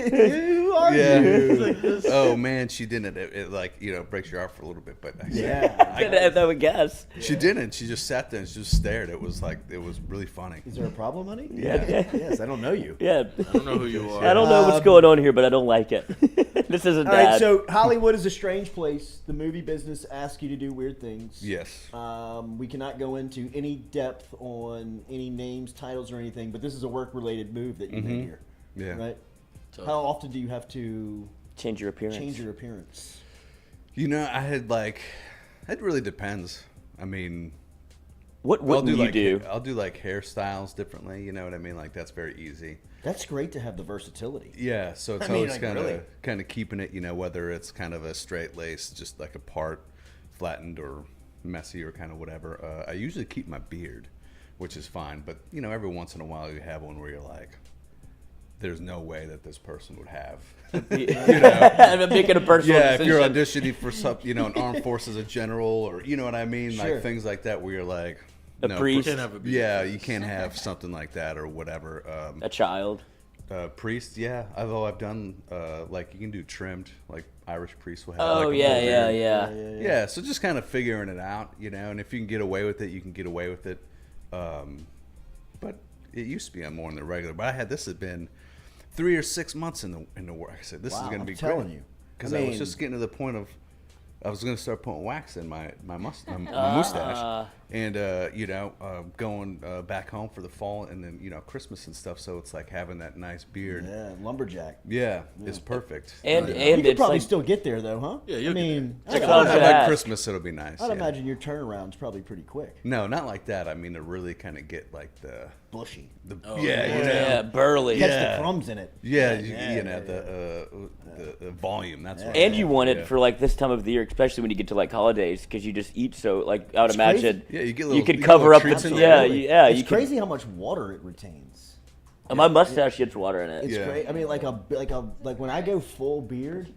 S9: Who are you?
S2: Oh man, she didn't. It like breaks your heart for a little bit, but
S6: I would guess
S2: she didn't. She just sat there and she just stared. It was really funny.
S9: Is there a problem, honey?
S6: Yeah.
S9: Yes, I don't know you.
S6: Yeah.
S7: I don't know who you are.
S6: I don't know what's going on here, but I don't like it. This isn't
S9: All
S6: bad.
S9: right, so Hollywood is a strange place. The movie business asks you to do weird things.
S2: Yes.
S9: We cannot go into any depth on any names, titles, or anything, but this is a work-related move that you made here.
S2: Yeah.
S9: Right? How often do you have to
S6: change your appearance?
S2: It really depends. I mean,
S6: what do you do?
S2: I'll do like hairstyles differently. You know what I mean? Like that's very easy.
S9: That's great to have the versatility.
S2: Yeah, so it's always kind of keeping it, whether it's kind of a straight lace, just like a part, flattened or messy or kind of whatever. I usually keep my beard, which is fine. But every once in a while you have one where you're like, there's no way that this person would have.
S6: I'm making a personal decision.
S2: If you're auditioning for something, an armed forces, a general, or you know what I mean,
S9: Sure.
S2: like things like that, where you're like,
S6: A priest.
S7: Can't have a beard.
S2: yeah, you can't have something like that or whatever.
S6: A child.
S2: Priest, yeah. Although I've done like you can do trimmed, like Irish priests will have.
S6: Oh,
S2: like a
S6: yeah,
S2: full
S6: yeah,
S2: beard.
S6: yeah.
S2: Yeah, so just kind of figuring it out, and if you can get away with it, you can get away with it. But it used to be more on the regular. But this has been 3 or 6 months in the work. I said, this is going to be
S9: telling
S2: great.
S9: you.
S2: Because I was just getting to the point of I was going to start putting wax in my mustache, and going back home for the fall, and then Christmas and stuff. So it's like having that nice beard.
S9: Yeah, lumberjack.
S2: Yeah, it's perfect.
S6: And
S9: you could
S6: it's
S9: probably
S6: like,
S9: still get there though, huh?
S7: Yeah, you'll
S2: like Christmas, it'll be nice.
S9: I'd imagine your turnaround's probably pretty quick.
S2: No, not like that. I mean, to really kind of get like the
S9: bushy.
S6: burly.
S9: Catch the crumbs in it.
S2: Yeah, the volume. That's what.
S6: And you want it for like this time of the year, especially when you get to like holidays, because you just eat so. Like I would imagine,
S2: you get
S6: you could cover up.
S9: It's crazy how much water it retains.
S6: My mustache gets water in it.
S9: It's great. I mean, like when I go full beard.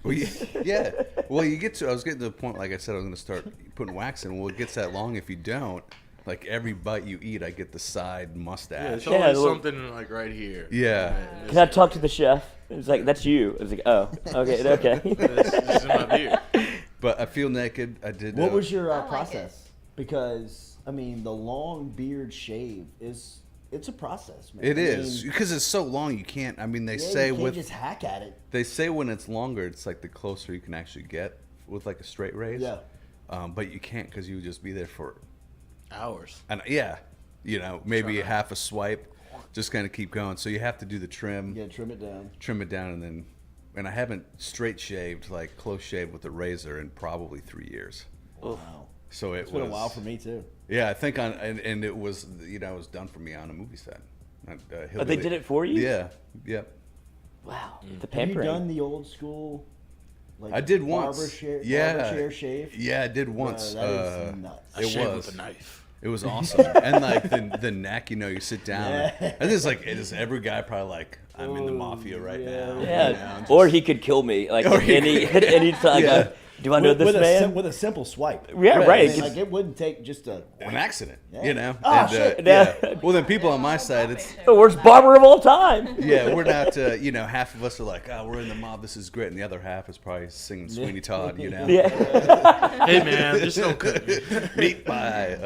S2: Well, yeah. Well, I was getting to the point, like I said, I was going to start putting wax in. Well, it gets that long if you don't. Like every bite you eat, I get the side mustache.
S7: Yeah, it's always something like right here.
S2: Yeah.
S6: Can I talk to the chef? It's like, that's you. I was like, oh, okay.
S7: This is my beard.
S2: But I feel naked. I did.
S9: What was your process?
S1: because I mean the long beard shave it's a process, man.
S2: It is because it's so long you can't. I mean, they say
S1: you can't
S2: with
S1: just hack at it.
S2: They say when it's longer, it's like the closer you can actually get with like a straight raise.
S1: Yeah.
S2: But you can't because you would just be there for
S7: hours.
S2: And maybe half a swipe, just kind of keep going. So you have to do the trim.
S1: Yeah, trim it down.
S2: Trim it down, and I haven't straight shaved, like close shaved with a razor in probably 3 years.
S1: Wow.
S2: So
S1: it's been a while for me too.
S2: Yeah, I think and it was it was done for me on a movie set.
S6: They did it for you?
S2: Yeah. Yep.
S6: Wow. The
S1: Have you
S6: pampering.
S1: done the old school? Like
S2: I did once.
S1: Barber chair shave.
S2: Yeah, I did once.
S1: That is nuts.
S7: I shaved with a knife.
S2: It was awesome. And like the neck, you sit down.
S1: Yeah.
S2: And it's every guy probably like, I'm in the mafia right now.
S6: Yeah. Or he could kill me like any time.
S2: Yeah.
S6: Do I know this man?
S1: With a simple swipe.
S6: Yeah, right.
S1: I mean, like it wouldn't take just an
S2: accident,
S1: Yeah.
S2: Oh,
S1: Ah, shit.
S2: Yeah. Well, then people on my side, it's
S6: the worst barber of all time.
S2: Yeah, we're not. Half of us are like, oh, we're in the mob. This is great, and the other half is probably singing Sweeney Todd.
S6: Yeah.
S7: Hey man, there's no
S2: meat pie.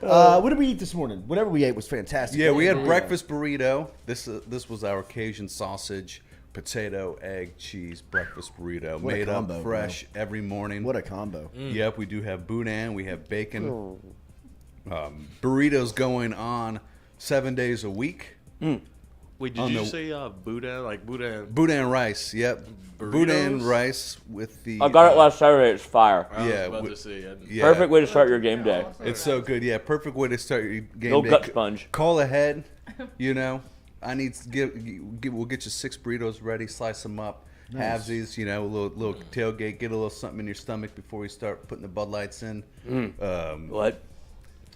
S1: What did we eat this morning? Whatever we ate was fantastic.
S2: Yeah, we had breakfast burrito. This was our Cajun sausage, potato, egg, cheese breakfast burrito.
S1: What a
S2: made
S1: combo,
S2: up fresh every morning.
S1: What a combo.
S2: Yep, we do have boudin. We have bacon. Burritos going on 7 days a week.
S7: Wait, did you say boudin? Like boudin?
S2: Boudin rice, yep. Boudin rice with the...
S6: I got it last Saturday. It's fire.
S7: I was about to say,
S6: Perfect way to start your game day.
S2: It's so good. Yeah, perfect way to start your game
S6: No
S2: day.
S6: gut sponge.
S2: Call ahead. I need to we'll get you 6 burritos ready. Slice them up.
S1: Nice.
S2: Halvesies. A little tailgate. Get a little something in your stomach before you start putting the Bud Lights in.
S6: What?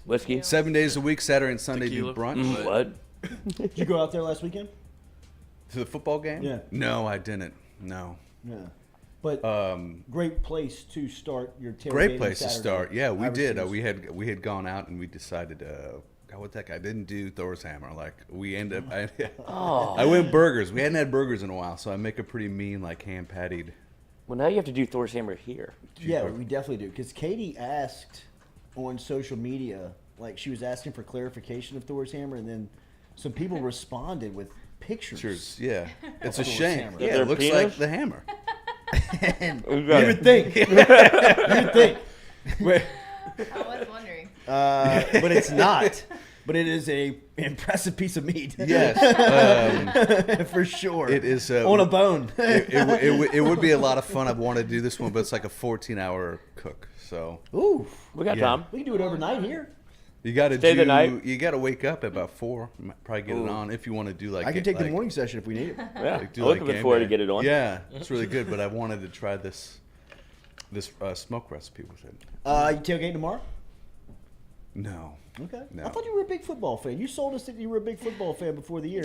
S6: Whiskey?
S2: 7 days a week. Saturday and Sunday
S7: Tequila?
S2: do brunch.
S6: What?
S1: Did you go out there last weekend?
S2: To the football game?
S1: Yeah.
S2: No, I didn't. No.
S1: Yeah. But great place to start your tailgate.
S2: Great place to
S1: Saturday.
S2: start. Yeah, we did.
S1: Average
S2: We had gone out and we decided. What the heck? I didn't do Thor's Hammer. Like we ended up. I went burgers. We hadn't had burgers in a while, so I make a pretty mean like hand pattied.
S6: Well, now you have to do Thor's Hammer here.
S1: Yeah, we definitely do. Because Katie asked on social media, like she was asking for clarification of Thor's Hammer, and then some people responded with pictures.
S2: Yeah, it's a
S1: Thor's
S2: shame.
S1: Hammer.
S2: Yeah, it looks like the hammer.
S1: You would think. You would think.
S15: I was wondering.
S1: But it's not. But it is a impressive piece of meat.
S2: Yes,
S1: for sure.
S2: It is
S1: on a bone.
S2: It would be a lot of fun. I want to do this one, but it's like a 14-hour cook. So
S1: ooh,
S6: we got time.
S1: We can do it overnight here.
S2: You got to
S6: Stay the night.
S2: You got to wake up at about 4. Probably get it on if you want to do like.
S1: I can take the morning session if we need it.
S6: Yeah,
S2: like, do
S6: I'm looking
S2: game
S6: forward
S2: day.
S6: to get it on.
S2: Yeah, it's really good. But I wanted to try this smoke recipe with it.
S1: You tailgate tomorrow?
S2: No.
S1: Okay.
S2: No.
S1: I thought you were a big football fan. You sold us that you were a big football fan before the year.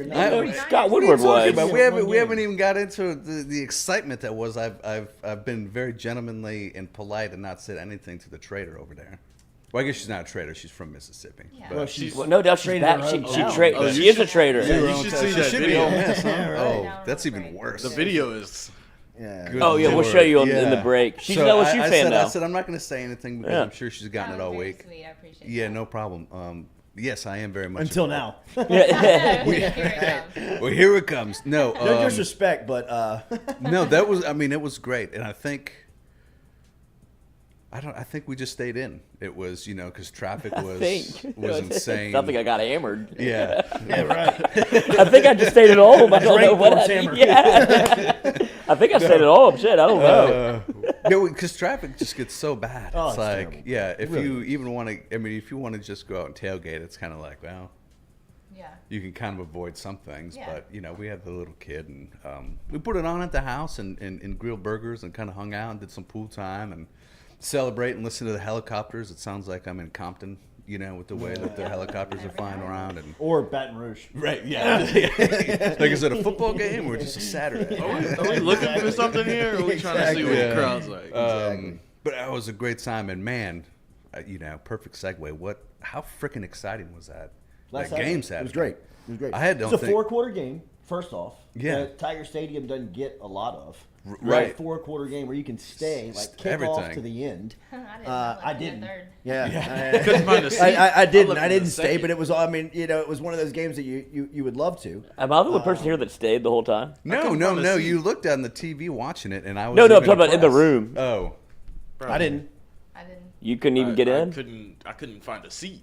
S6: Scott Woodward was.
S2: But we haven't even got into the excitement that was. I've been very gentlemanly and polite and not said anything to the trader over there. Well, I guess she's not a trader. She's from Mississippi.
S15: Yeah.
S2: But
S6: Well, no doubt she's back. She is a trader.
S7: You should see that video.
S2: Oh, that's even worse.
S7: The video is.
S1: Yeah.
S2: Good
S6: Oh yeah, we'll
S2: Lord.
S6: show you in the break. She's an LSU fan now.
S2: I said I'm not going to say anything because I'm sure she's gotten it all
S15: Very
S2: week.
S15: sweet. I appreciate
S2: Yeah,
S15: that.
S2: no problem. Yes, I am very much.
S1: Until now.
S15: Here it comes.
S2: Well, here it comes. No,
S1: no disrespect, but
S2: no, that was. I mean, it was great, and I think we just stayed in. It was, because traffic was insane.
S6: Something I got hammered.
S2: Yeah,
S1: yeah, right.
S6: I think I just stayed at home. I don't know what
S1: Thor's
S6: I
S1: Hammer.
S6: Yeah. I think I stayed at home. Shit, I don't know.
S2: No, because traffic just gets so bad.
S1: Oh,
S2: it's
S1: it's
S2: like,
S1: terrible.
S2: yeah, if
S1: Really.
S2: you even want to, if you want to just go out and tailgate, it's kind of like, well,
S15: Yeah.
S2: you can kind of avoid some things.
S15: Yeah.
S2: But, we had the little kid, and we put it on at the house and grilled burgers and kind of hung out and did some pool time and celebrate and listen to the helicopters. It sounds like I'm in Compton, with the way that the helicopters are flying around.
S1: or Baton Rouge.
S2: Right, yeah. Like, is it a football game or just a Saturday?
S7: Are we looking for something here, or are we trying to see what the crowd's like?
S1: Exactly.
S2: But it was a great time, and man, perfect segue. How freaking exciting was that?
S1: Last
S2: That
S1: Saturday.
S2: game Saturday.
S1: It was great. It was great.
S2: I had
S1: It's a 4-quarter game. First off,
S2: Yeah.
S1: Tiger Stadium doesn't get a lot of.
S2: Right.
S1: 4-quarter game where you can stay, like kick
S2: Everything.
S1: off to the end.
S15: I didn't.
S1: Yeah.
S7: Couldn't find a seat.
S1: I didn't.
S7: I
S1: I didn't stay,
S7: second.
S1: but it was. I mean, it was one of those games that you would love to.
S6: Am I the one person here that stayed the whole time?
S2: No. You looked on the TV watching it, and I was.
S6: No, I'm
S2: even
S6: talking about in the
S2: impressed.
S6: room.
S2: Oh,
S1: I didn't.
S6: You couldn't even get in?
S7: I couldn't find a seat.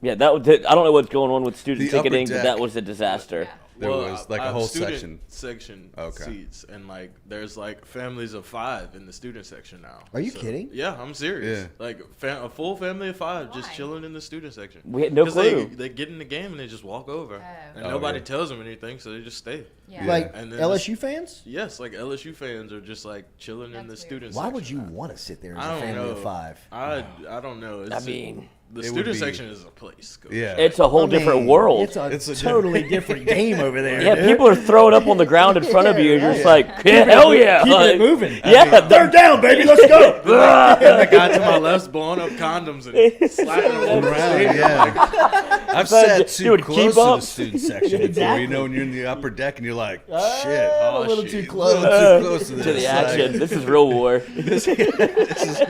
S6: Yeah, I don't know what's going on with student
S2: The upper
S6: ticketing, but
S2: deck.
S6: that was a disaster.
S2: There was like a whole
S7: student
S2: section.
S7: seats, and like there's like families of 5 in the student section now.
S1: Are you kidding?
S7: Yeah, I'm serious.
S2: Yeah.
S7: Like a full family of 5 just chilling in the student section.
S6: We had no
S7: 'Cause
S6: clue.
S7: They get in the game and they just walk over, and
S2: Oh,
S7: nobody
S2: yeah.
S7: tells them anything, so they just stay.
S15: Yeah.
S1: Like
S7: And then
S1: LSU fans?
S7: Yes, like LSU fans are just like chilling in the student
S1: Why
S7: section.
S1: would you want to sit there as
S7: I
S1: a
S7: don't
S1: family
S7: know.
S1: of 5?
S7: I don't know. It's the
S2: it would
S7: student
S2: be-
S7: section is a place. Coach.
S2: Yeah.
S6: It's a whole different world.
S1: It's a totally different game over there.
S6: Yeah,
S1: dude.
S6: people are throwing up on the ground in front of you, and you're just
S1: right.
S6: like, yeah, hell yeah.
S1: Keep
S6: like,
S1: it moving.
S6: Yeah.
S1: Third down, baby. Let's go.
S7: And the guy to my left's blowing up condoms and slapping them
S2: Around, yeah. I've sat too
S6: Dude,
S2: close
S6: keep
S2: to
S6: up.
S2: the student section before. You know, when you're in the upper deck and you're like, shit,
S1: a little too
S2: shit,
S1: close.
S2: a little too close to,
S6: to
S2: this.
S6: the action.
S2: Like,
S6: This is real war.
S2: this is,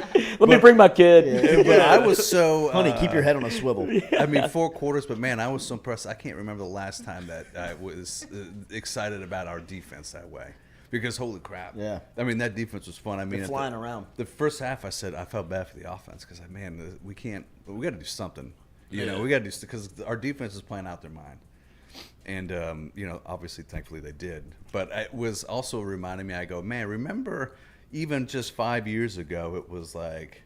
S6: Let me bring my kid.
S2: but I was so
S1: Honey, keep your head on a swivel.
S2: I mean, 4 quarters, but man, I was so impressed. I can't remember the last time that I was excited about our defense that way. Because holy crap!
S1: Yeah.
S2: I mean that defense was fun. I mean,
S1: They're flying around.
S2: The first half, I said I felt bad for the offense because man, we can't. We got to do something. You know, we got to do because our defense is playing out their mind. And you know, obviously, thankfully, they did. But it was also reminding me. I go, man, remember even just 5 years ago, it was like,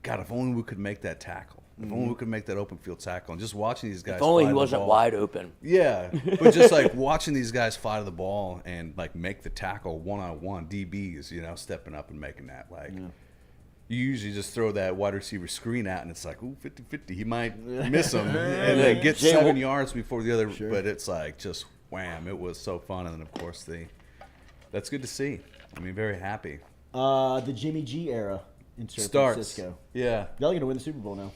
S2: God, if only we could make that tackle. If only we could make that open field tackle. And just watching these guys.
S6: If only
S2: fly
S6: he
S2: the
S6: wasn't
S2: ball.
S6: wide open.
S2: Yeah, but just like watching these guys fly to the ball and like make the tackle one-on-one, DBs, you know, stepping up and making that. Like, you usually just throw that wide receiver screen out and it's like, ooh, 50-50. He might miss him and then get 7 yards before the other.
S1: Sure.
S2: But it's like just wham. It was so fun. And then, of course, that's good to see. I mean, very happy.
S1: The Jimmy G era in San
S2: Starts.
S1: Francisco.
S2: Yeah.
S1: Y'all going to win the Super Bowl now.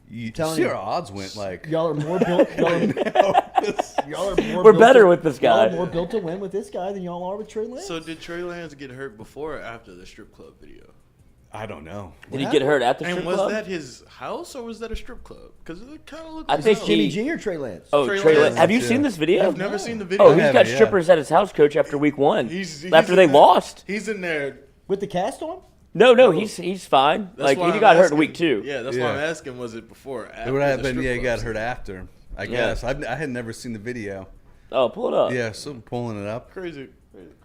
S2: You
S1: Telling
S2: see
S1: you.
S2: our odds went like.
S1: Y'all are more built. Y'all are more
S6: We're
S1: built
S6: better
S1: to,
S6: with this
S1: Y'all
S6: guy.
S1: are more built to win with this guy than y'all are with Trey Lance.
S7: So did Trey Lance get hurt before or after the strip club video?
S2: I don't know.
S6: Did he get hurt at the strip
S7: And was
S6: club?
S7: that his house or was that a strip club? Because it kind of looked
S6: I
S7: like
S6: think
S7: his
S1: Jimmy
S7: house.
S1: G or Trey Lance?
S6: Oh,
S7: Trey
S6: Trey
S7: Lance.
S6: Lance. Have you
S2: Yeah.
S6: seen this video?
S7: I've never seen the video.
S6: Oh, he's
S2: I
S6: got
S2: haven't, yeah.
S6: strippers at his house, coach, after week 1.
S7: He's
S6: after
S7: in
S6: they
S7: there.
S6: lost.
S7: He's in there.
S1: With the cast on?
S6: No, he's fine.
S7: That's
S6: Like,
S7: why
S6: he
S7: I'm
S6: got hurt in
S7: asking-
S6: week 2.
S7: Yeah, that's why I'm asking. Was it before or after?
S2: It would have
S7: the
S2: been,
S7: strip
S2: yeah, he got
S7: club
S2: hurt
S7: scene?
S2: after. I
S6: Yeah.
S2: guess. I had never seen the video.
S6: Oh, pull it up.
S2: Yeah, so I'm pulling it up.
S7: Crazy.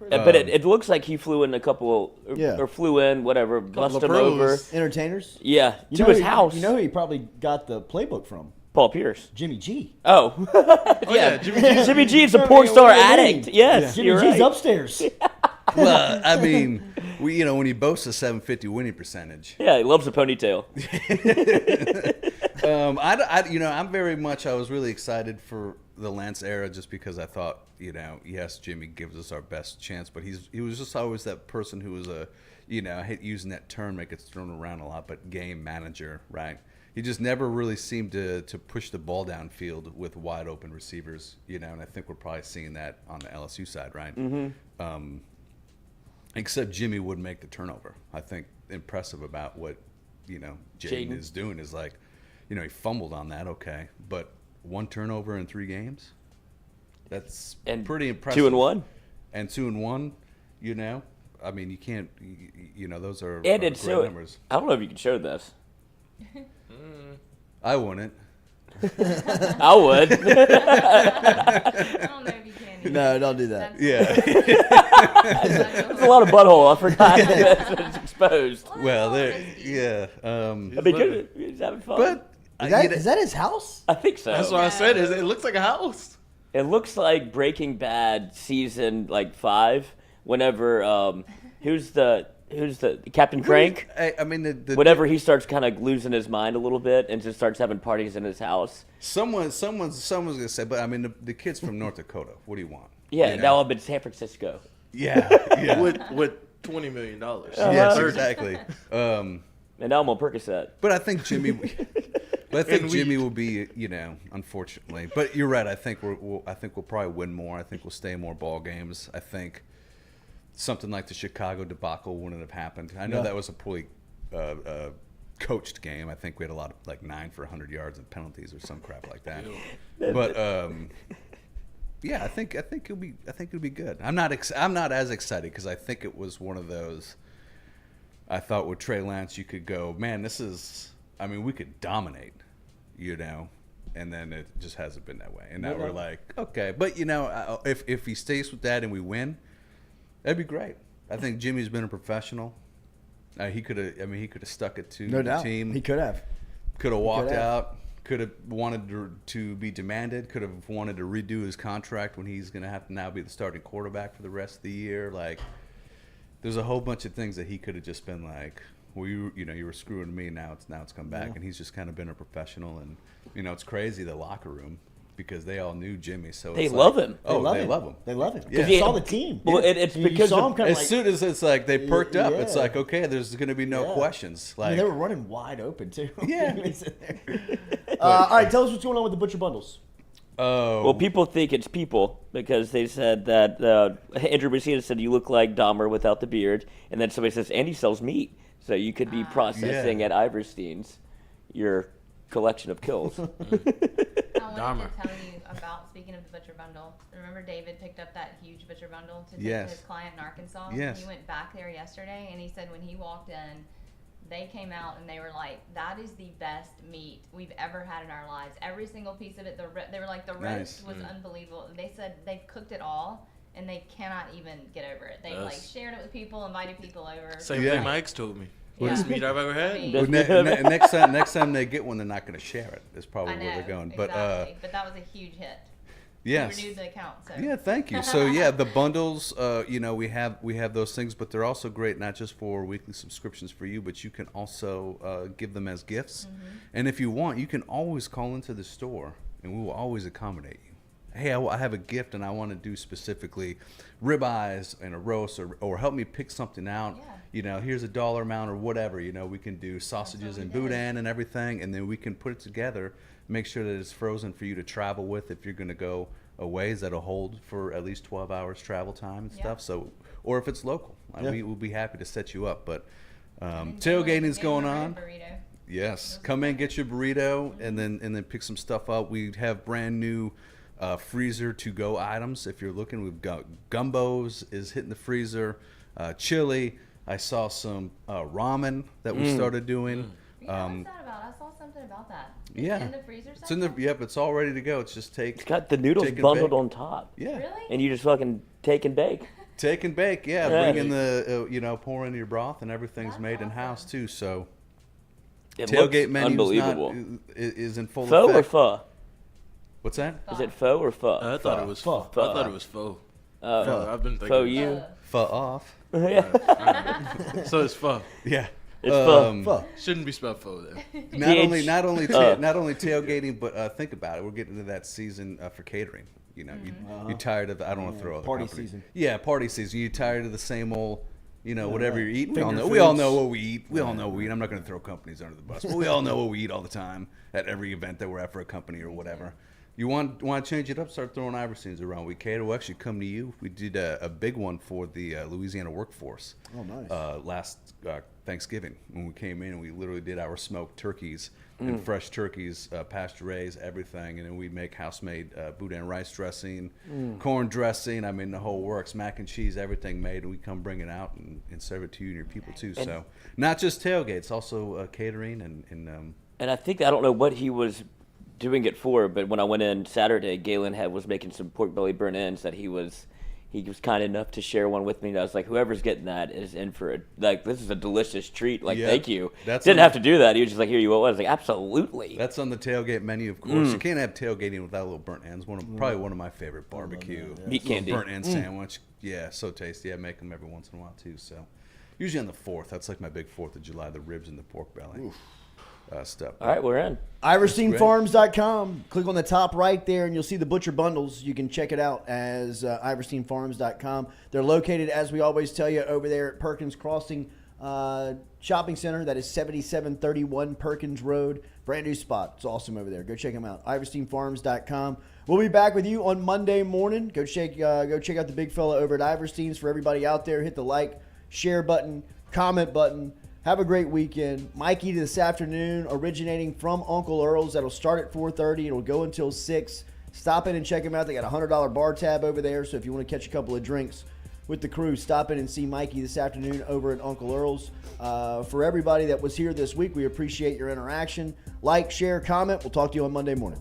S6: But it looks like he flew in a couple,
S1: Yeah.
S6: or flew in, whatever, bust
S7: of
S6: him
S7: pros.
S6: over.
S1: Entertainers?
S6: Yeah,
S1: You
S6: to
S1: know
S6: his
S1: who-
S6: house.
S1: You know who he probably got the playbook from?
S6: Paul Pierce.
S1: Jimmy G.
S6: Oh.
S7: yeah,
S6: Jimmy G is a porn star addict. Yes,
S1: Jimmy
S6: you're
S1: G's
S6: right.
S1: upstairs.
S2: Well, I mean, when he boasts a 750 winning percentage.
S6: Yeah, he loves a ponytail.
S2: I'm very much. I was really excited for the Lance era just because I thought, yes, Jimmy gives us our best chance, but he was just always that person who was I hate using that term, it gets thrown around a lot, but game manager, right? He just never really seemed to push the ball downfield with wide open receivers, and I think we're probably seeing that on the LSU side, right? Mm-hmm. Except Jimmy would make the turnover. I think impressive about what, Jaden is doing is like, he fumbled on that, okay, but 1 turnover in 3 games, that's pretty impressive.
S6: 2-1?
S2: And 2-1, I mean, you can't, those are
S6: And
S2: great
S6: it's so.
S2: numbers.
S6: I don't know if you can show this.
S2: I wouldn't.
S6: I would.
S15: I don't know if you can.
S1: No, don't do that.
S2: Yeah.
S6: There's a lot of butthole. I forgot it's exposed.
S2: Well, yeah.
S6: I mean, he's having fun.
S2: But
S1: Is that his house?
S6: I think so.
S7: That's what I said. It looks like a house.
S6: It looks like Breaking Bad season 5. Whenever who's the Captain Crank?
S2: I mean,
S6: whenever he starts kind of losing his mind a little bit and just starts having parties in his house.
S2: Someone's gonna say, but I mean, the kid's from North Dakota. What do you want?
S6: Yeah, now I'm in San Francisco.
S2: Yeah.
S7: with $20 million.
S2: Yes, exactly.
S6: And now I'm on Percocet.
S2: But I think Jimmy. Jimmy will be, unfortunately. But you're right. I think we'll probably win more. I think we'll stay in more ball games. I think something like the Chicago debacle wouldn't have happened. I know that was a poorly coached game. I think we had a lot of like 9 for 100 yards and penalties or some crap like that. But yeah, I think it'll be good. I'm not as excited because I think it was one of those. I thought with Trey Lance you could go, man, we could dominate, and then it just hasn't been that way. And now we're like, okay, but if he stays with that and we win, that'd be great. I think Jimmy's been a professional. He could have stuck it to the team.
S1: He could have
S2: walked out. Could have wanted to be demanded. Could have wanted to redo his contract when he's going to have to now be the starting quarterback for the rest of the year. Like, there's a whole bunch of things that he could have just been like, well, you were screwing me. Now it's come back, and he's just kind of been a professional. And it's crazy, the locker room, because they all knew Jimmy, so
S6: they love him.
S2: Oh, they love him.
S1: They love him because you saw the team.
S6: Well, it's because
S2: as soon as it's like they perked up, it's like, okay, there's going to be no questions. Like,
S1: they were running wide open too.
S2: Yeah.
S1: All right, tell us what's going on with the Butcher Bundles.
S2: Oh.
S6: Well, people think it's people because they said that Andrew Messina said you look like Dahmer without the beard, and then somebody says Andy sells meat, so you could be processing at Iverstein's your collection of kills.
S15: I wanted to tell you about, speaking of the Butcher Bundle, remember David picked up that huge Butcher Bundle to take to his client in Arkansas?
S2: Yes.
S15: He went back there yesterday, and he said when he walked in, they came out and they were like, that is the best meat we've ever had in our lives. Every single piece of it, they were like, the roast was unbelievable. They said they've cooked it all, and they cannot even get over it. They shared it with people, invited people over.
S7: Same thing Mike's told me. Best meat I've ever had.
S2: Well, next time they get one, they're not going to share it. Is probably where they're going.
S15: Exactly. But that was a huge hit.
S2: Yes.
S15: We renewed the account. So.
S2: Yeah, thank you. So yeah, the bundles, we have those things, but they're also great not just for weekly subscriptions for you, but you can also give them as gifts. Mm-hmm. And if you want, you can always call into the store, and we will always accommodate you. Hey, I have a gift, and I want to do specifically ribeyes and a roast, or help me pick something out. Yeah. Here's a dollar amount or whatever. We can do sausages and boudin and everything, and then we can put it together. Make sure that it's frozen for you to travel with if you're going to go a ways that'll hold for at least 12 hours travel time and stuff. So, or if it's local, we'll be happy to set you up. But tailgating's going on. Yes, come in, get your burrito, and then pick some stuff up. We have brand new freezer to go items. If you're looking, we've got gumbos is hitting the freezer, chili. I saw some ramen that we started doing.
S15: Yeah, what's that about? I saw something about that.
S2: Yeah.
S15: It's in the freezer section?
S2: It's in the, yep, it's all ready to go. It's just
S6: It's got the noodles bundled on top.
S2: Yeah.
S15: Really?
S6: And you just fucking take and bake.
S2: Take and bake, yeah. Bring in the, pour into your broth, and everything's made in-house, too, so. Tailgate menu is in full effect.
S6: Pho or pho?
S2: What's that?
S6: Is it pho or pho?
S7: I thought it was pho. I thought it was pho. I've been thinking.
S6: Pho you?
S2: Pho off.
S7: So it's pho.
S2: Yeah.
S6: It's pho.
S2: Pho.
S7: Shouldn't be spelled pho then.
S2: Not only tailgating, but think about it. We're getting into that season for catering. You're tired of. I don't want to throw other
S1: party
S2: companies.
S1: Season.
S2: Yeah, party season. You're tired of the same old. Whatever you're eating. We
S1: Finger
S2: all
S1: foods.
S2: know what we eat. We all know what we eat. I'm not going to throw companies under the bus, but we all know what we eat all the time at every event that we're at for a company or whatever. You want to change it up? Start throwing Iverstein's around. We cater. We'll actually come to you. We did a big one for the Louisiana workforce.
S1: Oh, nice.
S2: Last Thanksgiving when we came in, and we literally did our smoked turkeys and fresh turkeys, pasture raised, everything, and then we make house-made boudin rice dressing, corn dressing. I mean, the whole works, mac and cheese, everything made, and we come bring it out and serve it to you and your people too. So not just tailgates, also catering and.
S6: And I think I don't know what he was doing it for, but when I went in Saturday, Galen was making some pork belly burnt ends that he was kind enough to share one with me, and I was like, whoever's getting that is in for it. Like, this is a delicious treat. Like, thank you. Didn't have to do that. He was just like, here you go. I was like, absolutely.
S2: That's on the tailgate menu, of course. You can't have tailgating without a little burnt ends. Probably one of my favorite barbecue
S6: meat candy
S2: burnt end sandwich. Yeah, so tasty. I make them every once in a while too. So usually on the 4th. That's like my big 4th of July. The ribs and the pork belly.
S1: Oof.
S2: Stuff.
S6: All right, we're in.
S1: IversteinFarms.com. Click on the top right there, and you'll see the Butcher Bundles. You can check it out as IversteinFarms.com. They're located, as we always tell you, over there at Perkins Crossing, Shopping Center. That is 7731 Perkins Road. Brand new spot. It's awesome over there. Go check them out. IversteinFarms.com. We'll be back with you on Monday morning. Go check out the big fella over at Iverstein's. For everybody out there, hit the like, share button, comment button. Have a great weekend. Mikey this afternoon, originating from Uncle Earl's. That'll start at 4:30. It'll go until 6. Stop in and check them out. They got a $100 bar tab over there. So if you want to catch a couple of drinks with the crew, stop in and see Mikey this afternoon over at Uncle Earl's. For everybody that was here this week, we appreciate your interaction. Like, share, comment. We'll talk to you on Monday morning.